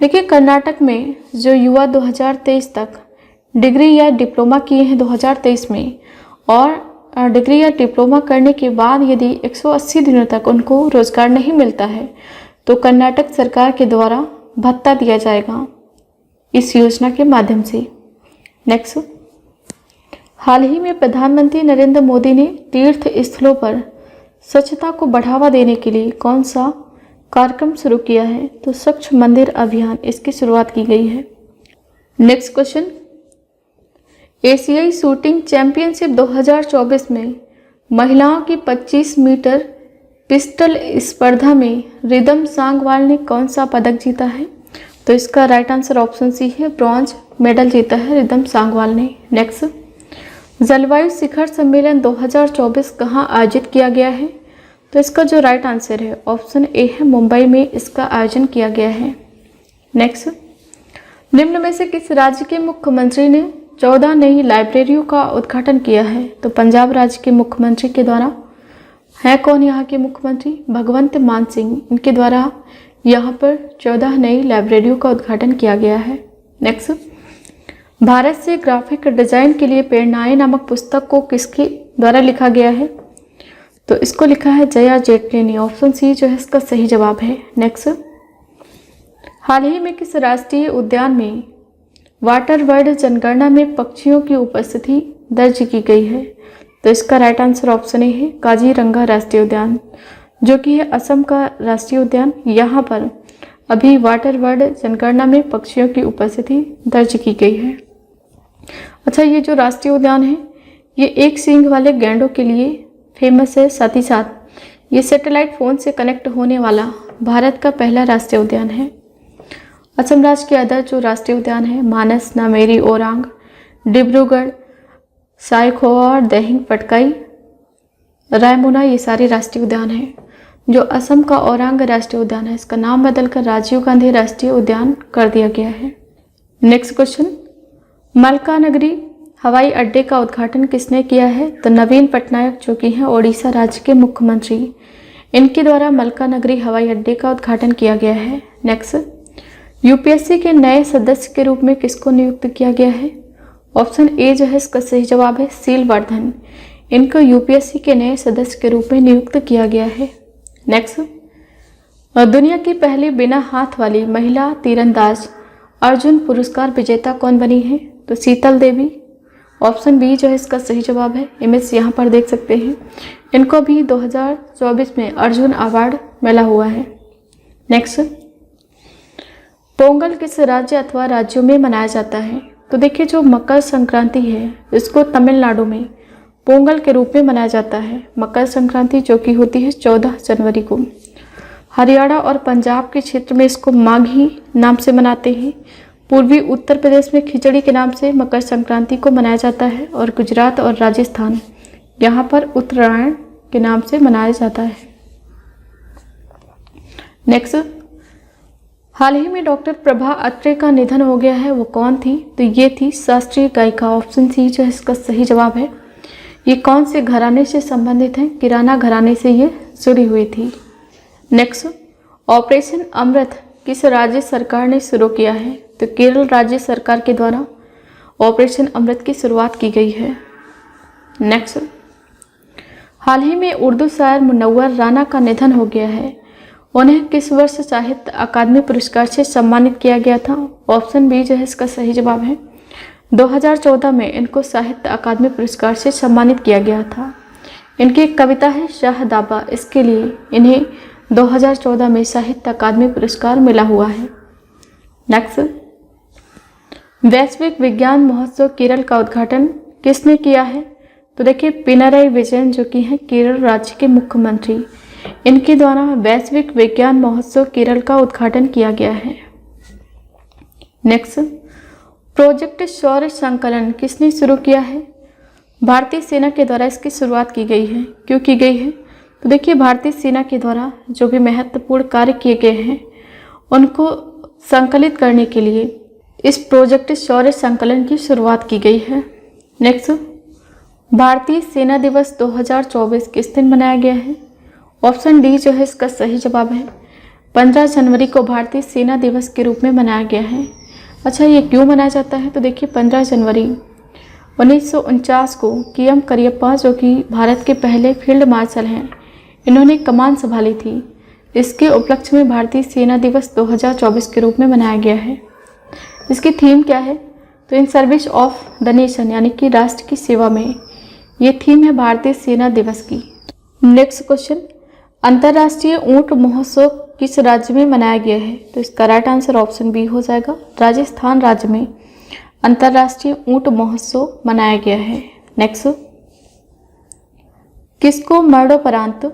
देखिए कर्नाटक में जो युवा 2023 तक डिग्री या डिप्लोमा किए हैं 2023 में, और डिग्री या डिप्लोमा करने के बाद यदि 180 दिनों तक उनको रोजगार नहीं मिलता है तो कर्नाटक सरकार के द्वारा भत्ता दिया जाएगा इस योजना के माध्यम से। नेक्स्ट, हाल ही में प्रधानमंत्री नरेंद्र मोदी ने तीर्थ स्थलों पर स्वच्छता को बढ़ावा देने के लिए कौन सा कार्यक्रम शुरू किया है? तो स्वच्छ मंदिर अभियान, इसकी शुरुआत की गई है। नेक्स्ट क्वेश्चन, एशियाई शूटिंग चैंपियनशिप 2024 में महिलाओं की 25 मीटर पिस्टल स्पर्धा में रिदम सांगवाल ने कौन सा पदक जीता है? तो इसका राइट आंसर ऑप्शन सी है ब्रॉन्ज मेडल जीता है रिदम सांगवाल ने। नेक्स्ट, जलवायु शिखर सम्मेलन 2024 कहाँ आयोजित किया गया है? तो इसका जो राइट आंसर है ऑप्शन ए है मुंबई में इसका आयोजन किया गया है। नेक्स्ट, निम्न में से किस राज्य के मुख्यमंत्री ने 14 नई लाइब्रेरियों का उद्घाटन किया है? तो पंजाब राज्य के मुख्यमंत्री के द्वारा। है कौन यहाँ के मुख्यमंत्री? भगवंत मान सिंह। इनके द्वारा यहाँ पर 14 नई लाइब्रेरियों का उद्घाटन किया गया है। नेक्स्ट, भारत से ग्राफिक डिजाइन के लिए प्रेरणाएं नामक पुस्तक को किसके द्वारा लिखा गया है? तो इसको लिखा है जया जेटली ने। ऑप्शन सी जो है इसका सही जवाब है। नेक्स्ट, हाल ही में किस राष्ट्रीय उद्यान में वाटर बर्ड जनगणना में पक्षियों की उपस्थिति दर्ज की गई है? तो इसका राइट आंसर ऑप्शन ए है काजीरंगा राष्ट्रीय उद्यान, जो कि है असम का राष्ट्रीय उद्यान। यहाँ पर अभी वाटर बर्ड जनगणना में पक्षियों की उपस्थिति दर्ज की गई है। अच्छा, ये जो राष्ट्रीय उद्यान है ये एक सींग वाले गैंडों के लिए फेमस है। साथ ही साथ ये सैटेलाइट फ़ोन से कनेक्ट होने वाला भारत का पहला राष्ट्रीय उद्यान है। असम राज्य के अदर जो राष्ट्रीय उद्यान है मानस, नामेरी, ओरांग, डिब्रूगढ़, साइखोवा और दहिंग पटकाई, रायमोना, ये सारे राष्ट्रीय उद्यान हैं। जो असम का औरांग राष्ट्रीय उद्यान है इसका नाम बदलकर राजीव गांधी राष्ट्रीय उद्यान कर दिया गया है। नेक्स्ट क्वेश्चन, मलकानगिरी हवाई अड्डे का उद्घाटन किसने किया है? तो नवीन पटनायक, जो कि हैं ओडिशा राज्य के मुख्यमंत्री, इनके द्वारा मलकानगिरी हवाई अड्डे का उद्घाटन किया गया है। नेक्स्ट, यूपीएससी के नए सदस्य के रूप में किसको नियुक्त किया गया है? ऑप्शन ए जो है इसका सही जवाब है सीलवर्धन। इनको यूपीएससी के नए सदस्य के रूप में नियुक्त किया गया है। नेक्स्ट, दुनिया की पहली बिना हाथ वाली महिला तीरंदाज अर्जुन पुरस्कार विजेता कौन बनी है? तो शीतल देवी। ऑप्शन बी जो है इसका सही जवाब है। इमेज यहाँ पर देख सकते हैं। इनको भी 2024 में अर्जुन अवार्ड मिला हुआ है। नेक्स्ट, पोंगल किस राज्य अथवा राज्यों में मनाया जाता है? तो देखिए, जो मकर संक्रांति है इसको तमिलनाडु में पोंगल के रूप में मनाया जाता है। मकर संक्रांति जो कि होती है 14 जनवरी को। हरियाणा और पंजाब के क्षेत्र में इसको माघी नाम से मनाते हैं। पूर्वी उत्तर प्रदेश में खिचड़ी के नाम से मकर संक्रांति को मनाया जाता है और गुजरात और राजस्थान यहाँ पर उत्तरायण के नाम से मनाया जाता है। नेक्स्ट, हाल ही में डॉक्टर प्रभा अत्रे का निधन हो गया है, वो कौन थी? तो ये थी शास्त्रीय गायिका। ऑप्शन सी जो है इसका सही जवाब है। ये कौन से घराने से संबंधित है? किराना घराने से ये जुड़ी हुई थी। नेक्स्ट, ऑपरेशन अमृत किस राज्य सरकार ने शुरू किया है? तो केरल राज्य सरकार के द्वारा ऑपरेशन अमृत की शुरुआत की गई है। नेक्स्ट, हाल ही में उर्दू शायर मुनव्वर राना का निधन हो गया है। उन्हें किस वर्ष साहित्य अकादमी पुरस्कार से सम्मानित किया गया था? ऑप्शन बी जो है इसका सही जवाब है। 2014 में इनको साहित्य अकादमी पुरस्कार से सम्मानित किया गया था। इनकी एक कविता है शाहदाबा, इसके लिए इन्हें 2014 में साहित्य अकादमी पुरस्कार मिला हुआ है। नेक्स्ट, वैश्विक विज्ञान महोत्सव केरल का उद्घाटन किसने किया है? तो देखिए, पिनराई विजयन जो कि हैं केरल राज्य के मुख्यमंत्री, इनके द्वारा वैश्विक विज्ञान महोत्सव केरल का उद्घाटन किया गया है। नेक्स्ट, प्रोजेक्ट शौर्य संकलन किसने शुरू किया है? भारतीय सेना के द्वारा इसकी शुरुआत की गई है। क्यों की गई है? तो देखिए, भारतीय सेना के द्वारा जो भी महत्वपूर्ण कार्य किए गए हैं उनको संकलित करने के लिए इस प्रोजेक्ट शौर्य संकलन की शुरुआत की गई है। नेक्स्ट, भारतीय सेना दिवस 2024 किस दिन मनाया गया है? ऑप्शन डी जो है इसका सही जवाब है। 15 जनवरी को भारतीय सेना दिवस के रूप में मनाया गया है। अच्छा, ये क्यों मनाया जाता है? तो देखिए, 15 जनवरी 1949 को के.एम. करियप्पा जो कि भारत के पहले फील्ड मार्शल हैं, इन्होंने कमान संभाली थी। इसके उपलक्ष्य में भारतीय सेना दिवस 2024 के रूप में मनाया गया है। इसकी थीम क्या है? तो in service of the nation, यानी कि राष्ट्र की सेवा में, ये थीम है भारतीय सेना दिवस की। नेक्स्ट क्वेश्चन, अंतर्राष्ट्रीय ऊंट महोत्सव किस राज्य में मनाया गया है? तो इसका राइट आंसर ऑप्शन बी हो जाएगा। राजस्थान राज्य में अंतर्राष्ट्रीय ऊंट महोत्सव मनाया गया है। नेक्स्ट, किसको मरणोपरांत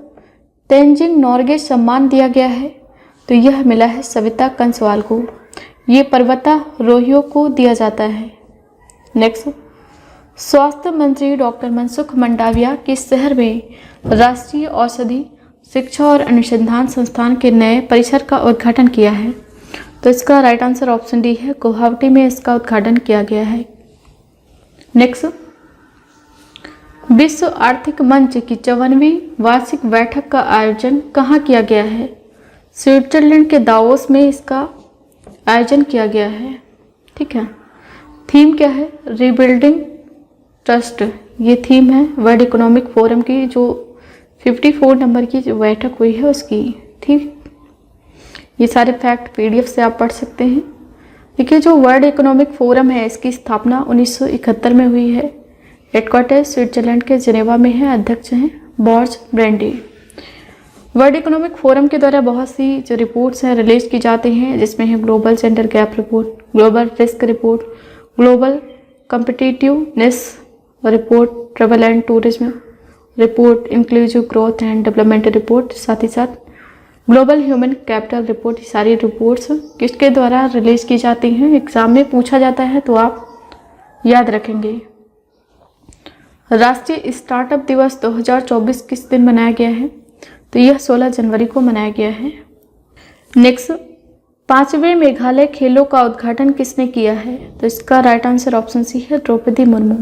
तेंजिंग नोर्गे सम्मान दिया गया है? तो यह मिला है सविता कंसवाल को। ये पर्वतारोहियों को दिया जाता है। नेक्स्ट, स्वास्थ्य मंत्री डॉक्टर मनसुख मंडाविया किस शहर में राष्ट्रीय औषधि शिक्षा और अनुसंधान संस्थान के नए परिसर का उद्घाटन किया है? तो इसका राइट आंसर ऑप्शन डी है। गुवाहाटी में इसका उद्घाटन किया गया है। नेक्स्ट, विश्व आर्थिक मंच की 54वीं वार्षिक बैठक का आयोजन कहाँ किया गया है? स्विट्जरलैंड के दावोस में इसका आयोजन किया गया है। ठीक है। थीम क्या है? रीबिल्डिंग ट्रस्ट, ये थीम है वर्ल्ड इकोनॉमिक फोरम की जो 54 नंबर की जो बैठक हुई है उसकी। ठीक, ये सारे फैक्ट पीडीएफ से आप पढ़ सकते हैं। देखिए, जो वर्ल्ड इकोनॉमिक फोरम है इसकी स्थापना 1971 में हुई है। हेडक्वार्टर स्विट्जरलैंड के जेनेवा में है। अध्यक्ष हैं बॉर्ज ब्रेंडी। वर्ल्ड इकोनॉमिक फोरम के द्वारा बहुत सी जो रिपोर्ट्स हैं रिलीज की जाती हैं, जिसमें है global gender gap report, global risk report, global competitiveness report, travel and tourism report, inclusive growth and development report, साथ ही साथ ग्लोबल ह्यूमन कैपिटल रिपोर्ट। ये सारी रिपोर्ट्स किसके द्वारा रिलीज की जाती हैं? एग्जाम में पूछा जाता है तो आप याद रखेंगे। राष्ट्रीय स्टार्टअप दिवस 2024 किस दिन मनाया गया है? तो यह 16 जनवरी को मनाया गया है। नेक्स्ट, 5वें मेघालय खेलों का उद्घाटन किसने किया है? तो इसका राइट आंसर ऑप्शन सी है, द्रौपदी मुर्मू,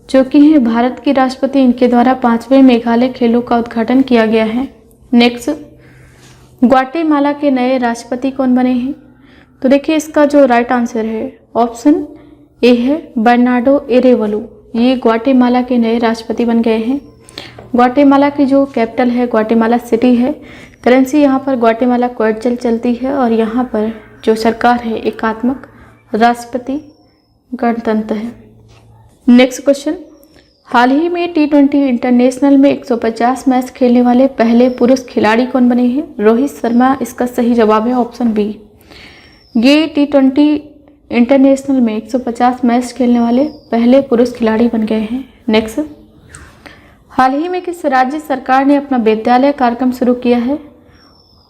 जो कि है भारत की राष्ट्रपति। इनके द्वारा 5वें मेघालय खेलों का उद्घाटन किया गया है। नेक्स्ट, ग्वाटेमाला के नए राष्ट्रपति कौन बने हैं? तो देखिए, इसका जो राइट आंसर है ऑप्शन ए है बर्नार्डो एरेवलो, ये ग्वाटेमाला के नए राष्ट्रपति बन गए हैं। ग्वाटेमाला की जो कैपिटल है ग्वाटेमाला सिटी है। करेंसी यहाँ पर ग्वाटेमाला क्वेटजल चलती है और यहाँ पर जो सरकार है एकात्मक राष्ट्रपति गणतंत्र है। नेक्स्ट क्वेश्चन, हाल ही में T20 इंटरनेशनल में 150 मैच खेलने वाले पहले पुरुष खिलाड़ी कौन बने हैं? रोहित शर्मा इसका सही जवाब है, ऑप्शन बी। ये T20 इंटरनेशनल में 150 मैच खेलने वाले पहले पुरुष खिलाड़ी बन गए हैं। नेक्स्ट, हाल ही में किस राज्य सरकार ने अपना विद्यालय कार्यक्रम शुरू किया है?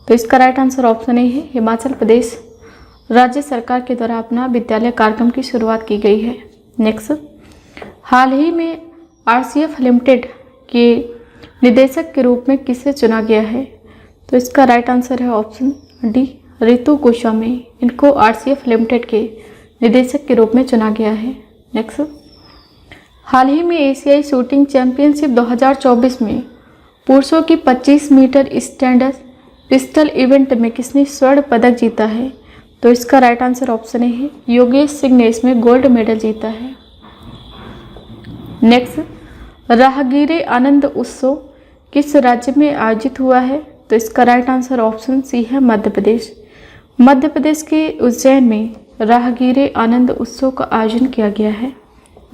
तो इसका राइट आंसर ऑप्शन ए है, हिमाचल प्रदेश राज्य सरकार के द्वारा अपना विद्यालय कार्यक्रम की शुरुआत की गई है। नेक्स्ट, हाल ही में RCF लिमिटेड के निदेशक के रूप में किसे चुना गया है? तो इसका राइट आंसर है ऑप्शन डी, रितु गोस्वामी। इनको RCF लिमिटेड के निदेशक के रूप में चुना गया है। नेक्स्ट, हाल ही में एशियाई शूटिंग चैंपियनशिप 2024 में पुरुषों की 25 मीटर स्टैंडर्ड पिस्टल इवेंट में किसने स्वर्ण पदक जीता है? तो इसका राइट आंसर ऑप्शन ए है, योगेश सिंह ने इसमें गोल्ड मेडल जीता है। नेक्स्ट, राहगीरे आनंद उत्सव किस राज्य में आयोजित हुआ है? तो इसका राइट आंसर ऑप्शन सी है, मध्य प्रदेश। मध्य प्रदेश के उज्जैन में राहगीरे आनंद उत्सव का आयोजन किया गया है।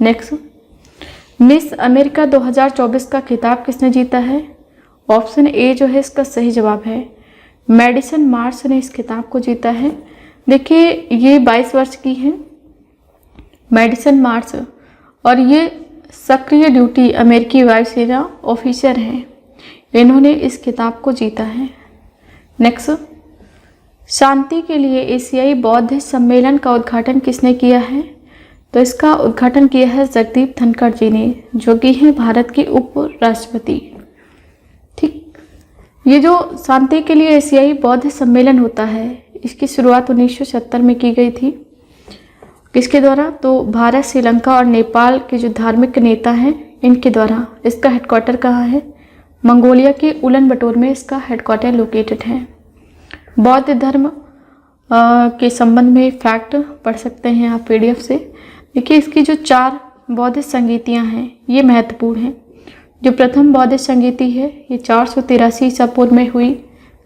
नेक्स्ट, मिस अमेरिका 2024 का खिताब किसने जीता है? ऑप्शन ए जो है इसका सही जवाब है, मैडिसन मार्श ने इस खिताब को जीता है। देखिए ये 22 वर्ष की हैं मैडिसन मार्श और ये सक्रिय ड्यूटी अमेरिकी वायुसेना ऑफिसर हैं। इन्होंने इस खिताब को जीता है। नेक्स्ट, शांति के लिए एशियाई बौद्ध सम्मेलन का उद्घाटन किसने किया है? तो इसका उद्घाटन किया है जगदीप धनखड़ जी ने, जो कि हैं भारत के उप राष्ट्रपति। ठीक, ये जो शांति के लिए एशियाई बौद्ध सम्मेलन होता है इसकी शुरुआत 1970 में की गई थी। किसके द्वारा? तो भारत, श्रीलंका और नेपाल के जो धार्मिक नेता हैं इनके द्वारा। इसका हेडक्वार्टर कहाँ है? मंगोलिया के उलन बटोर में इसका हेडक्वार्टर लोकेटेड है। बौद्ध धर्म के संबंध में फैक्ट पढ़ सकते हैं आप PDF से। देखिए इसकी जो 4 बौद्ध संगीतियाँ हैं ये महत्वपूर्ण हैं। जो प्रथम बौद्ध संगीति है ये 483 ईसा पूर्व में हुई।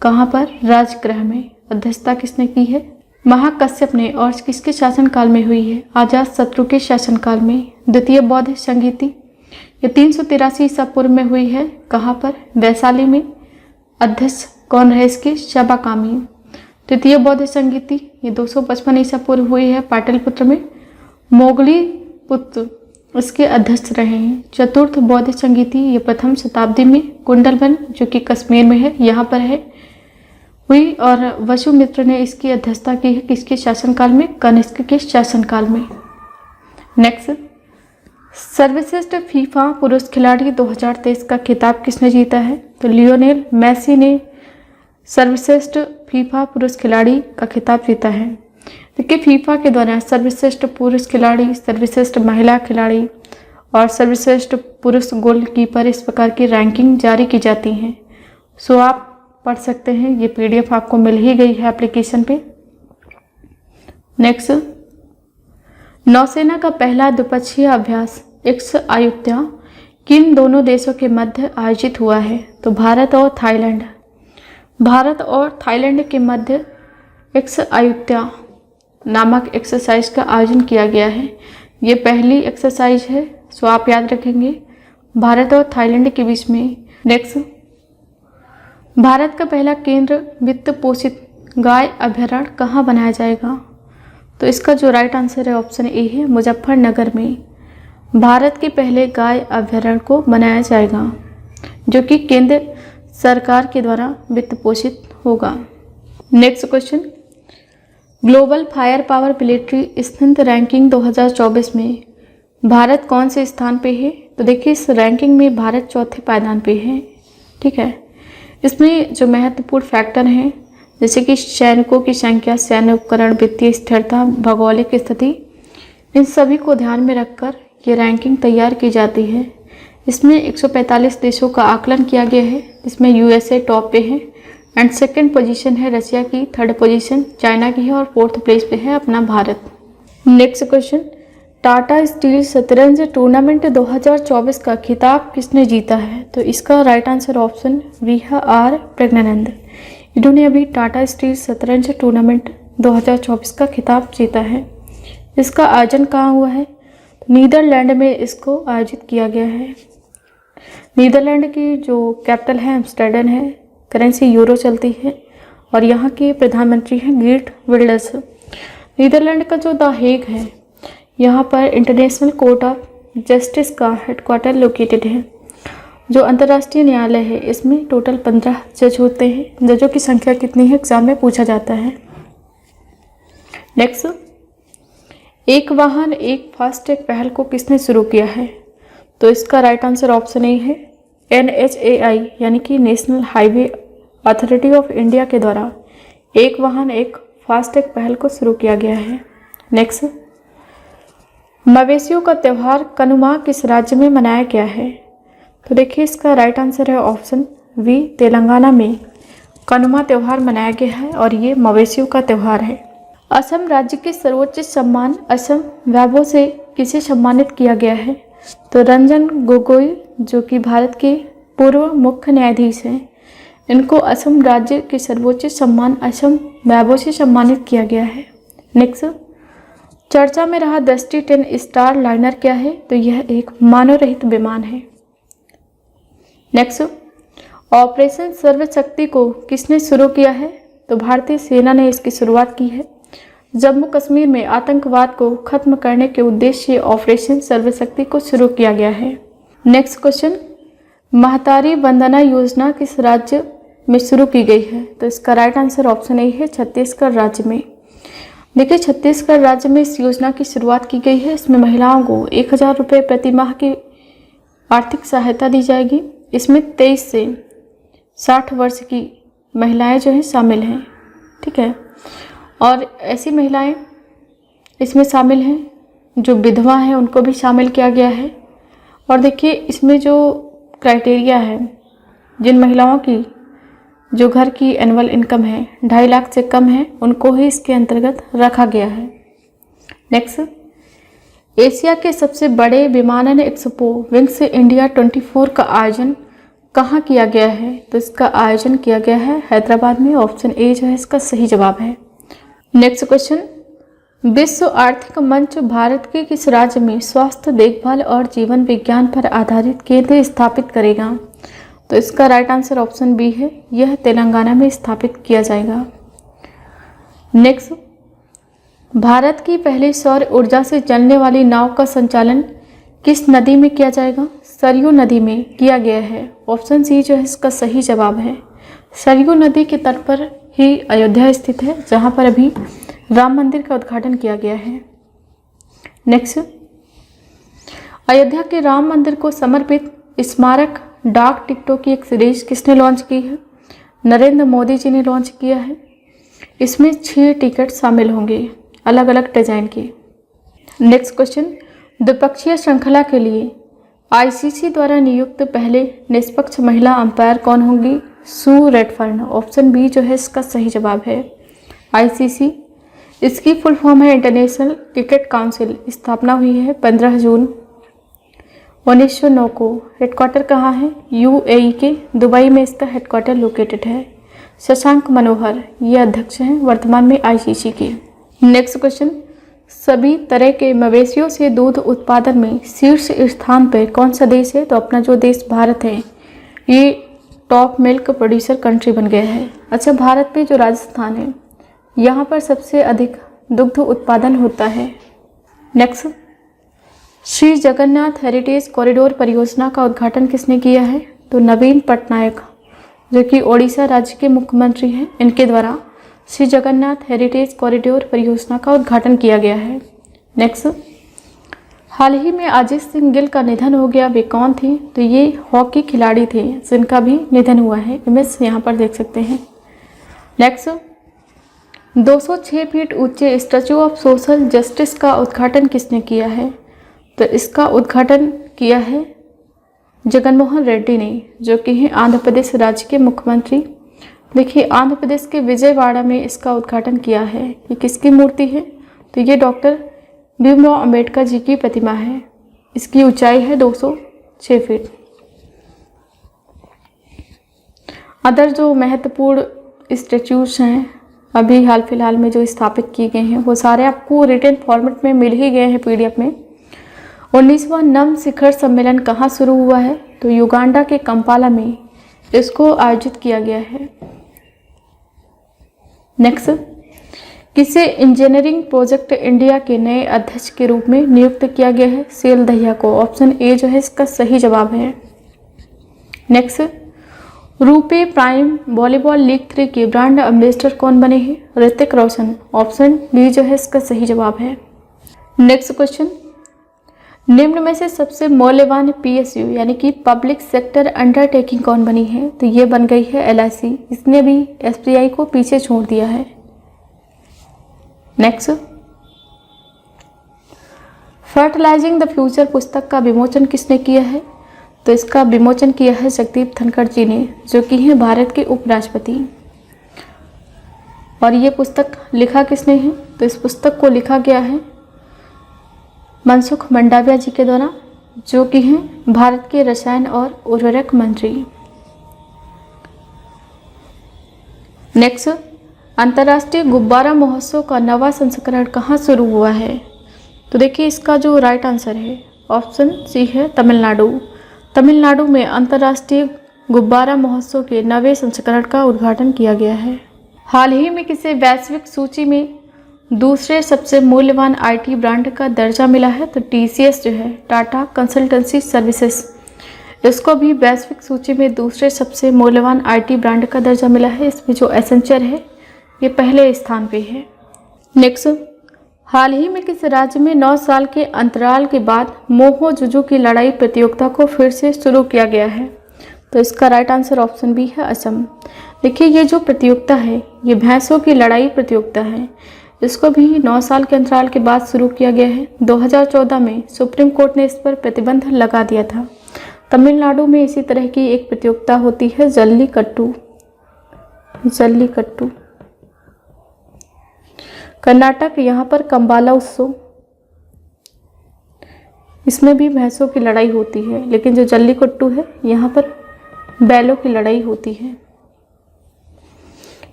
कहाँ पर? राजगृह में। अध्यक्षता किसने की है? महाकश्यप ने। और किसके शासनकाल में हुई है? अजातशत्रु के शासनकाल में। द्वितीय बौद्ध संगीति ये 383 ईसा पूर्व में हुई है। कहाँ पर? वैशाली में। अध्यक्ष कौन रहे इसके? शबाकामी। तृतीय बौद्ध संगीति ये 255 ईसा पूर्व हुई है पाटलिपुत्र में। मोगली पुत्र इसके अध्यक्ष रहे हैं। चतुर्थ बौद्ध संगीति ये प्रथम शताब्दी में कुंडलवन जो कि कश्मीर में है यहाँ पर है हुई और वसुमित्र ने इसकी अध्यक्षता की है। किसके शासनकाल में? कनिष्क के शासनकाल में। नेक्स्ट, सर्वश्रेष्ठ फीफा पुरुष खिलाड़ी 2023 का खिताब किसने जीता है? तो लियोनेल मेसी ने सर्वश्रेष्ठ फीफा पुरुष खिलाड़ी का खिताब जीता है। देखिए फीफा के द्वारा सर्वश्रेष्ठ पुरुष खिलाड़ी, सर्वश्रेष्ठ महिला खिलाड़ी और सर्वश्रेष्ठ पुरुष गोलकीपर इस प्रकार की रैंकिंग जारी की जाती हैं। सो आप पढ़ सकते हैं, ये PDF आपको मिल ही गई है एप्लीकेशन पे। नेक्स्ट, नौसेना का पहला द्विपक्षीय अभ्यास एक्स अयुत्या किन दोनों देशों के मध्य आयोजित हुआ है? तो भारत और थाईलैंड। भारत और थाईलैंड के मध्य एक्स अयुत्या नामक एक्सरसाइज का आयोजन किया गया है। ये पहली एक्सरसाइज है, सो आप याद रखेंगे भारत और थाईलैंड के बीच में। नेक्स्ट, भारत का पहला केंद्र वित्त पोषित गाय अभयारण्य कहाँ बनाया जाएगा? तो इसका जो राइट आंसर है ऑप्शन ए है, मुजफ्फरनगर में भारत के पहले गाय अभयारण्य को बनाया जाएगा जो कि केंद्र सरकार के द्वारा वित्त पोषित होगा। Next question, global fire power military strength ranking 2024 में भारत कौन से स्थान पे है? तो देखिए इस रैंकिंग में भारत चौथे पायदान पे है। ठीक है, इसमें जो महत्वपूर्ण फैक्टर हैं जैसे कि सैनिकों की संख्या, सैन्य उपकरण, वित्तीय स्थिरता, भौगोलिक स्थिति, इन सभी को ध्यान में रखकर ये रैंकिंग तैयार की जाती है। इसमें 145 देशों का आकलन किया गया है, जिसमें USA टॉप पे है एंड सेकंड पोजीशन है रशिया की, थर्ड पोजीशन चाइना की है और फोर्थ प्लेस पे है अपना Bharat. Next question, Tata steel शतरंज टूर्नामेंट 2024 का खिताब किसने जीता है? तो इसका राइट आंसर ऑप्शन बी है आर प्रज्ञानंद। इन्होंने अभी टाटा स्टील शतरंज टूर्नामेंट 2024 का खिताब जीता है। इसका आयोजन कहाँ हुआ है? नीदरलैंड में इसको आयोजित किया गया है। नीदरलैंड की जो कैपिटल है एम्स्टर्डम है, करेंसी यूरो चलती है और यहाँ के प्रधानमंत्री हैं गेर्ट विल्डर्स। नीदरलैंड का जो द हेग है, यहाँ पर इंटरनेशनल कोर्ट ऑफ जस्टिस का हेडक्वार्टर लोकेटेड है। जो अंतर्राष्ट्रीय न्यायालय है, इसमें टोटल 15 जज होते हैं। जजों की संख्या कितनी है एग्जाम में पूछा जाता है। नेक्स्ट, एक वाहन एक फास्टैग पहल को किसने शुरू किया है? तो इसका राइट आंसर ऑप्शन ए है NHAI यानी कि national highway authority of India के द्वारा एक वाहन एक फास्टैग पहल को शुरू किया गया है। नेक्स्ट, मवेशियों का त्यौहार कनुमा किस राज्य में मनाया गया है? तो देखिए इसका राइट आंसर है ऑप्शन बी, तेलंगाना में कनुमा त्यौहार मनाया गया है और ये मवेशियों का त्यौहार है। असम राज्य के सर्वोच्च सम्मान असम वैभव से किसे सम्मानित किया गया है? तो रंजन गोगोई जो कि भारत के पूर्व मुख्य न्यायाधीश हैं, इनको असम राज्य के सर्वोच्च सम्मान असम वैभव से सम्मानित किया गया है। नेक्स्ट, चर्चा में रहा दृष्टि 10 स्टार लाइनर क्या है? तो यह एक मानव रहित विमान है। नेक्स्ट, ऑपरेशन सर्वशक्ति को किसने शुरू किया है? तो भारतीय सेना ने इसकी शुरुआत की है। जम्मू कश्मीर में आतंकवाद को खत्म करने के उद्देश्य से ऑपरेशन सर्वशक्ति को शुरू किया गया है। नेक्स्ट क्वेश्चन, महतारी वंदना योजना किस राज्य में शुरू की गई है? तो इसका राइट आंसर ऑप्शन ए है छत्तीसगढ़ राज्य में। देखिए छत्तीसगढ़ राज्य में इस योजना की शुरुआत की गई है। इसमें महिलाओं को 1000 रुपये प्रति माह की आर्थिक सहायता दी जाएगी। इसमें 23 से 60 वर्ष की महिलाएं जो हैं शामिल हैं, ठीक है। और ऐसी महिलाएं इसमें शामिल हैं जो विधवा हैं, उनको भी शामिल किया गया है। और देखिए इसमें जो क्राइटेरिया है, जिन महिलाओं की जो घर की एनुअल इनकम है 2.5 लाख से कम है, उनको ही इसके अंतर्गत रखा गया है। नेक्स्ट, एशिया के सबसे बड़े विमानन एक्सपो विंग्स इंडिया 24 का आयोजन कहाँ किया गया है? तो इसका आयोजन किया गया है हैदराबाद में। ऑप्शन ए जो है इसका सही जवाब है। नेक्स्ट क्वेश्चन, विश्व आर्थिक मंच भारत के किस राज्य में स्वास्थ्य देखभाल और जीवन विज्ञान पर आधारित केंद्र स्थापित करेगा? तो इसका राइट आंसर ऑप्शन बी है, यह तेलंगाना में स्थापित किया जाएगा। नेक्स्ट, भारत की पहली सौर ऊर्जा से चलने वाली नाव का संचालन किस नदी में किया जाएगा? सरयू नदी में किया गया है। ऑप्शन सी जो है इसका सही जवाब है। सरयू नदी के तट पर ही अयोध्या स्थित है, जहां पर अभी राम मंदिर का उद्घाटन किया गया है। नेक्स्ट, अयोध्या के राम मंदिर को समर्पित स्मारक डाक टिकटों की एक सीरीज किसने लॉन्च की है? नरेंद्र मोदी जी ने लॉन्च किया है। इसमें 6 टिकट शामिल होंगे अलग अलग डिजाइन के। नेक्स्ट क्वेश्चन, द्विपक्षीय श्रृंखला के लिए ICC द्वारा नियुक्त पहले निष्पक्ष महिला अंपायर कौन होंगी? Sue Redfern. ऑप्शन बी जो है इसका सही जवाब है। ICC इसकी फुल फॉर्म है इंटरनेशनल क्रिकेट काउंसिल। स्थापना हुई है 15 जून 1909 को। हेडक्वार्टर कहाँ है? UAE के दुबई में इसका हेडक्वार्टर लोकेटेड है। शशांक मनोहर ये अध्यक्ष हैं वर्तमान में ICC के। नेक्स्ट क्वेश्चन, सभी तरह के मवेशियों से दूध उत्पादन में शीर्ष स्थान पर कौन सा देश है? तो अपना जो देश भारत है ये टॉप मिल्क प्रोड्यूसर कंट्री बन गया है। अच्छा, भारत में जो राजस्थान है यहाँ पर सबसे अधिक दुग्ध उत्पादन होता है। Next, Shri Jagannath heritage corridor परियोजना का उद्घाटन किसने किया है? तो नवीन पटनायक जो कि ओडिशा राज्य के मुख्यमंत्री हैं, इनके द्वारा श्री जगन्नाथ हेरिटेज कॉरिडोर परियोजना का उद्घाटन किया गया है। नेक्स्ट, हाल ही में अजीत सिंह गिल का निधन हो गया, वे कौन थे? तो ये हॉकी खिलाड़ी थे जिनका भी निधन हुआ है। इमेज यहाँ पर देख सकते हैं। नेक्स्ट, 206 फीट ऊंचे स्टैचू ऑफ सोशल जस्टिस का उद्घाटन किसने किया है? तो इसका उद्घाटन किया है जगनमोहन रेड्डी ने, जो कि हैं आंध्र प्रदेश राज्य के मुख्यमंत्री। देखिए आंध्र प्रदेश के विजयवाड़ा में इसका उद्घाटन किया है। ये किसकी मूर्ति है? तो ये डॉक्टर भीमराव अंबेडकर जी की प्रतिमा है। इसकी ऊंचाई है 206 फीट। अदर जो महत्वपूर्ण स्टैच्यूज हैं अभी हाल फिलहाल में जो स्थापित किए गए हैं वो सारे आपको रिटन फॉर्मेट में मिल ही गए हैं PDF में। 19वां नम शिखर सम्मेलन कहाँ शुरू हुआ है? तो युगांडा के कंपाला में इसको आयोजित किया गया है। नेक्स्ट, किसे इंजीनियरिंग प्रोजेक्ट इंडिया के नए अध्यक्ष के रूप में नियुक्त किया गया है? सेल दहिया को। ऑप्शन ए जो है इसका सही जवाब है। Next, RuPay prime volleyball league 3 के ब्रांड एम्बेसडर कौन बने हैं? ऋतिक रोशन। ऑप्शन डी जो है इसका सही जवाब है। नेक्स्ट क्वेश्चन, निम्न में से सबसे मूल्यवान PSU यानी कि पब्लिक सेक्टर अंडरटेकिंग कौन बनी है? तो ये बन गई है LIC। इसने भी SBI को पीछे छोड़ दिया है। नेक्स्ट, फर्टिलाइजिंग द फ्यूचर पुस्तक का विमोचन किसने किया है? तो इसका विमोचन किया है जगदीप धनखड़ जी ने, जो कि हैं भारत के उपराष्ट्रपति। और ये पुस्तक लिखा किसने है? तो इस पुस्तक को लिखा गया है मनसुख मंडाविया जी के द्वारा, जो कि हैं भारत के रसायन और उर्वरक मंत्री। नेक्स्ट, अंतर्राष्ट्रीय गुब्बारा महोत्सव का नवा संस्करण कहाँ शुरू हुआ है? तो देखिए इसका जो राइट आंसर है ऑप्शन सी है तमिलनाडु। तमिलनाडु में अंतर्राष्ट्रीय गुब्बारा महोत्सव के नवे संस्करण का उद्घाटन किया गया है। हाल ही में किसे वैश्विक सूची में दूसरे सबसे मूल्यवान IT ब्रांड का दर्जा मिला है? तो TCS जो है टाटा कंसल्टेंसी सर्विसेज, इसको भी वैश्विक सूची में दूसरे सबसे मूल्यवान IT ब्रांड का दर्जा मिला है। इसमें जो एसेंचर है ये पहले स्थान पे है। नेक्स्ट, हाल ही में किस राज्य में 9 साल के अंतराल के बाद मोहो-जुजू की लड़ाई प्रतियोगिता को फिर से शुरू किया गया है? तो इसका राइट आंसर ऑप्शन बी है असम। देखिए ये जो प्रतियोगिता है ये भैंसों की लड़ाई प्रतियोगिता है। इसको भी 9 साल के अंतराल के बाद शुरू किया गया है। 2014 में सुप्रीम कोर्ट ने इस पर प्रतिबंध लगा दिया था। तमिलनाडु में इसी तरह की एक प्रतियोगिता होती है जल्लीकट्टू। कर्नाटक, यहाँ पर कंबाला उत्सव, इसमें भी भैंसों की लड़ाई होती है, लेकिन जो जल्लीकट्टू है यहाँ पर बैलों की लड़ाई होती है।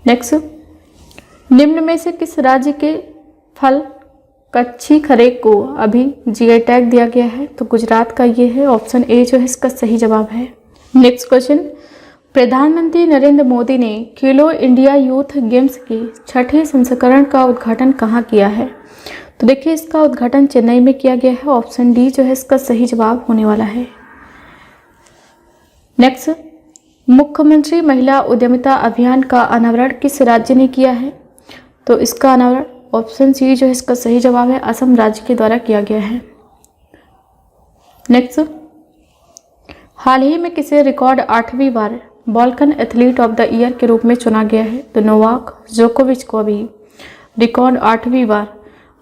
नेक्स्ट, निम्न में से किस राज्य के फल कच्ची खरेक को अभी GI टैग दिया गया है? तो गुजरात का ये है। ऑप्शन ए जो है इसका सही जवाब है। नेक्स्ट क्वेश्चन, प्रधानमंत्री नरेंद्र मोदी ने खेलो इंडिया यूथ गेम्स के 6ठे संस्करण का उद्घाटन कहाँ किया है? तो देखिए इसका उद्घाटन चेन्नई में किया गया है। ऑप्शन डी जो है इसका सही जवाब होने वाला है। नेक्स्ट, मुख्यमंत्री महिला उद्यमिता अभियान का अनावरण किस राज्य ने किया है? तो इसका अनावरण ऑप्शन सी जो है इसका सही जवाब है, असम राज्य के द्वारा किया गया है। नेक्स्ट, हाल ही में किसे रिकॉर्ड 8वीं बार Balkan athlete of the year के रूप में चुना गया है? तो नोवाक जोकोविच को भी रिकॉर्ड 8वीं बार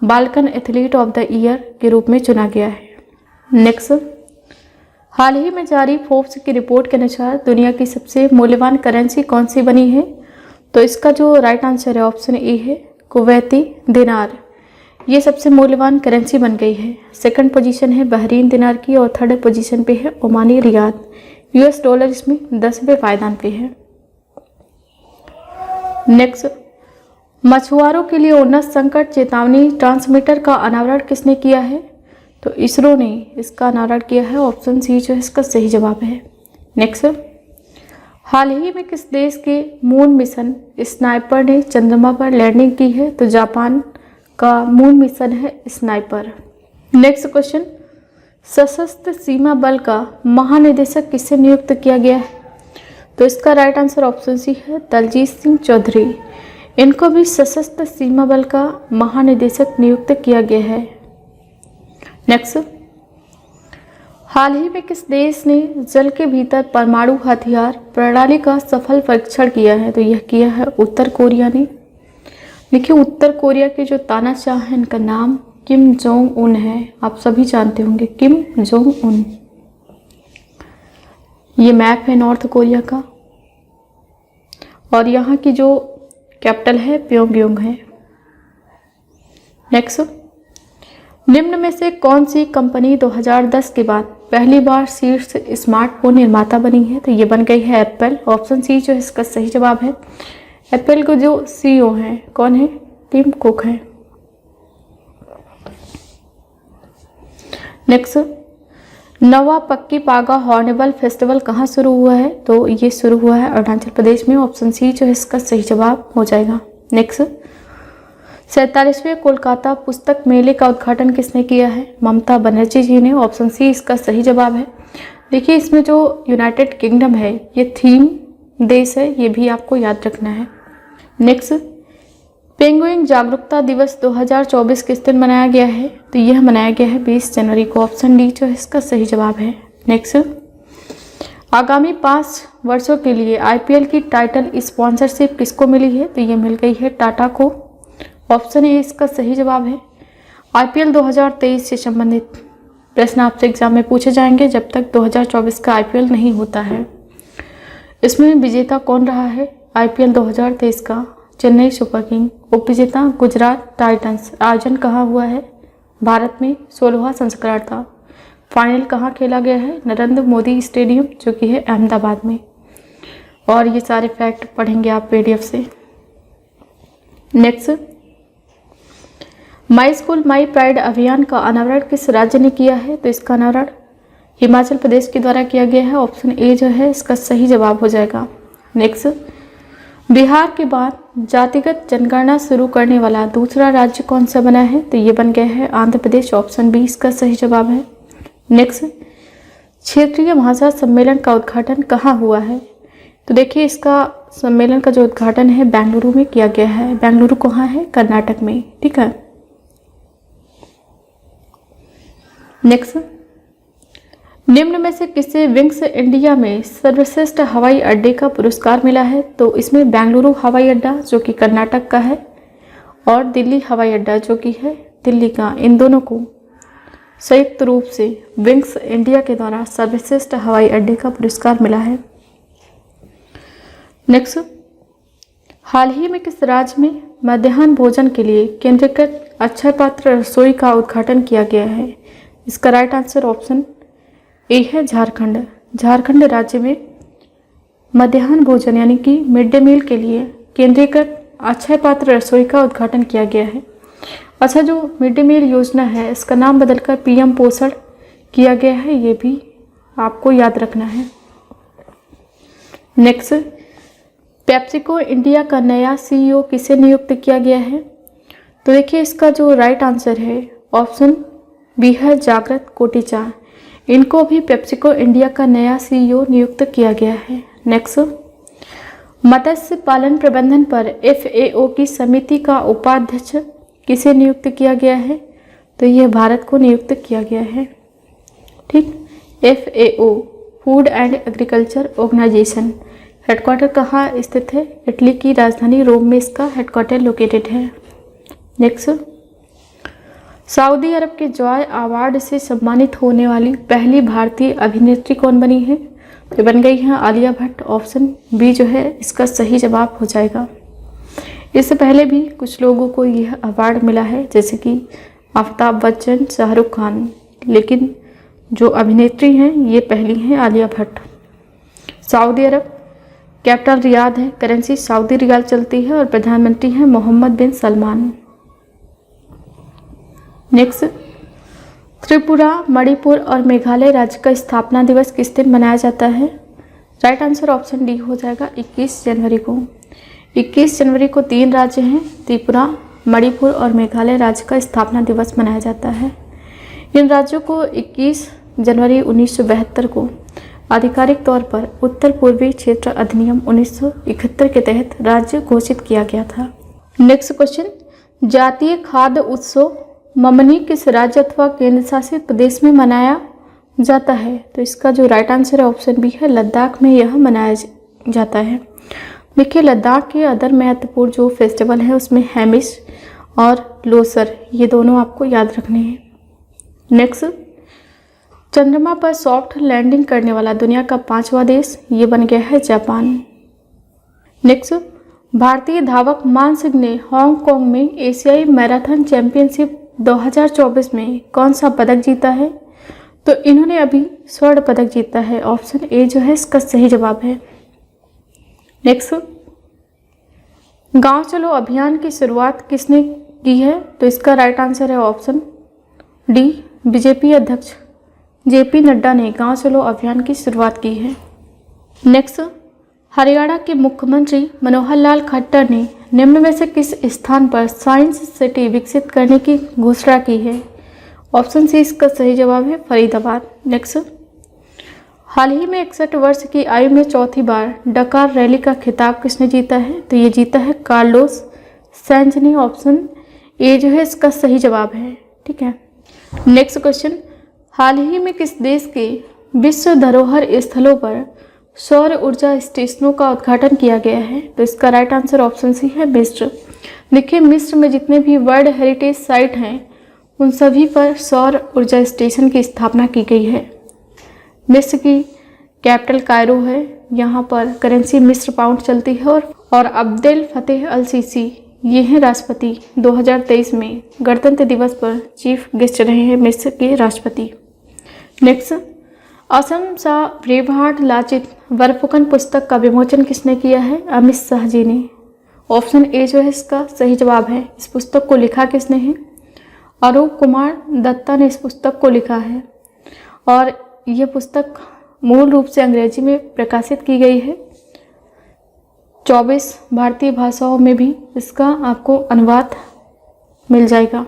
Balkan athlete of the year के रूप में चुना गया है। नेक्स्ट, हाल ही में जारी फोर्ब्स की रिपोर्ट के अनुसार दुनिया की सबसे मूल्यवान करेंसी कौन सी बनी है? तो इसका जो राइट आंसर है ऑप्शन ए है कुवैती दिनार। ये सबसे मूल्यवान करेंसी बन गई है। सेकंड पोजीशन है बहरीन दिनार की और थर्ड पोजीशन पे है ओमानी रियाद। US डॉलर इसमें 10वें पायदान पे है। नेक्स्ट, मछुआरों के लिए उन्नत संकट चेतावनी ट्रांसमीटर का अनावरण किसने किया है? तो इसरो ने इसका अनावरण किया है। ऑप्शन सी जो है इसका सही जवाब है। नेक्स्ट, हाल ही में किस देश के मून मिशन स्नाइपर ने चंद्रमा पर लैंडिंग की है? तो जापान का मून मिशन है स्नाइपर। नेक्स्ट क्वेश्चन, सशस्त्र सीमा बल का महानिदेशक किसे नियुक्त किया गया है? तो इसका राइट आंसर ऑप्शन सी है दलजीत सिंह चौधरी। इनको भी सशस्त्र सीमा बल का महानिदेशक नियुक्त किया गया है। नेक्स्ट, हाल ही में किस देश ने जल के भीतर परमाणु हथियार प्रणाली का सफल परीक्षण किया है? तो यह किया है उत्तर कोरिया ने। देखिए उत्तर कोरिया के जो तानाशाह हैं इनका नाम किम जोंग उन है। आप सभी जानते होंगे किम जोंग उन। ये मैप है नॉर्थ कोरिया का और यहाँ की जो कैपिटल है प्योंगयांग है। नेक्स्ट, निम्न में से कौन सी कंपनी 2010 के बाद पहली बार शीर्ष स्मार्टफोन निर्माता बनी है? तो ये बन गई है एप्पल। ऑप्शन सी जो है इसका सही जवाब है। एप्पल को जो सीईओ हैं कौन है? टिम कुक है। नेक्स्ट, नवा पक्की पागा हॉर्नबिल फेस्टिवल कहाँ शुरू हुआ है? तो ये शुरू हुआ है अरुणाचल प्रदेश में। ऑप्शन सी जो है इसका सही जवाब हो जाएगा। नेक्स्ट, 47वें कोलकाता पुस्तक मेले का उद्घाटन किसने किया है? ममता बनर्जी जी ने। ऑप्शन सी इसका सही जवाब है। देखिए इसमें जो यूनाइटेड किंगडम है ये थीम देश है, ये भी आपको याद रखना है। नेक्स्ट, पेंगुइन जागरूकता दिवस 2024 किस दिन मनाया गया है? तो यह मनाया गया है 20 जनवरी को। ऑप्शन डी जो है इसका सही जवाब है। नेक्स्ट, आगामी 5 वर्षों के लिए आईपीएल की टाइटल स्पॉन्सरशिप किसको मिली है? तो ये मिल गई है टाटा को। ऑप्शन ए इसका सही जवाब है। आईपीएल 2023 से संबंधित प्रश्न आपसे एग्जाम में पूछे जाएंगे जब तक 2024 का आईपीएल नहीं होता है। इसमें विजेता कौन रहा है आईपीएल 2023 का? Chennai super king. उपविजेता गुजरात टाइटंस। आयोजन कहाँ हुआ है? भारत में 16वां संस्करण था। फाइनल कहाँ खेला गया है? नरेंद्र मोदी स्टेडियम जो कि है अहमदाबाद में। और ये सारे फैक्ट पढ़ेंगे आप पीडीएफ से। Next, my school my pride अभियान का अनावरण किस राज्य ने किया है? तो इसका अनावरण हिमाचल प्रदेश के द्वारा किया गया है। ऑप्शन ए जो है इसका सही जवाब हो जाएगा। नेक्स्ट, बिहार के बाद जातिगत जनगणना शुरू करने वाला दूसरा राज्य कौन सा बना है? तो ये बन गया है आंध्र प्रदेश। ऑप्शन बी इसका सही जवाब है। नेक्स्ट, क्षेत्रीय भाषा सम्मेलन का उद्घाटन कहाँ हुआ है? तो देखिए इसका सम्मेलन का जो उद्घाटन है बेंगलुरु में किया गया है। बेंगलुरु कहाँ है? कर्नाटक में। ठीक है। नेक्स्ट, निम्न में से किसे विंग्स इंडिया में सर्वश्रेष्ठ हवाई अड्डे का पुरस्कार मिला है? तो इसमें बेंगलुरु हवाई अड्डा जो कि कर्नाटक का है और दिल्ली हवाई अड्डा जो कि है दिल्ली का, इन दोनों को संयुक्त रूप से विंग्स इंडिया के द्वारा सर्वश्रेष्ठ हवाई अड्डे का पुरस्कार मिला है। नेक्स्ट, हाल ही में किस राज्य में मध्याह्न भोजन के लिए केंद्रीकृत अक्षय पात्र रसोई का उद्घाटन किया गया है? इसका राइट आंसर ऑप्शन ए है झारखंड। झारखंड राज्य में मध्याह्न भोजन यानी कि मिड डे मील के लिए केंद्रीकृत अक्षय पात्र रसोई का उद्घाटन किया गया है। अच्छा, जो मिड डे मील योजना है इसका नाम बदलकर पीएम पोषण किया गया है, ये भी आपको याद रखना है। नेक्स्ट, पेप्सिको इंडिया का नया सीईओ किसे नियुक्त किया गया है? तो देखिए इसका जो राइट आंसर है ऑप्शन बी है जागृत कोटेचा। इनको भी पेप्सिको इंडिया का नया सीईओ नियुक्त किया गया है। नेक्स्ट, मत्स्य पालन प्रबंधन पर एफएओ की समिति का उपाध्यक्ष किसे नियुक्त किया गया है? तो यह भारत को नियुक्त किया गया है। ठीक, FAO food and agriculture organization headquarter कहाँ स्थित है? इटली की राजधानी रोम में इसका हेडक्वार्टर लोकेटेड है। नेक्स्ट, सऊदी अरब के जॉय अवार्ड से सम्मानित होने वाली पहली भारतीय अभिनेत्री कौन बनी है? तो बन गई है आलिया भट्ट। ऑप्शन बी जो है इसका सही जवाब हो जाएगा। इससे पहले भी कुछ लोगों को यह अवार्ड मिला है जैसे कि अमिताभ बच्चन, शाहरुख खान, लेकिन जो अभिनेत्री हैं ये पहली हैं आलिया भट्ट। सऊदी अरब कैपिटल रियाद है, करेंसी सऊदी रियाल चलती है और प्रधानमंत्री हैं मोहम्मद बिन सलमान। नेक्स्ट, त्रिपुरा, मणिपुर और मेघालय राज्य का स्थापना दिवस किस दिन मनाया जाता है? राइट आंसर ऑप्शन डी हो जाएगा 21 जनवरी को। 21 जनवरी को 3 राज्य हैं त्रिपुरा, मणिपुर और मेघालय राज्य का स्थापना दिवस मनाया जाता है। इन राज्यों को 21 जनवरी 1972 को आधिकारिक तौर पर उत्तर पूर्वी क्षेत्र अधिनियम 1971 के तहत राज्य घोषित किया गया था। नेक्स्ट क्वेश्चन, जातीय खाद्य उत्सव ममनी किस राज्य अथवा केंद्र शासित प्रदेश में मनाया जाता है? तो इसका जो राइट आंसर है ऑप्शन बी है लद्दाख में यह मनाया जाता है। देखिए लद्दाख के अदर महत्वपूर्ण जो फेस्टिवल है उसमें हैमिश और लोसर, ये दोनों आपको याद रखने हैं। नेक्स्ट, चंद्रमा पर सॉफ्ट लैंडिंग करने वाला दुनिया का 5वां देश ये बन गया है जापान। नेक्स्ट, भारतीय धावक मान सिंह ने हांगकांग में एशियाई मैराथन चैंपियनशिप 2024 में कौन सा पदक जीता है? तो इन्होंने अभी स्वर्ण पदक जीता है। ऑप्शन ए जो है इसका सही जवाब है। नेक्स्ट, गांव चलो अभियान की शुरुआत किसने की है? तो इसका राइट आंसर है ऑप्शन डी, बीजेपी अध्यक्ष जेपी नड्डा ने गांव चलो अभियान की शुरुआत की है। नेक्स्ट, हरियाणा के मुख्यमंत्री मनोहर लाल खट्टर ने निम्न में से किस स्थान पर साइंस सिटी विकसित करने की घोषणा की है? ऑप्शन सी इसका सही जवाब है फरीदाबाद। नेक्स्ट, हाल ही में 61 वर्ष की आयु में चौथी बार डकार रैली का खिताब किसने जीता है? तो ये जीता है कार्लोस सैंज ने। ऑप्शन ए जो है इसका सही जवाब है। ठीक है। नेक्स्ट क्वेश्चन, हाल ही में किस देश के विश्व धरोहर स्थलों पर सौर ऊर्जा स्टेशनों का उद्घाटन किया गया है? तो इसका राइट आंसर ऑप्शन सी है मिस्र। देखिए, मिस्र में जितने भी वर्ल्ड हेरिटेज साइट हैं उन सभी पर सौर ऊर्जा स्टेशन की स्थापना की गई है। मिस्र की कैपिटल कायरो है, यहाँ पर करेंसी मिस्र पाउंड चलती है और अब्देल फतेह अल सीसी ये हैं राष्ट्रपति। 2023 में गणतंत्र दिवस पर चीफ गेस्ट रहे हैं मिस्र के राष्ट्रपति। नेक्स्ट, असम सा ब्रेवहार्ट लाचित वरफुकन पुस्तक का विमोचन किसने किया है? अमित शाह जी ने। ऑप्शन ए जो है इसका सही जवाब है। इस पुस्तक को लिखा किसने है? अरूप कुमार दत्ता ने इस पुस्तक को लिखा है और यह पुस्तक मूल रूप से अंग्रेजी में प्रकाशित की गई है। 24 भारतीय भाषाओं में भी इसका आपको अनुवाद मिल जाएगा।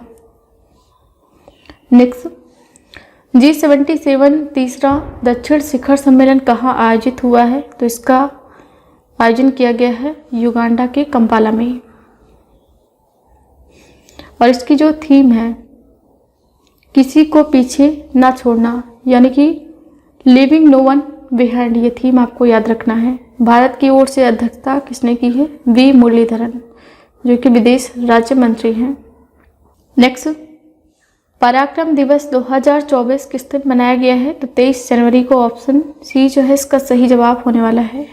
नेक्स्ट, G77 तीसरा दक्षिण शिखर सम्मेलन कहाँ आयोजित हुआ है? तो इसका आयोजन किया गया है युगांडा के कंपाला में और इसकी जो थीम है किसी को पीछे ना छोड़ना, यानी कि लिविंग नो वन बिहाइंड, ये थीम आपको याद रखना है। भारत की ओर से अध्यक्षता किसने की है? वी मुरलीधरन, जो कि विदेश राज्य मंत्री हैं। नेक्स्ट, पराक्रम दिवस 2024 किस दिन मनाया गया है? तो 23 जनवरी को। ऑप्शन सी जो है इसका सही जवाब होने वाला है।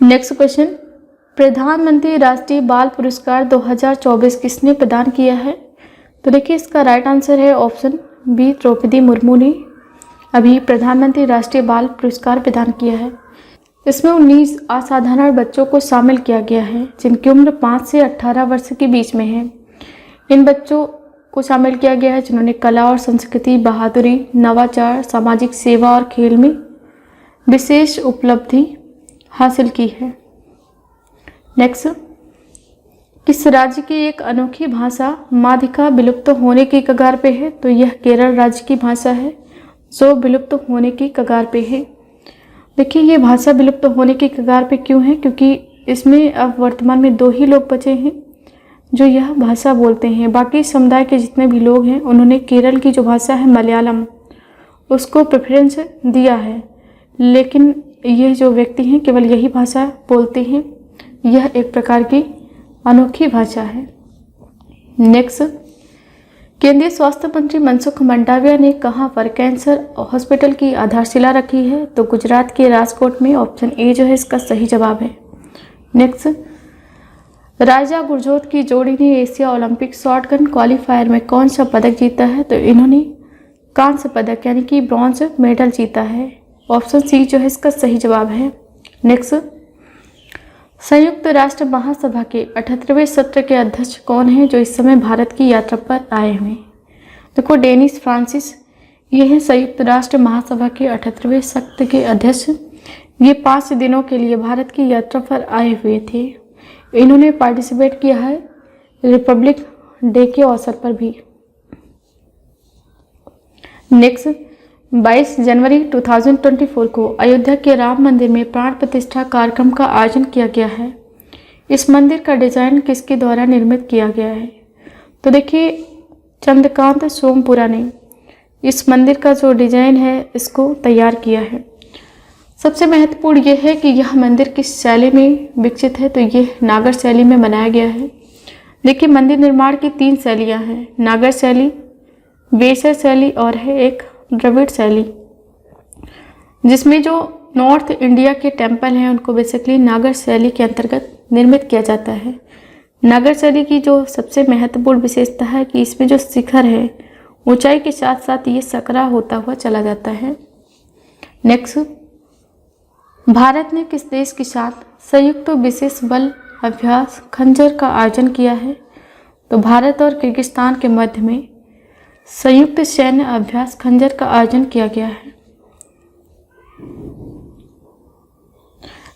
नेक्स्ट क्वेश्चन, प्रधानमंत्री राष्ट्रीय बाल पुरस्कार 2024 किसने प्रदान किया है? तो देखिए, इसका राइट आंसर है ऑप्शन बी, द्रौपदी मुर्मू ने अभी प्रधानमंत्री राष्ट्रीय बाल पुरस्कार प्रदान किया है। इसमें 19 असाधारण बच्चों को शामिल किया गया है जिनकी उम्र 5 से 18 वर्ष के बीच में है। इन बच्चों को शामिल किया गया है जिन्होंने कला और संस्कृति, बहादुरी, नवाचार, सामाजिक सेवा और खेल में विशेष उपलब्धि हासिल की है। नेक्स्ट, किस राज्य की एक अनोखी भाषा माधिका विलुप्त होने की कगार पे है? तो यह केरल राज्य की भाषा है जो विलुप्त होने की कगार पे है। देखिए, ये भाषा विलुप्त होने की कगार पे क्यों है? क्योंकि इसमें अब वर्तमान में 2 ही लोग बचे हैं जो यह भाषा बोलते हैं। बाकी समुदाय के जितने भी लोग हैं उन्होंने केरल की जो भाषा है मलयालम उसको प्रेफरेंस दिया है, लेकिन यह जो व्यक्ति हैं केवल यही भाषा बोलते हैं। यह एक प्रकार की अनोखी भाषा है। नेक्स्ट, केंद्रीय स्वास्थ्य मंत्री मनसुख मंडाविया ने कहां पर कैंसर हॉस्पिटल की आधारशिला रखी है? तो गुजरात के राजकोट में। ऑप्शन ए जो है इसका सही जवाब है। नेक्स्ट, राजा गुरजोत की जोड़ी ने एशिया ओलंपिक शॉटगन क्वालिफायर में कौन सा पदक जीता है? तो इन्होंने कांस्य पदक यानी कि ब्रॉन्ज मेडल जीता है। ऑप्शन सी जो है इसका सही जवाब है। नेक्स्ट, संयुक्त राष्ट्र महासभा के 78वें सत्र के अध्यक्ष कौन है जो इस समय भारत की यात्रा पर आए हुए? देखो, डेनिस फ्रांसिस ये है संयुक्त राष्ट्र महासभा के 78वें सत्र के अध्यक्ष। ये 5 दिनों के लिए भारत की यात्रा पर आए हुए थे। इन्होंने पार्टिसिपेट किया है रिपब्लिक डे के अवसर पर भी। नेक्स्ट, 22 जनवरी 2024 को अयोध्या के राम मंदिर में प्राण प्रतिष्ठा कार्यक्रम का आयोजन किया गया है। इस मंदिर का डिजाइन किसके द्वारा निर्मित किया गया है? तो देखिए, चंद्रकांत सोमपुरा ने इस मंदिर का जो डिजाइन है इसको तैयार किया है। सबसे महत्वपूर्ण यह है कि यह मंदिर किस शैली में विकसित है? तो यह नागर शैली में बनाया गया है। देखिए, मंदिर निर्माण की 3 शैलियाँ हैं, नागर शैली, वेसर शैली और है एक द्रविड़ शैली, जिसमें जो नॉर्थ इंडिया के टेम्पल हैं उनको बेसिकली नागर शैली के अंतर्गत निर्मित किया जाता है। नागरचरी की जो सबसे महत्वपूर्ण विशेषता है कि इसमें जो शिखर है ऊंचाई के साथ साथ ये सकरा होता हुआ चला जाता है। नेक्स्ट, भारत ने किस देश के साथ संयुक्त विशेष बल अभ्यास खंजर का आयोजन किया है? तो भारत और किर्गिस्तान के मध्य में संयुक्त सैन्य अभ्यास खंजर का आयोजन किया गया है।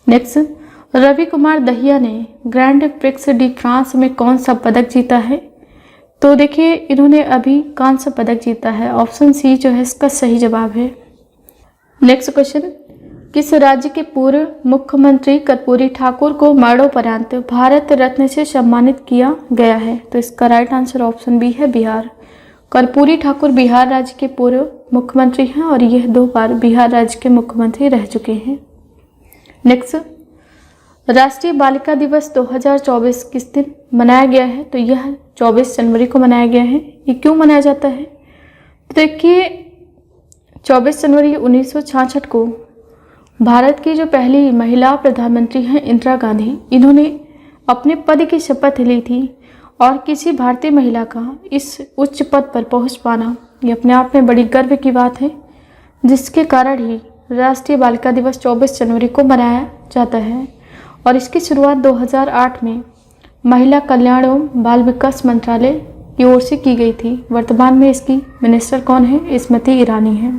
नेक्स्ट, रवि कुमार दहिया ने ग्रैंड प्रिक्स डी फ्रांस में कौन सा पदक जीता है? तो देखिए इन्होंने अभी कांस्य पदक जीता है। ऑप्शन सी जो है इसका सही जवाब है। नेक्स्ट क्वेश्चन, किस राज्य के पूर्व मुख्यमंत्री कर्पूरी ठाकुर को मरणोपरांत भारत रत्न से सम्मानित किया गया है? तो इसका राइट आंसर ऑप्शन बी है, बिहार। कर्पूरी ठाकुर बिहार राज्य के पूर्व मुख्यमंत्री हैं और यह 2 बार बिहार राज्य के मुख्यमंत्री रह चुके हैं। नेक्स्ट, राष्ट्रीय बालिका दिवस 2024 किस दिन मनाया गया है? तो यह 24 जनवरी को मनाया गया है। ये क्यों मनाया जाता है? देखिए 24 जनवरी 1966 को भारत की जो पहली महिला प्रधानमंत्री हैं इंदिरा गांधी, इन्होंने अपने पद की शपथ ली थी और किसी भारतीय महिला का इस उच्च पद पर पहुंच पाना ये अपने आप में बड़ी गर्व की बात है, जिसके कारण ही राष्ट्रीय बालिका दिवस 24 जनवरी को मनाया जाता है। और इसकी शुरुआत 2008 में महिला कल्याण एवं बाल विकास मंत्रालय की ओर से की गई थी। वर्तमान में इसकी मिनिस्टर कौन है? स्मृति ईरानी है।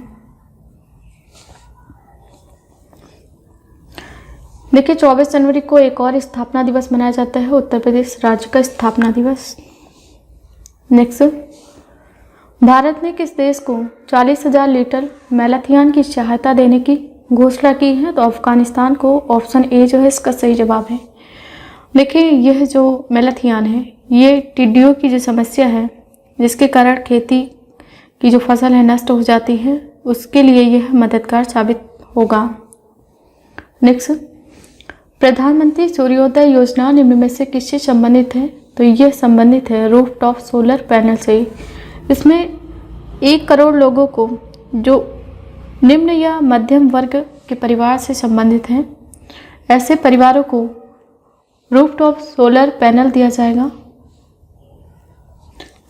देखिए 24 जनवरी को एक और स्थापना दिवस मनाया जाता है, उत्तर प्रदेश राज्य का स्थापना दिवस। नेक्स्ट, भारत ने किस देश को 40,000 लीटर मैलाथियन की सहायता देने की घोषणा की है? तो अफगानिस्तान को। ऑप्शन ए जो है इसका सही जवाब है। देखिए यह जो मैलाथियन है ये टिड्डियों की जो समस्या है जिसके कारण खेती की जो फसल है नष्ट हो जाती है, उसके लिए यह मददगार साबित होगा। नेक्स्ट, प्रधानमंत्री सूर्योदय योजना निम्न में से किससे संबंधित है? तो यह संबंधित है रूफटॉप सोलर पैनल से। इसमें 1 करोड़ लोगों को जो निम्न या मध्यम वर्ग के परिवार से संबंधित हैं, ऐसे परिवारों को रूफटॉप सोलर पैनल दिया जाएगा।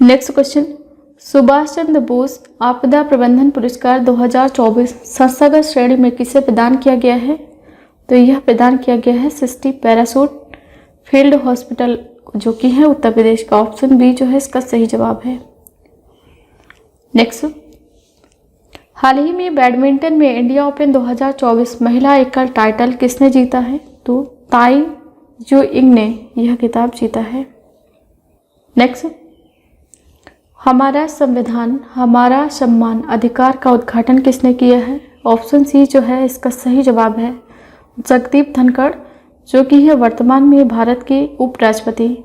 नेक्स्ट क्वेश्चन, सुभाष चंद्र बोस आपदा प्रबंधन पुरस्कार 2024 संस्थागत श्रेणी में किसे प्रदान किया गया है? तो यह प्रदान किया गया है सृष्टि पैराशूट फील्ड हॉस्पिटल जो कि है उत्तर प्रदेश का। ऑप्शन बी जो है इसका सही जवाब है। नेक्स्ट, हाल ही में बैडमिंटन में इंडिया ओपन 2024 महिला एकल टाइटल किसने जीता है? तो ताई जू इंग ने यह खिताब जीता है। नेक्स्ट, हमारा संविधान हमारा सम्मान अधिकार का उद्घाटन किसने किया है? ऑप्शन सी जो है इसका सही जवाब है जगदीप धनखड़, जो कि है वर्तमान में भारत के उपराष्ट्रपति।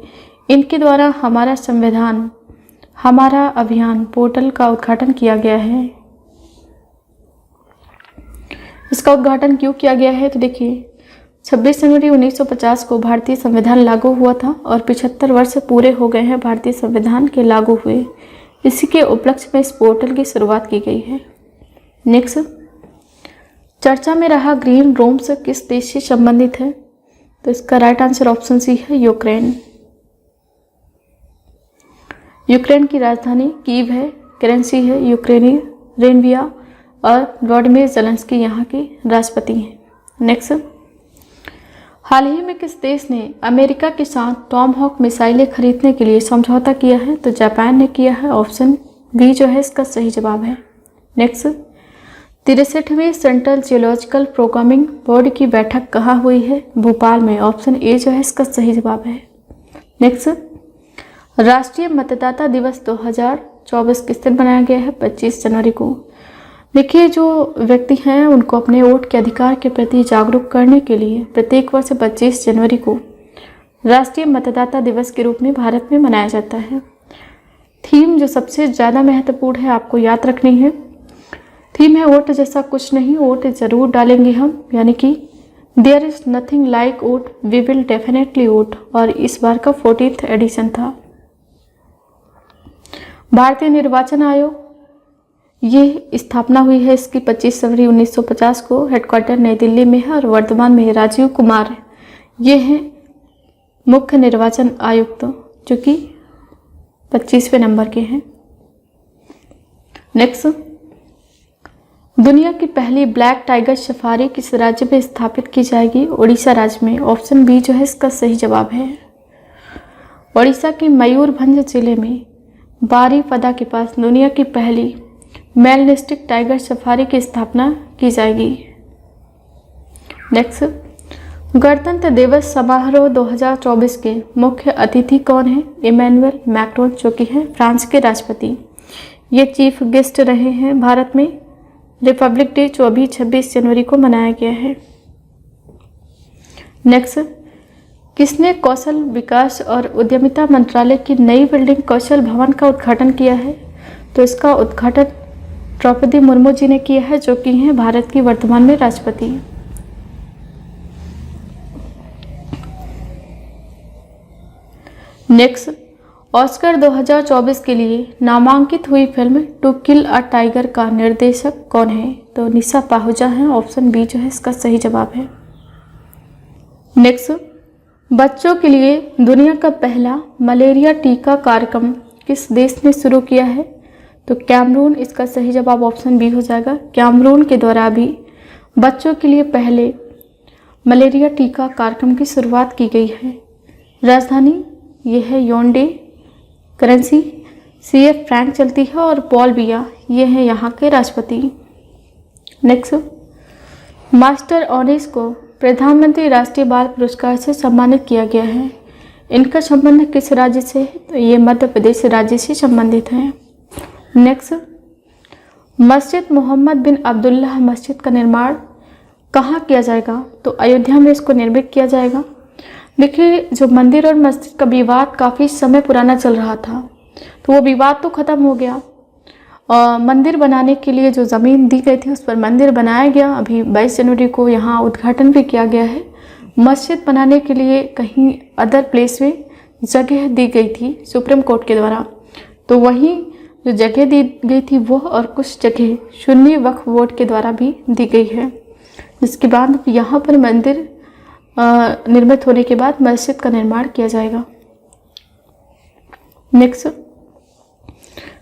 इनके द्वारा हमारा संविधान हमारा अभियान पोर्टल का उद्घाटन किया गया है। इसका उद्घाटन क्यों किया गया है? तो देखिए 26 जनवरी 1950 को भारतीय संविधान लागू हुआ था और 75 वर्ष पूरे हो गए हैं भारतीय संविधान के लागू हुए। इसी के उपलक्ष्य में इस पोर्टल की शुरुआत की गई है। नेक्स्ट, चर्चा में रहा ग्रीन रोम्स किस देश से संबंधित है? तो इसका राइट आंसर ऑप्शन सी है यूक्रेन। यूक्रेन की राजधानी कीव है, करेंसी है यूक्रेनी रेनविया और व्लादिमीर ज़ेलेंस्की यहाँ के राष्ट्रपति हैं। नेक्स्ट, हाल ही में किस देश ने अमेरिका के साथ टॉमहॉक मिसाइलें खरीदने के लिए समझौता किया है? तो जापान ने किया है। ऑप्शन बी जो है इसका सही जवाब है। नेक्स्ट, 63वीं सेंट्रल जियोलॉजिकल प्रोग्रामिंग बोर्ड की बैठक कहाँ हुई है? भोपाल में। ऑप्शन ए जो है इसका सही जवाब है। नेक्स्ट, राष्ट्रीय मतदाता दिवस 2024 किस दिन मनाया गया है? 25 जनवरी को। देखिए जो व्यक्ति हैं उनको अपने वोट के अधिकार के प्रति जागरूक करने के लिए प्रत्येक वर्ष 25 जनवरी को राष्ट्रीय मतदाता दिवस के रूप में भारत में मनाया जाता है। थीम जो सबसे ज़्यादा महत्वपूर्ण है आपको याद रखनी है, थीम है वोट जैसा कुछ नहीं, वोट ज़रूर डालेंगे हम, यानी कि there is nothing like vote we will definitely vote. और इस बार का 14th एडिशन था। भारतीय निर्वाचन आयोग ये स्थापना हुई है इसकी 25 जनवरी 1950 को। हेडक्वार्टर नई दिल्ली में है और वर्तमान में राजीव कुमार ये हैं मुख्य निर्वाचन आयुक्त जो कि 25वें नंबर के हैं। नेक्स्ट, दुनिया की पहली ब्लैक टाइगर सफारी किस राज्य में स्थापित की जाएगी? उड़ीसा राज्य में। ऑप्शन बी जो है इसका सही जवाब है। उड़ीसा के मयूरभंज जिले में बारीपदा के पास दुनिया की पहली मेलनिस्टिक टाइगर सफारी की स्थापना की जाएगी। नेक्स्ट, गणतंत्र दिवस समारोह 2024 के मुख्य अतिथि कौन है? इमैनुअल मैक्रोन जो कि हैं फ्रांस के राष्ट्रपति। ये चीफ गेस्ट रहे हैं भारत में। रिपब्लिक डे जो अभी 26 जनवरी को मनाया गया है। नेक्स्ट, किसने कौशल विकास और उद्यमिता मंत्रालय की नई बिल्डिंग कौशल भवन का उद्घाटन किया है? तो इसका उद्घाटन द्रौपदी मुर्मू जी ने किया है जो कि हैं भारत की वर्तमान में राष्ट्रपति। नेक्स्ट, ऑस्कर 2024 के लिए नामांकित हुई film To Kill a Tiger का निर्देशक कौन है? तो निशा पाहुजा है। ऑप्शन बी जो है इसका सही जवाब है। नेक्स्ट, बच्चों के लिए दुनिया का पहला मलेरिया टीका कार्यक्रम किस देश ने शुरू किया है? तो कैमरून इसका सही जवाब ऑप्शन बी हो जाएगा। कैमरून के द्वारा भी बच्चों के लिए पहले मलेरिया टीका कार्यक्रम की शुरुआत की गई है। राजधानी ये है योंडे। करेंसी CF फ्रैंक चलती है और पॉल बिया ये है यहाँ के राष्ट्रपति। नेक्स्ट, मास्टर ऑनिस को प्रधानमंत्री राष्ट्रीय बाल पुरस्कार से सम्मानित किया गया है। इनका संबंध किस राज्य से है? तो ये मध्य प्रदेश राज्य से संबंधित है। नेक्स्ट, मस्जिद मोहम्मद बिन अब्दुल्लाह मस्जिद का निर्माण कहाँ किया जाएगा? तो अयोध्या में इसको निर्मित किया जाएगा। देखिए, जो मंदिर और मस्जिद का विवाद काफ़ी समय पुराना चल रहा था, तो वो विवाद तो ख़त्म हो गया और मंदिर बनाने के लिए जो ज़मीन दी गई थी उस पर मंदिर बनाया गया। अभी 22 जनवरी को यहाँ उद्घाटन भी किया गया है। मस्जिद बनाने के लिए कहीं अदर प्लेस में जगह दी गई थी सुप्रीम कोर्ट के द्वारा, तो वहीं जो जगह दी गई थी वो और कुछ जगह सुन्नी वक्फ बोर्ड के द्वारा भी दी गई है, जिसके बाद यहाँ पर मंदिर निर्मित होने के बाद मस्जिद का निर्माण किया जाएगा। नेक्स्ट,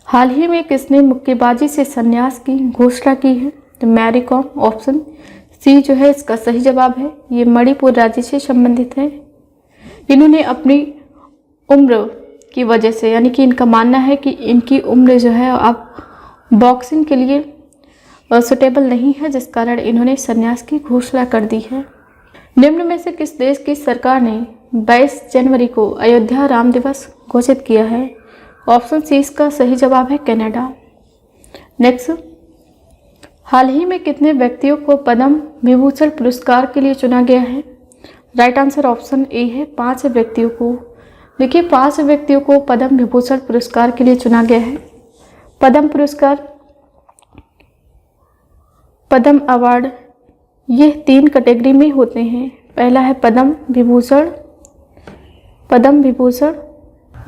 हाल ही में किसने मुक्केबाजी से संन्यास की घोषणा की है? तो मैरी कॉम। ऑप्शन सी जो है इसका सही जवाब है। ये मणिपुर राज्य से संबंधित है। इन्होंने अपनी उम्र की वजह से, यानी कि इनका मानना है कि इनकी उम्र जो है अब बॉक्सिंग के लिए सुटेबल नहीं है, जिस कारण इन्होंने संन्यास की घोषणा कर दी है। निम्न में से किस देश की सरकार ने 22 जनवरी को अयोध्या राम दिवस घोषित किया है? ऑप्शन सी इसका सही जवाब है कनाडा। नेक्स्ट, हाल ही में कितने व्यक्तियों को पद्म विभूषण पुरस्कार के लिए चुना गया है? राइट आंसर ऑप्शन ए है 5 व्यक्तियों को। देखिए, 5 व्यक्तियों को पद्म विभूषण पुरस्कार के लिए चुना गया है। पद्म पुरस्कार, पद्म अवार्ड ये 3 कैटेगरी में होते हैं। पहला है पद्म विभूषण,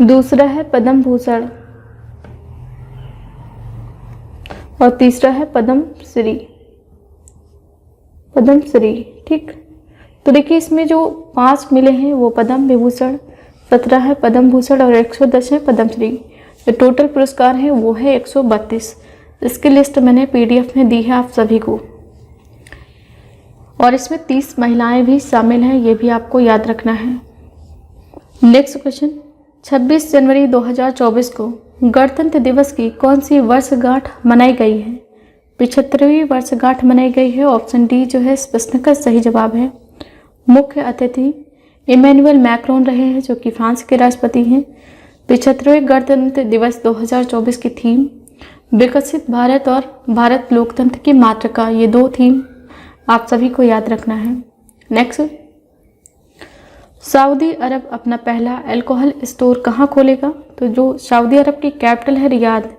दूसरा है पद्म भूषण और तीसरा है पद्म श्री। ठीक, तो देखिए इसमें जो 5 मिले हैं वो पद्म विभूषण, 17 है पद्म भूषण और 110 है पद्म श्री। जो टोटल पुरस्कार है वो है 132। इसकी लिस्ट मैंने PDF में दी है आप सभी को, और इसमें 30 महिलाएं भी शामिल हैं, ये भी आपको याद रखना है। नेक्स्ट क्वेश्चन, 26 जनवरी 2024 को गणतंत्र दिवस की कौन सी वर्षगांठ मनाई गई है? 75वीं वर्षगांठ मनाई गई है। ऑप्शन डी जो है इस प्रश्न का सही जवाब है। मुख्य अतिथि इमैनुअल मैक्रोन रहे हैं जो कि फ्रांस के राष्ट्रपति हैं। 75वें गणतंत्र दिवस 2024 की थीम विकसित भारत और भारत लोकतंत्र की मातृका, ये 2 थीम आप सभी को याद रखना है। नेक्स्ट, सऊदी अरब अपना पहला अल्कोहल स्टोर कहाँ खोलेगा? तो जो सऊदी अरब की कैपिटल है रियाद,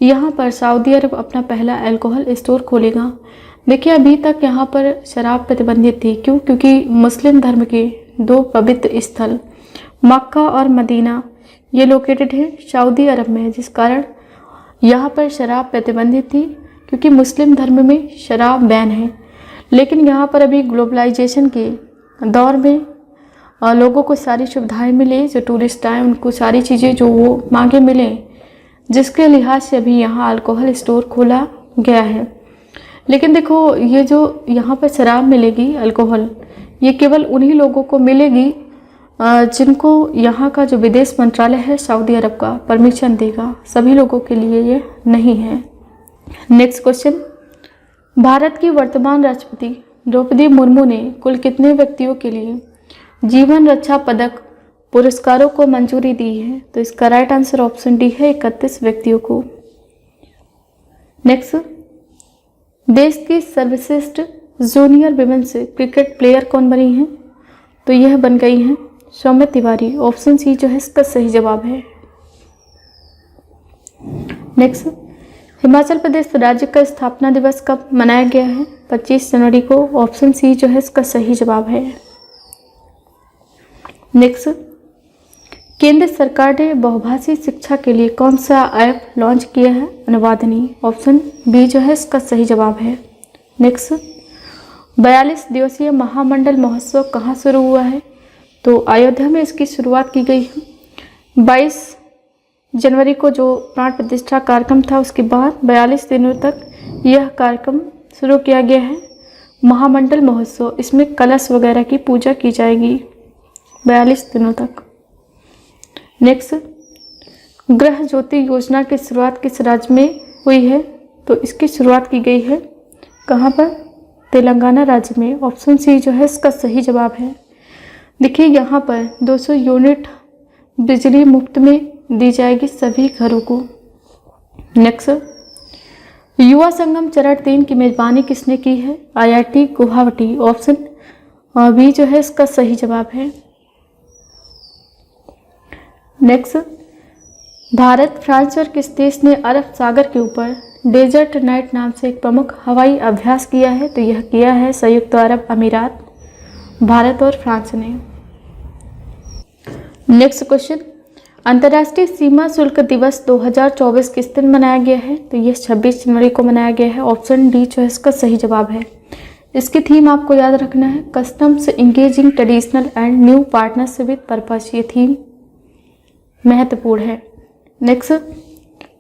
यहाँ पर सऊदी अरब अपना पहला अल्कोहल स्टोर खोलेगा। देखिए, अभी तक यहाँ पर शराब प्रतिबंधित थी। क्यों? क्योंकि मुस्लिम धर्म के 2 पवित्र स्थल मक्का और मदीना ये लोकेटेड है सऊदी अरब में, जिस कारण यहाँ पर शराब प्रतिबंधित थी, क्योंकि मुस्लिम धर्म में शराब बैन है। लेकिन यहाँ पर अभी ग्लोबलाइजेशन के दौर में लोगों को सारी सुविधाएं मिले, जो टूरिस्ट आए उनको सारी चीज़ें जो वो मांगे मिले, जिसके लिहाज से अभी यहाँ अल्कोहल स्टोर खोला गया है। लेकिन देखो, ये जो यहाँ पर शराब मिलेगी, अल्कोहल, ये केवल उन्हीं लोगों को मिलेगी जिनको यहाँ का जो विदेश मंत्रालय है सऊदी अरब का परमिशन देगा। सभी लोगों के लिए ये नहीं है। नेक्स्ट क्वेश्चन, भारत की वर्तमान राष्ट्रपति द्रौपदी मुर्मू ने कुल कितने व्यक्तियों के लिए जीवन रक्षा पदक पुरस्कारों को मंजूरी दी है? तो इसका राइट आंसर ऑप्शन डी है, 31 व्यक्तियों को। नेक्स्ट, देश की सर्वश्रेष्ठ जूनियर विमेन्स क्रिकेट प्लेयर कौन बनी है? तो यह बन गई हैं सौम्या तिवारी। ऑप्शन सी जो है इसका सही जवाब है। नेक्स्ट, हिमाचल प्रदेश राज्य का स्थापना दिवस कब मनाया गया है? 25 जनवरी को। ऑप्शन सी जो है इसका सही जवाब है। नेक्स्ट, केंद्र सरकार ने बहुभाषी शिक्षा के लिए कौन सा ऐप लॉन्च किया है? अनुवादनी। ऑप्शन बी जो है इसका सही जवाब है। नेक्स्ट, 42 दिवसीय महामंडल महोत्सव कहाँ शुरू हुआ है? तो अयोध्या में इसकी शुरुआत की गई है। 22 जनवरी को जो प्राण प्रतिष्ठा कार्यक्रम था, उसके बाद 42 दिनों तक यह कार्यक्रम शुरू किया गया है। महामंडल महोत्सव, इसमें कलश वगैरह की पूजा की जाएगी 42 दिनों तक। नेक्स्ट, गृह ज्योति योजना की शुरुआत किस राज्य में हुई है? तो इसकी शुरुआत की गई है कहाँ पर? तेलंगाना राज्य में। ऑप्शन सी जो है इसका सही जवाब है। देखिए, यहाँ पर 200 यूनिट बिजली मुफ्त में दी जाएगी सभी घरों को। नेक्स्ट, युवा संगम चरण 3 की मेजबानी किसने की है? IIT गुवाहाटी। ऑप्शन बी जो है इसका सही जवाब है। नेक्स्ट, भारत, फ्रांस और किस देश ने अरब सागर के ऊपर डेजर्ट नाइट नाम से एक प्रमुख हवाई अभ्यास किया है? तो यह किया है संयुक्त अरब अमीरात, भारत और फ्रांस ने। नेक्स्ट क्वेश्चन, अंतर्राष्ट्रीय सीमा शुल्क दिवस 2024 किस दिन मनाया गया है? तो यह 26 जनवरी को मनाया गया है। ऑप्शन डी जो है इसका सही जवाब है। इसकी थीम आपको याद रखना है, customs engaging traditional and new partnership with purpose. ये थीम महत्वपूर्ण है। नेक्स्ट,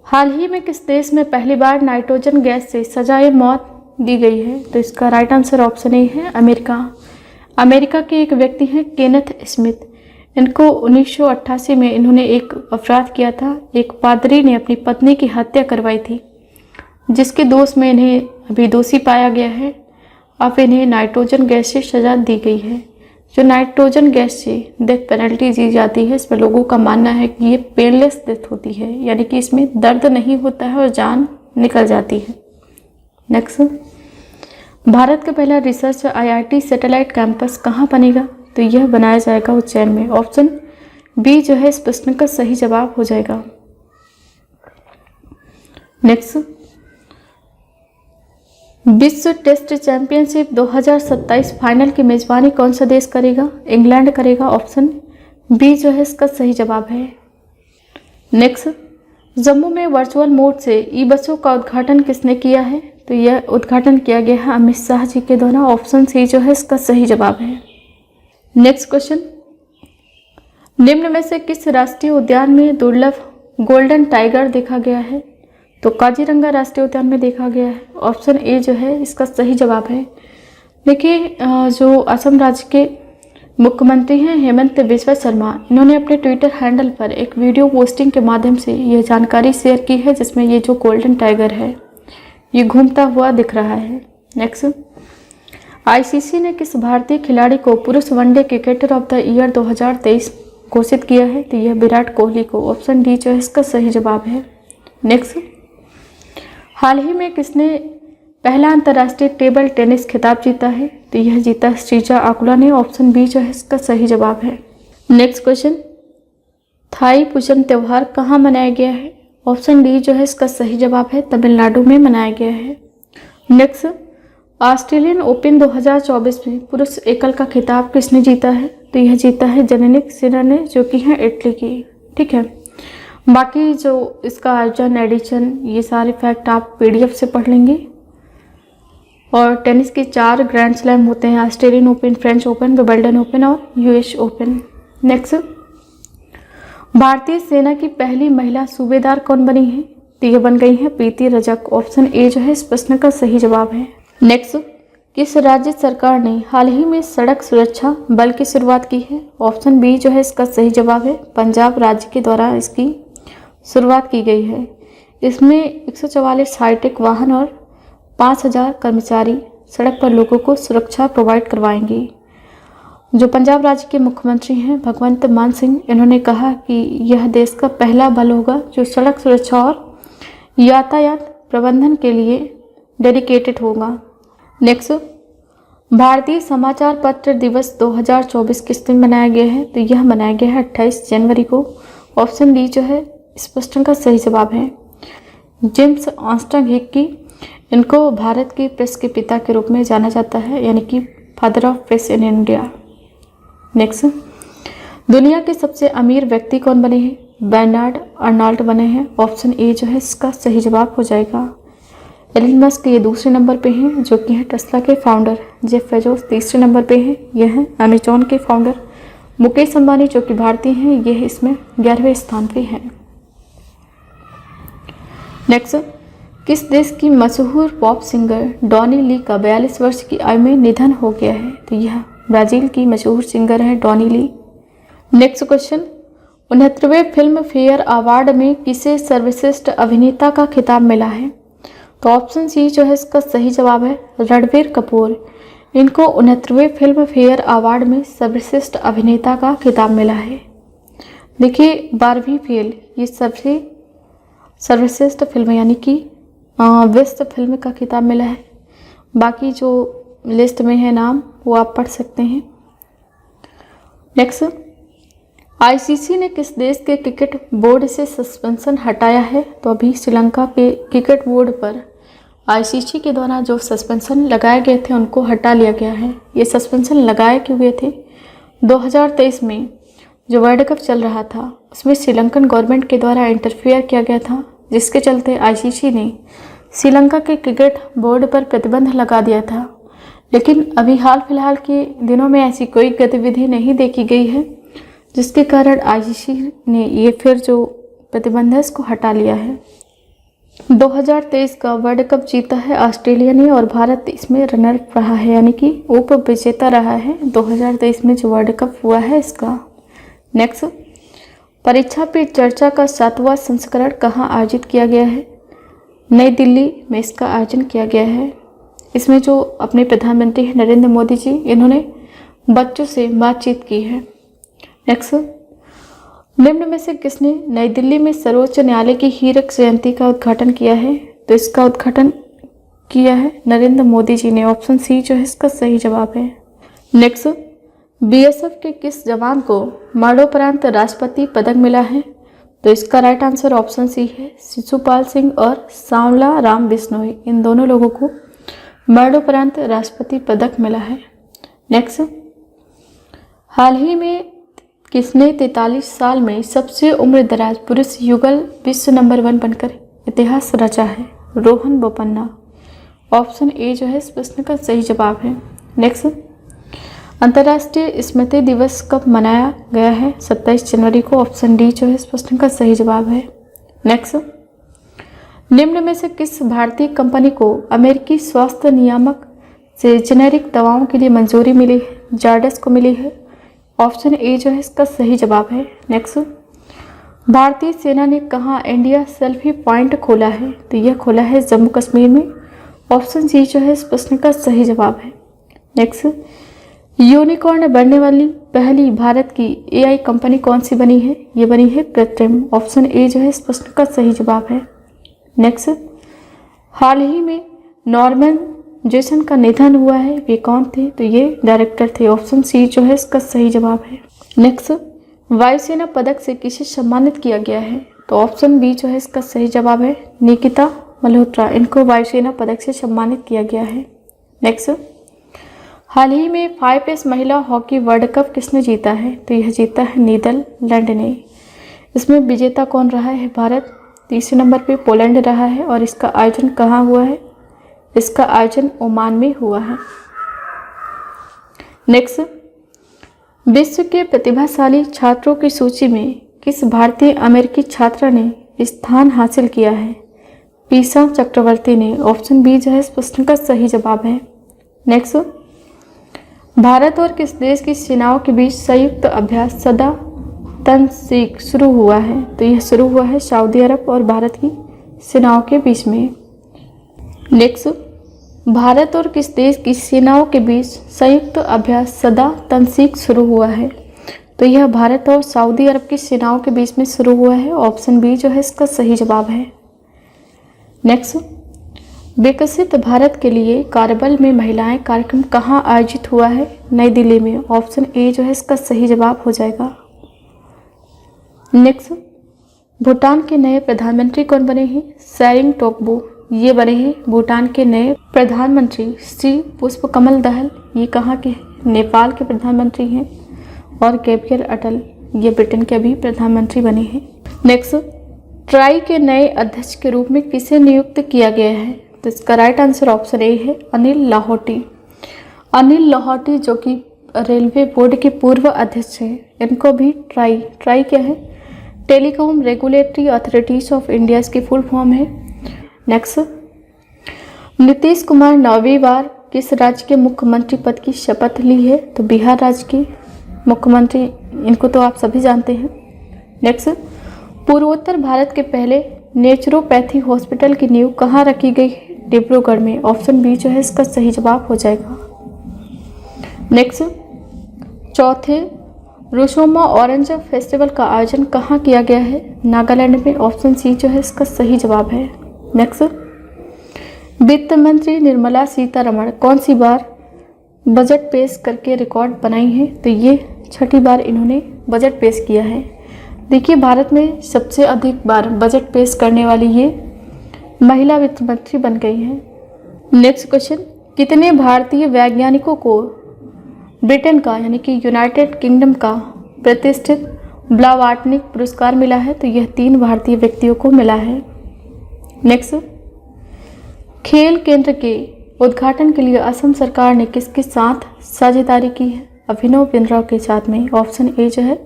हाल ही में किस देश में पहली बार नाइट्रोजन गैस से सजाए मौत दी गई है? तो इसका राइट आंसर ऑप्शन ए है, अमेरिका। अमेरिका के एक व्यक्ति हैं केनेथ स्मिथ। इनको 1988 में इन्होंने एक अपराध किया था। एक पादरी ने अपनी पत्नी की हत्या करवाई थी, जिसके दोष में इन्हें अभी दोषी पाया गया है। अब इन्हें नाइट्रोजन गैस से सजा दी गई है। जो नाइट्रोजन गैस से डेथ पेनल्टी दी जाती है, इसमें लोगों का मानना है कि ये पेनलेस डेथ होती है, यानी कि इसमें दर्द नहीं होता है और जान निकल जाती है। नेक्स्ट, भारत का पहला रिसर्च IIT सैटेलाइट कैंपस कहाँ बनेगा? तो यह बनाया जाएगा उज्जैन में। ऑप्शन बी जो है इस प्रश्न का सही जवाब हो जाएगा। नेक्स्ट, विश्व टेस्ट चैंपियनशिप 2027 फाइनल की मेजबानी कौन सा देश करेगा? इंग्लैंड करेगा। ऑप्शन बी जो है इसका सही जवाब है। नेक्स्ट, जम्मू में वर्चुअल मोड से ई बसों का उद्घाटन किसने किया है? तो यह उद्घाटन किया गया है अमित शाह जी के द्वारा। ऑप्शन सी जो है इसका सही जवाब है। नेक्स्ट क्वेश्चन, निम्न में से किस राष्ट्रीय उद्यान में दुर्लभ गोल्डन टाइगर देखा गया है? तो काजीरंगा राष्ट्रीय उद्यान में देखा गया है। ऑप्शन ए जो है इसका सही जवाब है। देखिए, जो असम राज्य के मुख्यमंत्री हैं हेमंत बिस्वा शर्मा, इन्होंने अपने ट्विटर हैंडल पर एक वीडियो पोस्टिंग के माध्यम से यह जानकारी शेयर की है, जिसमें ये जो गोल्डन टाइगर है ये घूमता हुआ दिख रहा है। नेक्स्ट, ICC ने किस भारतीय खिलाड़ी को पुरुष one day cricketer of the year 2023 घोषित किया है? तो यह विराट कोहली को। ऑप्शन डी जो है इसका सही जवाब है। नेक्स्ट, हाल ही में किसने पहला अंतर्राष्ट्रीय टेबल टेनिस खिताब जीता है? तो यह जीता श्रीजा आकुला ने। ऑप्शन बी जो है इसका सही जवाब है। नेक्स्ट क्वेश्चन, थाई पूजन त्यौहार कहाँ मनाया गया है? ऑप्शन डी जो है इसका सही जवाब है, तमिलनाडु में मनाया गया है। नेक्स्ट, ऑस्ट्रेलियन ओपन 2024 में पुरुष एकल का खिताब किसने जीता है? तो यह जीता है जेनेनिक सिनर ने, जो कि है इटली की। ठीक है, बाकी जो इसका अर्जन एडिशन ये सारे फैक्ट आप PDF से पढ़ लेंगे। और टेनिस के 4 ग्रैंड स्लैम होते हैं, Australian open, French open, Wimbledon open और यूएस ओपन। नेक्स्ट, भारतीय सेना की पहली महिला सूबेदार कौन बनी है? तो ये बन गई है प्रीति रजक। ऑप्शन ए जो है इस प्रश्न का सही जवाब है। नेक्स्ट, किस राज्य सरकार ने हाल ही में सड़क सुरक्षा बल की शुरुआत की है? ऑप्शन बी जो है इसका सही जवाब है, पंजाब राज्य के द्वारा इसकी शुरुआत की गई है। इसमें 144 हाईटेक वाहन और 5000 कर्मचारी सड़क पर लोगों को सुरक्षा प्रोवाइड करवाएंगे। जो पंजाब राज्य के मुख्यमंत्री हैं भगवंत मान सिंह, इन्होंने कहा कि यह देश का पहला बल होगा जो सड़क सुरक्षा और यातायात प्रबंधन के लिए डेडिकेटेड होगा। नेक्स्ट, भारतीय समाचार पत्र दिवस 2024 किस दिन मनाया गया है? तो यह मनाया गया है 28 जनवरी को। ऑप्शन डी जो है इस प्रश्न का सही जवाब है। जेम्स आर्मस्ट्रांग हिक्की, इनको भारत के प्रेस के पिता के रूप में जाना जाता है, यानी कि father of press in India. Next, दुनिया के सबसे अमीर व्यक्ति कौन बने हैं? बर्नार्ड अर्नॉल्ट बने हैं। ऑप्शन ए जो है इसका सही जवाब हो जाएगा। एलन मस्क ये दूसरे नंबर पे हैं, जो कि हैं टेस्ला के फाउंडर। जेफ बेजोस तीसरे नंबर पे हैं, यह हैं अमेजॉन के फाउंडर। मुकेश अंबानी जो कि भारतीय हैं, ये इसमें 11वें स्थान पे हैं। नेक्स्ट, किस देश की मशहूर पॉप सिंगर डॉनी ली का 42 वर्ष की आयु में निधन हो गया है? तो यह ब्राजील की मशहूर सिंगर है डॉनी ली। नेक्स्ट क्वेश्चन, 69वें फिल्म फेयर अवार्ड में किसे सर्वश्रेष्ठ अभिनेता का खिताब मिला है? तो ऑप्शन सी जो है इसका सही जवाब है, रणबीर कपूर। इनको 69वें फिल्म फेयर अवार्ड में सर्वश्रेष्ठ अभिनेता का खिताब मिला है। देखिए 12वीं फेल ये सबसे सर्वश्रेष्ठ फिल्म यानी कि बेस्ट फिल्म का खिताब मिला है। बाकी जो लिस्ट में है नाम वो आप पढ़ सकते हैं। नेक्स्ट, आईसीसी ने किस देश के क्रिकेट बोर्ड से सस्पेंशन हटाया है? तो अभी श्रीलंका के क्रिकेट बोर्ड पर आईसीसी के द्वारा जो सस्पेंशन लगाए गए थे उनको हटा लिया गया है। ये सस्पेंशन लगाए क्यों गए थे? 2023 में जो वर्ल्ड कप चल रहा था उसमें श्रीलंकन गवर्नमेंट के द्वारा इंटरफेयर किया गया था, जिसके चलते आईसीसी ने श्रीलंका के क्रिकेट बोर्ड पर प्रतिबंध लगा दिया था। लेकिन अभी हाल फिलहाल के दिनों में ऐसी कोई गतिविधि नहीं देखी गई है, जिसके कारण आईसीसी ने ये फिर जो प्रतिबंध है इसको हटा लिया है। 2023 का वर्ल्ड कप जीता है ऑस्ट्रेलिया ने और भारत इसमें रनर रहा है, यानी कि उप विजेता रहा है 2023 में जो वर्ल्ड कप हुआ है इसका। नेक्स्ट, परीक्षा पे चर्चा का 7वां संस्करण कहाँ आयोजित किया गया है? नई दिल्ली में इसका आयोजन किया गया है। इसमें जो अपने प्रधानमंत्री हैं नरेंद्र मोदी जी, इन्होंने बच्चों से बातचीत की है। नेक्स्ट, निम्न में से किसने नई दिल्ली में सर्वोच्च न्यायालय की हीरक जयंती का उद्घाटन किया है? तो इसका उद्घाटन किया है नरेंद्र मोदी जी ने। ऑप्शन सी जो है इसका सही जवाब है। नेक्स्ट, बीएसएफ के किस जवान को मरणोपरांत राष्ट्रपति पदक मिला है? तो इसका राइट आंसर ऑप्शन सी है, शिशुपाल सिंह और सांवला राम बिश्नोई। इन दोनों लोगों को मरणोपरांत राष्ट्रपति पदक मिला है। नेक्स्ट, हाल ही में किसने 43 साल में सबसे उम्रदराज पुरुष युगल विश्व नंबर 1 बनकर इतिहास रचा है? रोहन बोपन्ना। ऑप्शन ए जो है इस प्रश्न का सही जवाब है। नेक्स्ट, अंतर्राष्ट्रीय स्मृति दिवस कब मनाया गया है? 27 जनवरी को। ऑप्शन डी जो है इस प्रश्न का सही जवाब है। नेक्स्ट, निम्न में से किस भारतीय कंपनी को अमेरिकी स्वास्थ्य नियामक से जेनेरिक दवाओं के लिए मंजूरी मिली है? जार्डस को मिली है। ऑप्शन ए जो है इसका सही जवाब है। नेक्स्ट, भारतीय सेना ने कहाँ इंडिया सेल्फी पॉइंट खोला है? तो यह खोला है जम्मू कश्मीर में। ऑप्शन सी जो है इस प्रश्न का सही जवाब है। नेक्स्ट, यूनिकॉर्न बनने वाली पहली भारत की एआई कंपनी कौन सी बनी है? ये बनी है कृत्रिम। ऑप्शन ए जो है इस प्रश्न का सही जवाब है। नेक्स्ट, हाल ही में नॉर्मन जेसन का निधन हुआ है, वे कौन थे? तो ये डायरेक्टर थे। ऑप्शन सी जो है इसका सही जवाब है। नेक्स्ट, वायुसेना पदक से किसे सम्मानित किया गया है? तो ऑप्शन बी जो है इसका सही जवाब है, निकिता मल्होत्रा। इनको वायुसेना पदक से सम्मानित किया गया है। नेक्स्ट, हाल ही में 5S महिला हॉकी वर्ल्ड कप किसने जीता है? तो यह जीता है नीदरलैंड ने। इसमें विजेता कौन रहा है? भारत। तीसरे नंबर पे पोलैंड रहा है और इसका आयोजन कहाँ हुआ है? इसका आयोजन ओमान में हुआ है। नेक्स्ट, विश्व के प्रतिभाशाली छात्रों की सूची में किस भारतीय अमेरिकी छात्रा ने स्थान हासिल किया है? पीसा चक्रवर्ती ने। ऑप्शन बी जो है इस प्रश्न का सही जवाब है। नेक्स्ट, भारत और किस देश की सेनाओं के बीच संयुक्त अभ्यास सदा तनसीक शुरू हुआ है? तो यह शुरू हुआ है सऊदी अरब और भारत की सेनाओं के बीच में। नेक्स्ट, भारत और किस देश की सेनाओं के बीच संयुक्त अभ्यास सदा तनसीक शुरू हुआ है? तो यह भारत और सऊदी अरब की सेनाओं के बीच में शुरू हुआ है। ऑप्शन बी जो है इसका सही जवाब है। नेक्स्ट, विकसित भारत के लिए कार्यबल में महिलाएं कार्यक्रम कहाँ आयोजित हुआ है? नई दिल्ली में। ऑप्शन ए जो है इसका सही जवाब हो जाएगा। नेक्स्ट, भूटान के नए प्रधानमंत्री कौन बने हैं? सेरिंग टोब्गे ये बने हैं भूटान के नए प्रधानमंत्री। श्री पुष्पकमल दहल ये कहाँ के? नेपाल के प्रधानमंत्री हैं। और गैब्रियल अटल ये ब्रिटेन के अभी प्रधानमंत्री बने हैं। नेक्स्ट, ट्राई के नए अध्यक्ष के रूप में किसे नियुक्त किया गया है? तो इसका राइट आंसर ऑप्शन ए है अनिल लाहौटी। अनिल लाहौटी जो कि रेलवे बोर्ड के पूर्व अध्यक्ष हैं, इनको भी ट्राई क्या है? Telecom regulatory authorities of India इसकी फुल फॉर्म है। नेक्स्ट, नीतीश कुमार 9वीं बार किस राज्य के मुख्यमंत्री पद की शपथ ली है? तो बिहार राज्य के मुख्यमंत्री, इनको तो आप सभी जानते हैं। नेक्स्ट, पूर्वोत्तर भारत के पहले नेचुरोपैथी हॉस्पिटल की नींव कहाँ रखी गई है? डिब्रूगढ़ में। ऑप्शन बी जो है इसका सही जवाब हो जाएगा। नेक्स्ट, चौथे रुसोमा ऑरेंज फेस्टिवल का आयोजन कहाँ किया गया है? नागालैंड में। ऑप्शन सी जो है इसका सही जवाब है। नेक्स्ट, वित्त मंत्री निर्मला सीतारमण कौन सी बार बजट पेश करके रिकॉर्ड बनाई है? तो ये 6ठी बार इन्होंने बजट पेश किया है। देखिए, भारत में सबसे अधिक बार बजट पेश करने वाली ये महिला वित्त मंत्री बन गई हैं। नेक्स्ट क्वेश्चन, कितने भारतीय वैज्ञानिकों को ब्रिटेन का यानी कि यूनाइटेड किंगडम का प्रतिष्ठित ब्लावाटनिक पुरस्कार मिला है? तो यह 3 भारतीय व्यक्तियों को मिला है। नेक्स्ट, खेल केंद्र के उद्घाटन के लिए असम सरकार ने किसके साथ साझेदारी की है? अभिनव बिंद्रा के साथ में। ऑप्शन ए जो है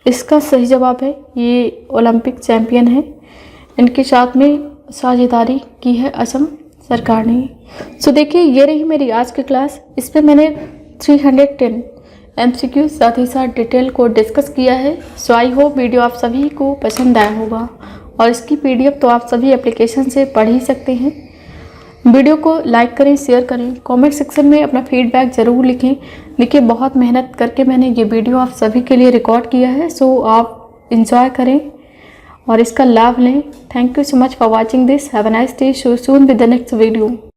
इसका सही जवाब है। ये ओलंपिक चैंपियन है, इनके साथ में साझेदारी की है असम सरकार ने। सो देखिए, ये रही मेरी आज की क्लास। इसमें मैंने 310 MCQ साथ ही साथ डिटेल को डिस्कस किया है। सो आई होप वीडियो आप सभी को पसंद आया होगा और इसकी PDF तो आप सभी एप्लीकेशन से पढ़ ही सकते हैं। वीडियो को लाइक करें, शेयर करें, कमेंट सेक्शन में अपना फीडबैक ज़रूर लिखें। देखिए, बहुत मेहनत करके मैंने ये वीडियो आप सभी के लिए रिकॉर्ड किया है। सो आप इंजॉय करें और इसका लाभ लें। Thank you so much for watching this. Have a nice day. So soon with the next video.